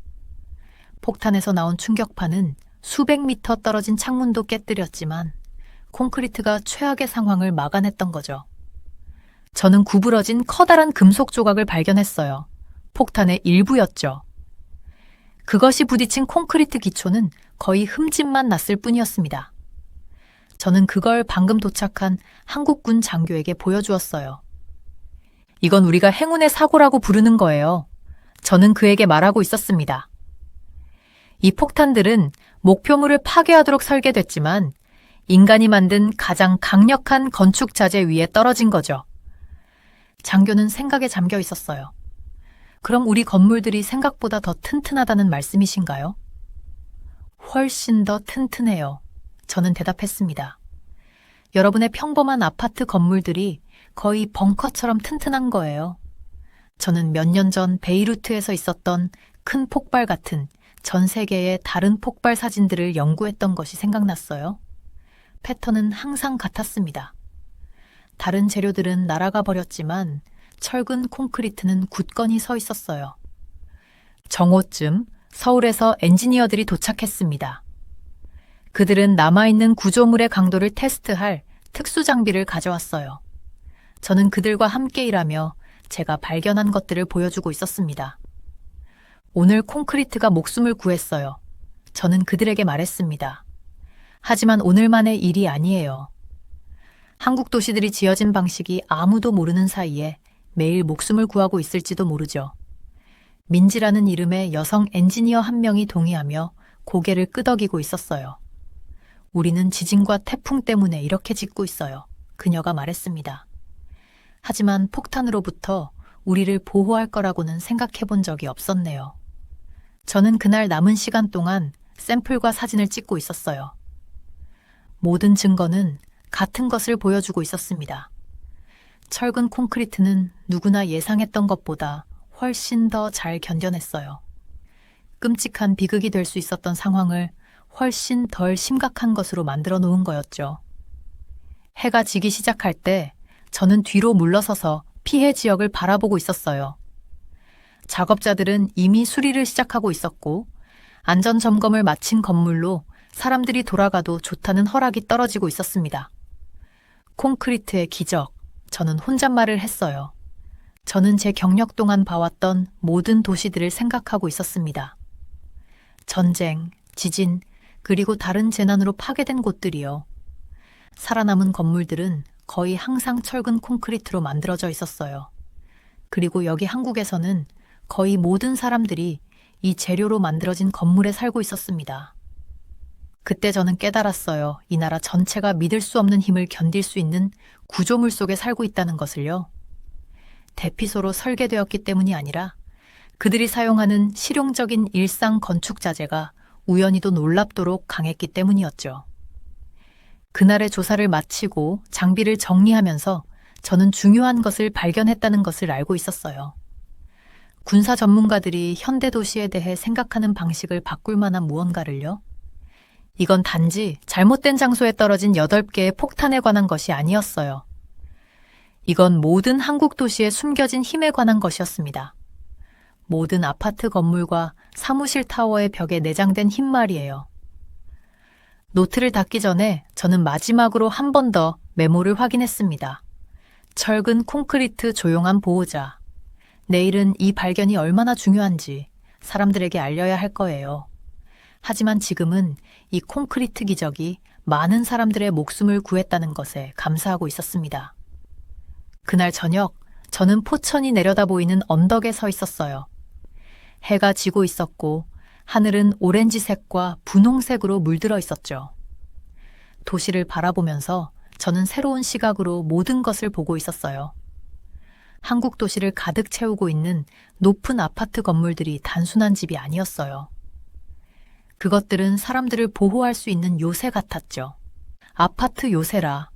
Speaker 1: 폭탄에서 나온 충격파는 수백 미터 떨어진 창문도 깨뜨렸지만 콘크리트가 최악의 상황을 막아냈던 거죠. 저는 구부러진 커다란 금속 조각을 발견했어요. 폭탄의 일부였죠. 그것이 부딪힌 콘크리트 기초는 거의 흠집만 났을 뿐이었습니다. 저는 그걸 방금 도착한 한국군 장교에게 보여주었어요. 이건 우리가 행운의 사고라고 부르는 거예요. 저는 그에게 말하고 있었습니다. 이 폭탄들은 목표물을 파괴하도록 설계됐지만 인간이 만든 가장 강력한 건축 자재 위에 떨어진 거죠. 장교는 생각에 잠겨 있었어요. 그럼 우리 건물들이 생각보다 더 튼튼하다는 말씀이신가요? 훨씬 더 튼튼해요. 저는 대답했습니다. 여러분의 평범한 아파트 건물들이 거의 벙커처럼 튼튼한 거예요. 저는 몇 년 전 베이루트에서 있었던 큰 폭발 같은 전 세계의 다른 폭발 사진들을 연구했던 것이 생각났어요. 패턴은 항상 같았습니다. 다른 재료들은 날아가 버렸지만 철근 콘크리트는 굳건히 서 있었어요. 정오쯤 서울에서 엔지니어들이 도착했습니다. 그들은 남아있는 구조물의 강도를 테스트할 특수 장비를 가져왔어요. 저는 그들과 함께 일하며 제가 발견한 것들을 보여주고 있었습니다. 오늘 콘크리트가 목숨을 구했어요. 저는 그들에게 말했습니다. 하지만 오늘만의 일이 아니에요. 한국 도시들이 지어진 방식이 아무도 모르는 사이에 매일 목숨을 구하고 있을지도 모르죠. 민지라는 이름의 여성 엔지니어 한 명이 동의하며 고개를 끄덕이고 있었어요. 우리는 지진과 태풍 때문에 이렇게 짓고 있어요. 그녀가 말했습니다. 하지만 폭탄으로부터 우리를 보호할 거라고는 생각해 본 적이 없었네요. 저는 그날 남은 시간 동안 샘플과 사진을 찍고 있었어요. 모든 증거는 같은 것을 보여주고 있었습니다. 철근 콘크리트는 누구나 예상했던 것보다 훨씬 더 잘 견뎌냈어요. 끔찍한 비극이 될 수 있었던 상황을 훨씬 덜 심각한 것으로 만들어 놓은 거였죠. 해가 지기 시작할 때 저는 뒤로 물러서서 피해 지역을 바라보고 있었어요. 작업자들은 이미 수리를 시작하고 있었고 안전 점검을 마친 건물로 사람들이 돌아가도 좋다는 허락이 떨어지고 있었습니다. 콘크리트의 기적, 저는 혼잣말을 했어요. 저는 제 경력 동안 봐왔던 모든 도시들을 생각하고 있었습니다. 전쟁, 지진, 그리고 다른 재난으로 파괴된 곳들이요. 살아남은 건물들은 거의 항상 철근 콘크리트로 만들어져 있었어요. 그리고 여기 한국에서는 거의 모든 사람들이 이 재료로 만들어진 건물에 살고 있었습니다. 그때 저는 깨달았어요. 이 나라 전체가 믿을 수 없는 힘을 견딜 수 있는 구조물 속에 살고 있다는 것을요. 대피소로 설계되었기 때문이 아니라 그들이 사용하는 실용적인 일상 건축 자재가 우연히도 놀랍도록 강했기 때문이었죠. 그날의 조사를 마치고 장비를 정리하면서 저는 중요한 것을 발견했다는 것을 알고 있었어요. 군사 전문가들이 현대 도시에 대해 생각하는 방식을 바꿀 만한 무언가를요. 이건 단지 잘못된 장소에 떨어진 8개의 폭탄에 관한 것이 아니었어요. 이건 모든 한국 도시에 숨겨진 힘에 관한 것이었습니다. 모든 아파트 건물과 사무실 타워의 벽에 내장된 힘 말이에요. 노트를 닫기 전에 저는 마지막으로 한 번 더 메모를 확인했습니다. 철근 콘크리트 조용한 보호자. 내일은 이 발견이 얼마나 중요한지 사람들에게 알려야 할 거예요. 하지만 지금은 이 콘크리트 기적이 많은 사람들의 목숨을 구했다는 것에 감사하고 있었습니다. 그날 저녁, 저는 포천이 내려다 보이는 언덕에 서 있었어요. 해가 지고 있었고 하늘은 오렌지색과 분홍색으로 물들어 있었죠. 도시를 바라보면서 저는 새로운 시각으로 모든 것을 보고 있었어요. 한국 도시를 가득 채우고 있는 높은 아파트 건물들이 단순한 집이 아니었어요. 그것들은 사람들을 보호할 수 있는 요새 같았죠. 아파트 요새라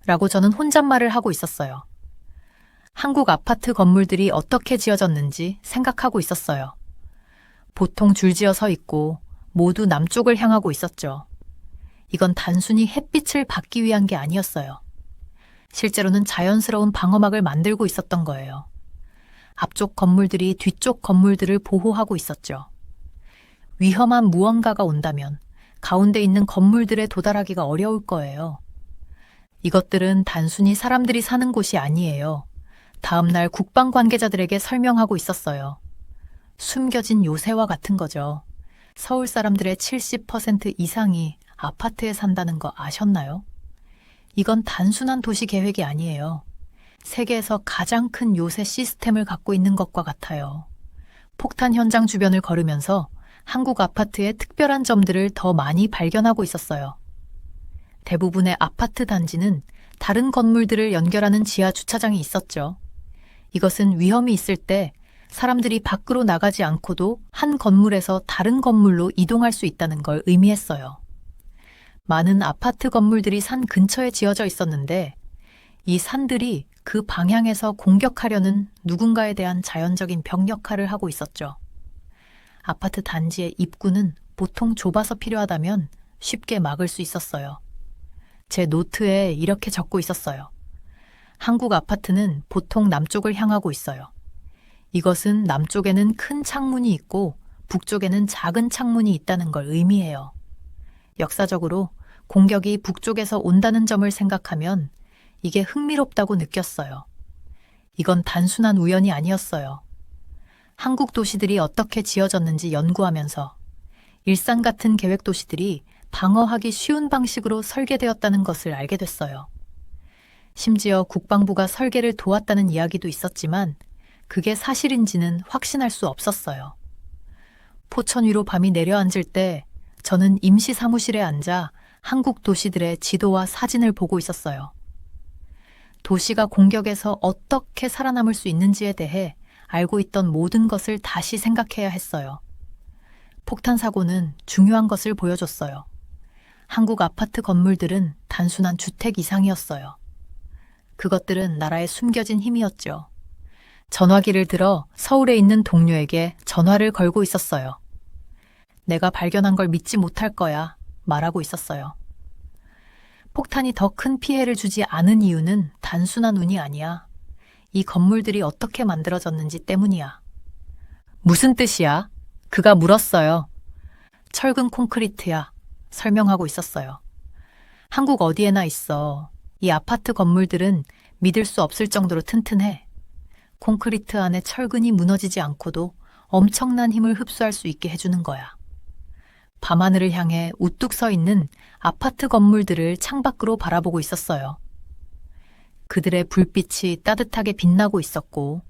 Speaker 1: 라고 저는 혼잣말을 하고 있었어요. 한국 아파트 건물들이 어떻게 지어졌는지 생각하고 있었어요. 보통 줄지어 서 있고 모두 남쪽을 향하고 있었죠. 이건 단순히 햇빛을 받기 위한 게 아니었어요. 실제로는 자연스러운 방어막을 만들고 있었던 거예요. 앞쪽 건물들이 뒤쪽 건물들을 보호하고 있었죠. 위험한 무언가가 온다면 가운데 있는 건물들에 도달하기가 어려울 거예요. 이것들은 단순히 사람들이 사는 곳이 아니에요. 다음 날 국방 관계자들에게 설명하고 있었어요. 숨겨진 요새와 같은 거죠. 서울 사람들의 70% 이상이 아파트에 산다는 거 아셨나요? 이건 단순한 도시 계획이 아니에요. 세계에서 가장 큰 요새 시스템을 갖고 있는 것과 같아요. 폭탄 현장 주변을 걸으면서 한국 아파트의 특별한 점들을 더 많이 발견하고 있었어요. 대부분의 아파트 단지는 다른 건물들을 연결하는 지하 주차장이 있었죠. 이것은 위험이 있을 때 사람들이 밖으로 나가지 않고도 한 건물에서 다른 건물로 이동할 수 있다는 걸 의미했어요. 많은 아파트 건물들이 산 근처에 지어져 있었는데 이 산들이 그 방향에서 공격하려는 누군가에 대한 자연적인 벽 역할을 하고 있었죠. 아파트 단지의 입구는 보통 좁아서 필요하다면 쉽게 막을 수 있었어요. 제 노트에 이렇게 적고 있었어요. 한국 아파트는 보통 남쪽을 향하고 있어요. 이것은 남쪽에는 큰 창문이 있고 북쪽에는 작은 창문이 있다는 걸 의미해요. 역사적으로 공격이 북쪽에서 온다는 점을 생각하면 이게 흥미롭다고 느꼈어요. 이건 단순한 우연이 아니었어요. 한국 도시들이 어떻게 지어졌는지 연구하면서 일산 같은 계획 도시들이 방어하기 쉬운 방식으로 설계되었다는 것을 알게 됐어요. 심지어 국방부가 설계를 도왔다는 이야기도 있었지만 그게 사실인지는 확신할 수 없었어요. 포천 위로 밤이 내려앉을 때 저는 임시 사무실에 앉아 한국 도시들의 지도와 사진을 보고 있었어요. 도시가 공격에서 어떻게 살아남을 수 있는지에 대해 알고 있던 모든 것을 다시 생각해야 했어요. 폭탄 사고는 중요한 것을 보여줬어요. 한국 아파트 건물들은 단순한 주택 이상이었어요. 그것들은 나라의 숨겨진 힘이었죠. 전화기를 들어 서울에 있는 동료에게 전화를 걸고 있었어요. 내가 발견한 걸 믿지 못할 거야 말하고 있었어요. 폭탄이 더 큰 피해를 주지 않은 이유는 단순한 운이 아니야. 이 건물들이 어떻게 만들어졌는지 때문이야. 무슨 뜻이야? 그가 물었어요. 철근 콘크리트야. 설명하고 있었어요. 한국 어디에나 있어. 이 아파트 건물들은 믿을 수 없을 정도로 튼튼해. 콘크리트 안에 철근이 무너지지 않고도 엄청난 힘을 흡수할 수 있게 해주는 거야. 밤하늘을 향해 우뚝 서 있는 아파트 건물들을 창밖으로 바라보고 있었어요. 그들의 불빛이 따뜻하게 빛나고 있었고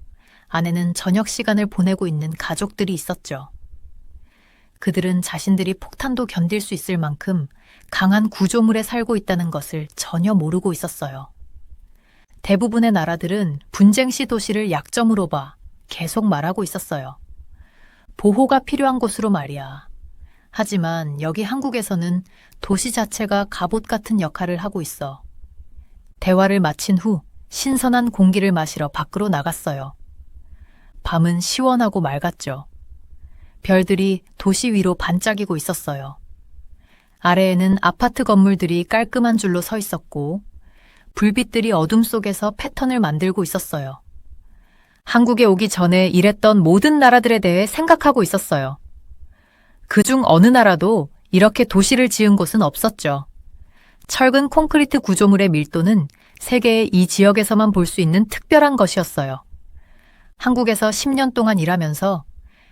Speaker 1: 안에는 저녁 시간을 보내고 있는 가족들이 있었죠. 그들은 자신들이 폭탄도 견딜 수 있을 만큼 강한 구조물에 살고 있다는 것을 전혀 모르고 있었어요. 대부분의 나라들은 분쟁 시 도시를 약점으로 봐 계속 말하고 있었어요. 보호가 필요한 곳으로 말이야. 하지만 여기 한국에서는 도시 자체가 갑옷 같은 역할을 하고 있어. 대화를 마친 후 신선한 공기를 마시러 밖으로 나갔어요. 밤은 시원하고 맑았죠. 별들이 도시 위로 반짝이고 있었어요. 아래에는 아파트 건물들이 깔끔한 줄로 서 있었고 불빛들이 어둠 속에서 패턴을 만들고 있었어요. 한국에 오기 전에 일했던 모든 나라들에 대해 생각하고 있었어요. 그중 어느 나라도 이렇게 도시를 지은 곳은 없었죠. 철근 콘크리트 구조물의 밀도는 세계의 이 지역에서만 볼 수 있는 특별한 것이었어요. 한국에서 10년 동안 일하면서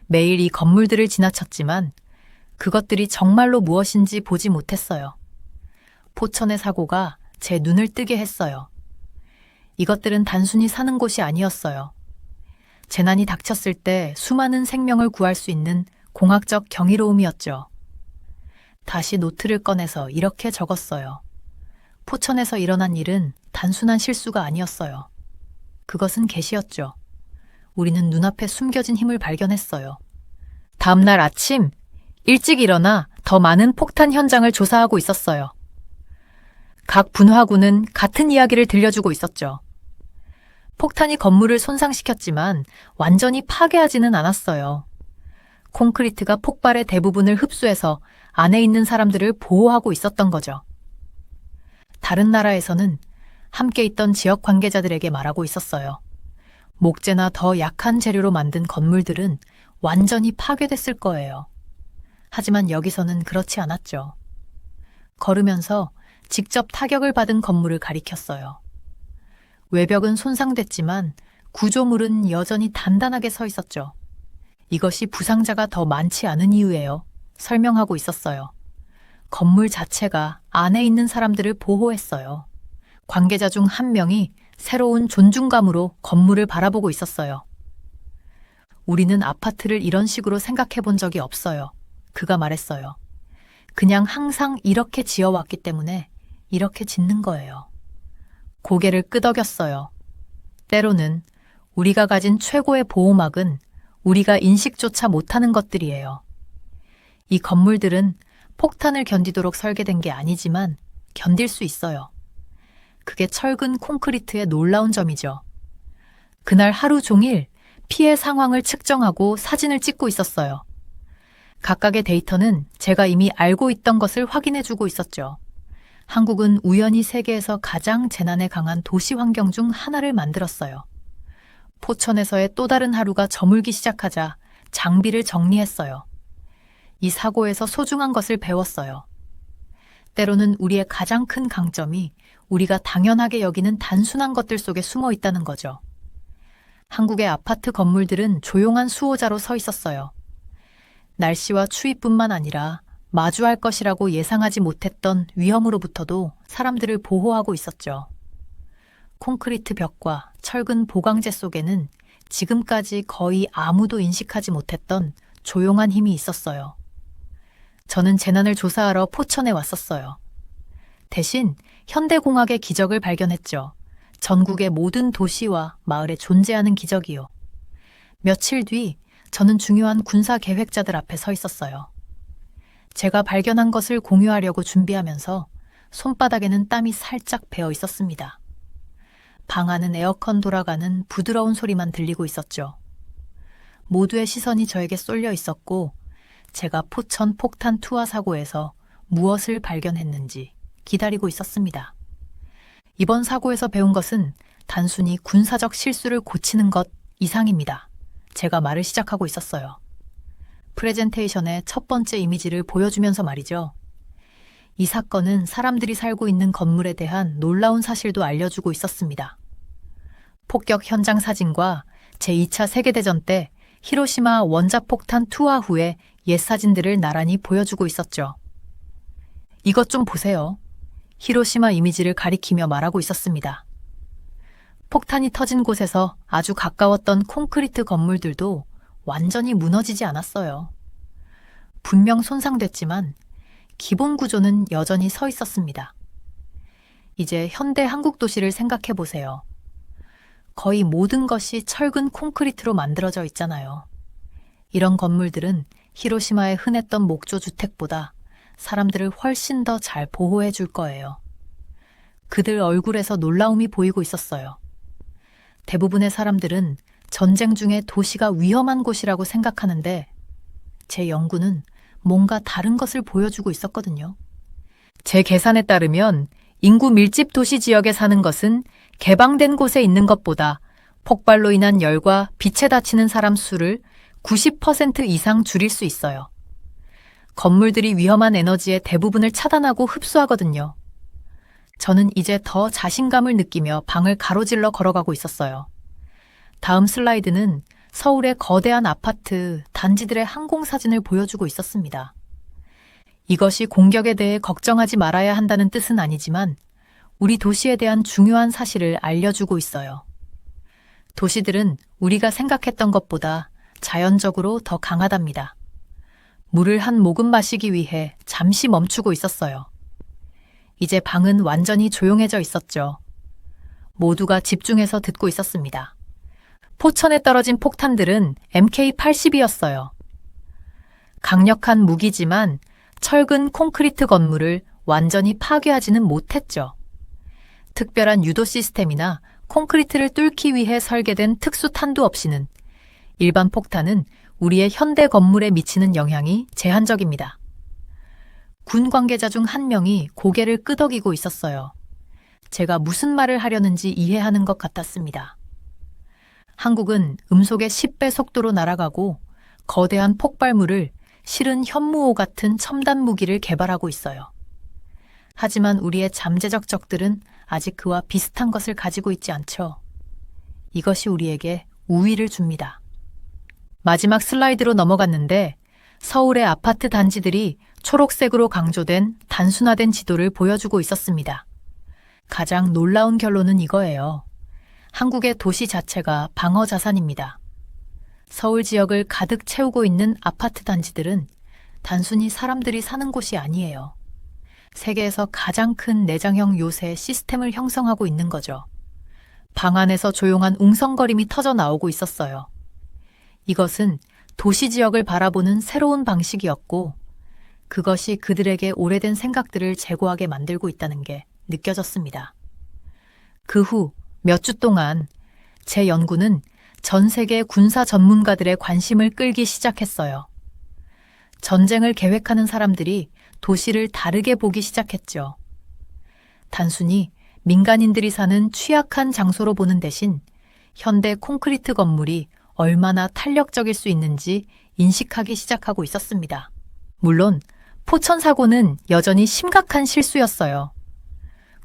Speaker 1: 매일 이 건물들을 지나쳤지만 그것들이 정말로 무엇인지 보지 못했어요. 포천의 사고가 제 눈을 뜨게 했어요. 이것들은 단순히 사는 곳이 아니었어요. 재난이 닥쳤을 때 수많은 생명을 구할 수 있는 공학적 경이로움이었죠. 다시 노트를 꺼내서 이렇게 적었어요. 포천에서 일어난 일은 단순한 실수가 아니었어요. 그것은 계시였죠. 우리는 눈앞에 숨겨진 힘을 발견했어요. 다음 날 아침, 일찍 일어나 더 많은 폭탄 현장을 조사하고 있었어요. 각 분화구는 같은 이야기를 들려주고 있었죠. 폭탄이 건물을 손상시켰지만 완전히 파괴하지는 않았어요. 콘크리트가 폭발의 대부분을 흡수해서 안에 있는 사람들을 보호하고 있었던 거죠. 다른 나라에서는 함께 있던 지역 관계자들에게 말하고 있었어요. 목재나 더 약한 재료로 만든 건물들은 완전히 파괴됐을 거예요. 하지만 여기서는 그렇지 않았죠. 걸으면서 직접 타격을 받은 건물을 가리켰어요. 외벽은 손상됐지만 구조물은 여전히 단단하게 서 있었죠. 이것이 부상자가 더 많지 않은 이유예요. 설명하고 있었어요. 건물 자체가 안에 있는 사람들을 보호했어요. 관계자 중 한 명이 새로운 존중감으로 건물을 바라보고 있었어요. 우리는 아파트를 이런 식으로 생각해 본 적이 없어요. 그가 말했어요. 그냥 항상 이렇게 지어왔기 때문에 이렇게 짓는 거예요. 고개를 끄덕였어요. 때로는 우리가 가진 최고의 보호막은 우리가 인식조차 못하는 것들이에요. 이 건물들은 폭탄을 견디도록 설계된 게 아니지만 견딜 수 있어요. 그게 철근 콘크리트의 놀라운 점이죠. 그날 하루 종일 피해 상황을 측정하고 사진을 찍고 있었어요. 각각의 데이터는 제가 이미 알고 있던 것을 확인해주고 있었죠. 한국은 우연히 세계에서 가장 재난에 강한 도시 환경 중 하나를 만들었어요. 포천에서의 또 다른 하루가 저물기 시작하자 장비를 정리했어요. 이 사고에서 소중한 것을 배웠어요. 때로는 우리의 가장 큰 강점이 우리가 당연하게 여기는 단순한 것들 속에 숨어 있다는 거죠. 한국의 아파트 건물들은 조용한 수호자로 서 있었어요. 날씨와 추위뿐만 아니라 마주할 것이라고 예상하지 못했던 위험으로부터도 사람들을 보호하고 있었죠. 콘크리트 벽과 철근 보강재 속에는 지금까지 거의 아무도 인식하지 못했던 조용한 힘이 있었어요. 저는 재난을 조사하러 포천에 왔었어요. 대신 현대공학의 기적을 발견했죠. 전국의 모든 도시와 마을에 존재하는 기적이요. 며칠 뒤 저는 중요한 군사 계획자들 앞에 서 있었어요. 제가 발견한 것을 공유하려고 준비하면서 손바닥에는 땀이 살짝 배어 있었습니다. 방 안은 에어컨 돌아가는 부드러운 소리만 들리고 있었죠. 모두의 시선이 저에게 쏠려 있었고 제가 포천 폭탄 투하 사고에서 무엇을 발견했는지 기다리고 있었습니다. 이번 사고에서 배운 것은 단순히 군사적 실수를 고치는 것 이상입니다. 제가 말을 시작하고 있었어요. 프레젠테이션의 첫 번째 이미지를 보여주면서 말이죠. 이 사건은 사람들이 살고 있는 건물에 대한 놀라운 사실도 알려주고 있었습니다. 폭격 현장 사진과 제2차 세계대전 때 히로시마 원자폭탄 투하 후의 옛 사진들을 나란히 보여주고 있었죠. 이것 좀 보세요. 히로시마 이미지를 가리키며 말하고 있었습니다. 폭탄이 터진 곳에서 아주 가까웠던 콘크리트 건물들도 완전히 무너지지 않았어요. 분명 손상됐지만 기본 구조는 여전히 서 있었습니다. 이제 현대 한국 도시를 생각해 보세요. 거의 모든 것이 철근 콘크리트로 만들어져 있잖아요. 이런 건물들은 히로시마에 흔했던 목조 주택보다 사람들을 훨씬 더 잘 보호해 줄 거예요. 그들 얼굴에서 놀라움이 보이고 있었어요. 대부분의 사람들은 전쟁 중에 도시가 위험한 곳이라고 생각하는데 제 연구는 뭔가 다른 것을 보여주고 있었거든요. 제 계산에 따르면 인구 밀집 도시 지역에 사는 것은 개방된 곳에 있는 것보다 폭발로 인한 열과 빛에 다치는 사람 수를 90% 이상 줄일 수 있어요. 건물들이 위험한 에너지의 대부분을 차단하고 흡수하거든요. 저는 이제 더 자신감을 느끼며 방을 가로질러 걸어가고 있었어요. 다음 슬라이드는 서울의 거대한 아파트, 단지들의 항공사진을 보여주고 있었습니다. 이것이 공격에 대해 걱정하지 말아야 한다는 뜻은 아니지만 우리 도시에 대한 중요한 사실을 알려주고 있어요. 도시들은 우리가 생각했던 것보다 자연적으로 더 강하답니다. 물을 한 모금 마시기 위해 잠시 멈추고 있었어요. 이제 방은 완전히 조용해져 있었죠. 모두가 집중해서 듣고 있었습니다. 포천에 떨어진 폭탄들은 MK-80이었어요. 강력한 무기지만 철근 콘크리트 건물을 완전히 파괴하지는 못했죠. 특별한 유도 시스템이나 콘크리트를 뚫기 위해 설계된 특수 탄두 없이는 일반 폭탄은 우리의 현대 건물에 미치는 영향이 제한적입니다. 군 관계자 중 한 명이 고개를 끄덕이고 있었어요. 제가 무슨 말을 하려는지 이해하는 것 같았습니다. 한국은 음속의 10배 속도로 날아가고 거대한 폭발물을 실은 현무호 같은 첨단 무기를 개발하고 있어요. 하지만 우리의 잠재적 적들은 아직 그와 비슷한 것을 가지고 있지 않죠. 이것이 우리에게 우위를 줍니다. 마지막 슬라이드로 넘어갔는데 서울의 아파트 단지들이 초록색으로 강조된 단순화된 지도를 보여주고 있었습니다. 가장 놀라운 결론은 이거예요. 한국의 도시 자체가 방어 자산입니다. 서울 지역을 가득 채우고 있는 아파트 단지들은 단순히 사람들이 사는 곳이 아니에요. 세계에서 가장 큰 내장형 요새 시스템을 형성하고 있는 거죠. 방 안에서 조용한 웅성거림이 터져 나오고 있었어요. 이것은 도시 지역을 바라보는 새로운 방식이었고, 그것이 그들에게 오래된 생각들을 제고하게 만들고 있다는 게 느껴졌습니다. 그 후 몇 주 동안 제 연구는 전 세계 군사 전문가들의 관심을 끌기 시작했어요. 전쟁을 계획하는 사람들이 도시를 다르게 보기 시작했죠. 단순히 민간인들이 사는 취약한 장소로 보는 대신 현대 콘크리트 건물이 얼마나 탄력적일 수 있는지 인식하기 시작하고 있었습니다. 물론 포천 사고는 여전히 심각한 실수였어요.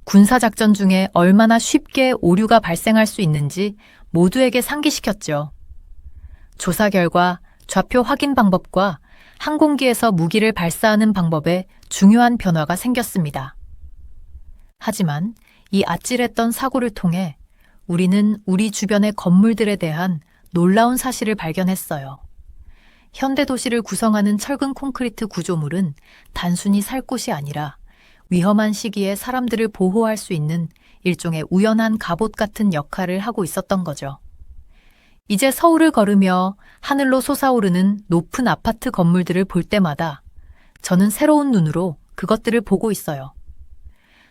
Speaker 1: 군사작전 중에 얼마나 쉽게 오류가 발생할 수 있는지 모두에게 상기시켰죠. 조사 결과 좌표 확인 방법과 항공기에서 무기를 발사하는 방법에 중요한 변화가 생겼습니다. 하지만 이 아찔했던 사고를 통해 우리는 우리 주변의 건물들에 대한 놀라운 사실을 발견했어요. 현대 도시를 구성하는 철근 콘크리트 구조물은 단순히 살 곳이 아니라 위험한 시기에 사람들을 보호할 수 있는 일종의 우연한 갑옷 같은 역할을 하고 있었던 거죠. 이제 서울을 걸으며 하늘로 솟아오르는 높은 아파트 건물들을 볼 때마다 저는 새로운 눈으로 그것들을 보고 있어요.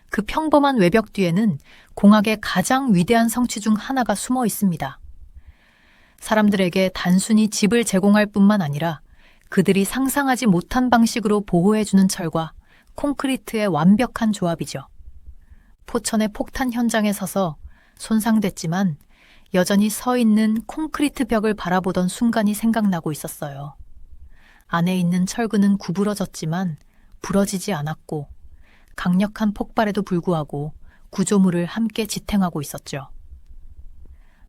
Speaker 1: 그 평범한 외벽 뒤에는 공학의 가장 위대한 성취 중 하나가 숨어 있습니다. 사람들에게 단순히 집을 제공할 뿐만 아니라 그들이 상상하지 못한 방식으로 보호해주는 철과 콘크리트의 완벽한 조합이죠. 포천의 폭탄 현장에 서서 손상됐지만 여전히 서 있는 콘크리트 벽을 바라보던 순간이 생각나고 있었어요. 안에 있는 철근은 구부러졌지만 부러지지 않았고 강력한 폭발에도 불구하고 구조물을 함께 지탱하고 있었죠.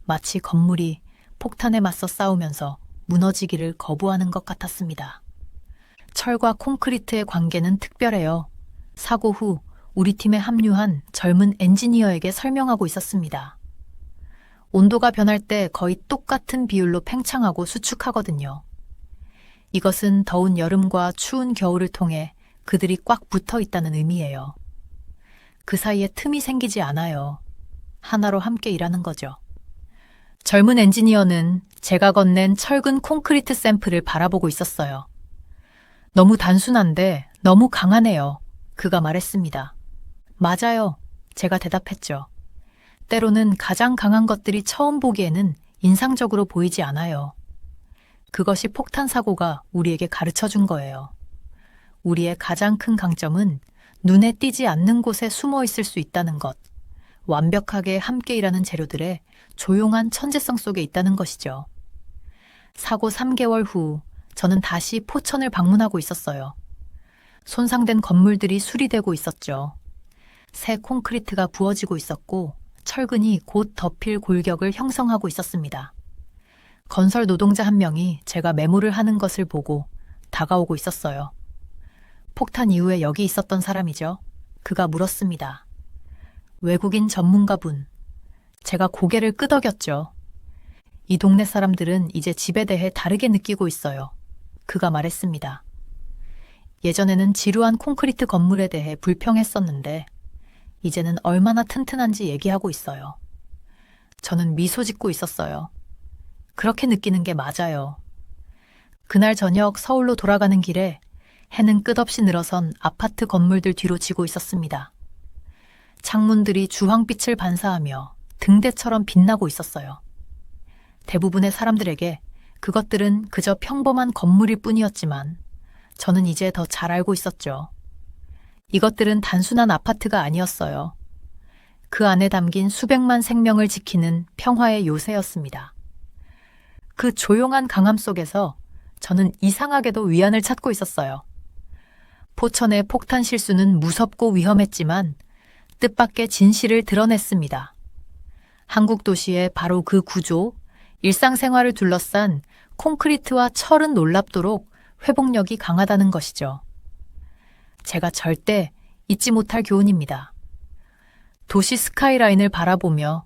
Speaker 1: 마치 건물이 폭탄에 맞서 싸우면서 무너지기를 거부하는 것 같았습니다. 철과 콘크리트의 관계는 특별해요. 사고 후 우리 팀에 합류한 젊은 엔지니어에게 설명하고 있었습니다. 온도가 변할 때 거의 똑같은 비율로 팽창하고 수축하거든요. 이것은 더운 여름과 추운 겨울을 통해 그들이 꽉 붙어 있다는 의미예요. 그 사이에 틈이 생기지 않아요. 하나로 함께 일하는 거죠. 젊은 엔지니어는 제가 건넨 철근 콘크리트 샘플을 바라보고 있었어요. 너무 단순한데 너무 강하네요. 그가 말했습니다. 맞아요. 제가 대답했죠. 때로는 가장 강한 것들이 처음 보기에는 인상적으로 보이지 않아요. 그것이 폭탄 사고가 우리에게 가르쳐 준 거예요. 우리의 가장 큰 강점은 눈에 띄지 않는 곳에 숨어 있을 수 있다는 것, 완벽하게 함께 일하는 재료들의 조용한 천재성 속에 있다는 것이죠. 사고 3개월 후 저는 다시 포천을 방문하고 있었어요. 손상된 건물들이 수리되고 있었죠. 새 콘크리트가 부어지고 있었고 철근이 곧 덮일 골격을 형성하고 있었습니다. 건설 노동자 한 명이 제가 메모를 하는 것을 보고 다가오고 있었어요. 폭탄 이후에 여기 있었던 사람이죠. 그가 물었습니다. 외국인 전문가분. 제가 고개를 끄덕였죠. 이 동네 사람들은 이제 집에 대해 다르게 느끼고 있어요. 그가 말했습니다. 예전에는 지루한 콘크리트 건물에 대해 불평했었는데 이제는 얼마나 튼튼한지 얘기하고 있어요. 저는 미소 짓고 있었어요. 그렇게 느끼는 게 맞아요. 그날 저녁 서울로 돌아가는 길에 해는 끝없이 늘어선 아파트 건물들 뒤로 지고 있었습니다. 창문들이 주황빛을 반사하며 등대처럼 빛나고 있었어요. 대부분의 사람들에게 그것들은 그저 평범한 건물일 뿐이었지만 저는 이제 더 잘 알고 있었죠. 이것들은 단순한 아파트가 아니었어요. 그 안에 담긴 수백만 생명을 지키는 평화의 요새였습니다. 그 조용한 강함 속에서 저는 이상하게도 위안을 찾고 있었어요. 포천의 폭탄 실수는 무섭고 위험했지만 뜻밖의 진실을 드러냈습니다. 한국 도시의 바로 그 구조, 일상생활을 둘러싼 콘크리트와 철은 놀랍도록 회복력이 강하다는 것이죠. 제가 절대 잊지 못할 교훈입니다. 도시 스카이라인을 바라보며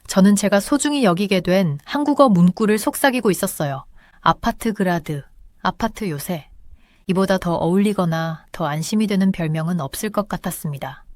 Speaker 1: 저는 제가 소중히 여기게 된 한국어 문구를 속삭이고 있었어요. 아파트 그라드, 아파트 요새. 이보다 더 어울리거나 더 안심이 되는 별명은 없을 것 같았습니다.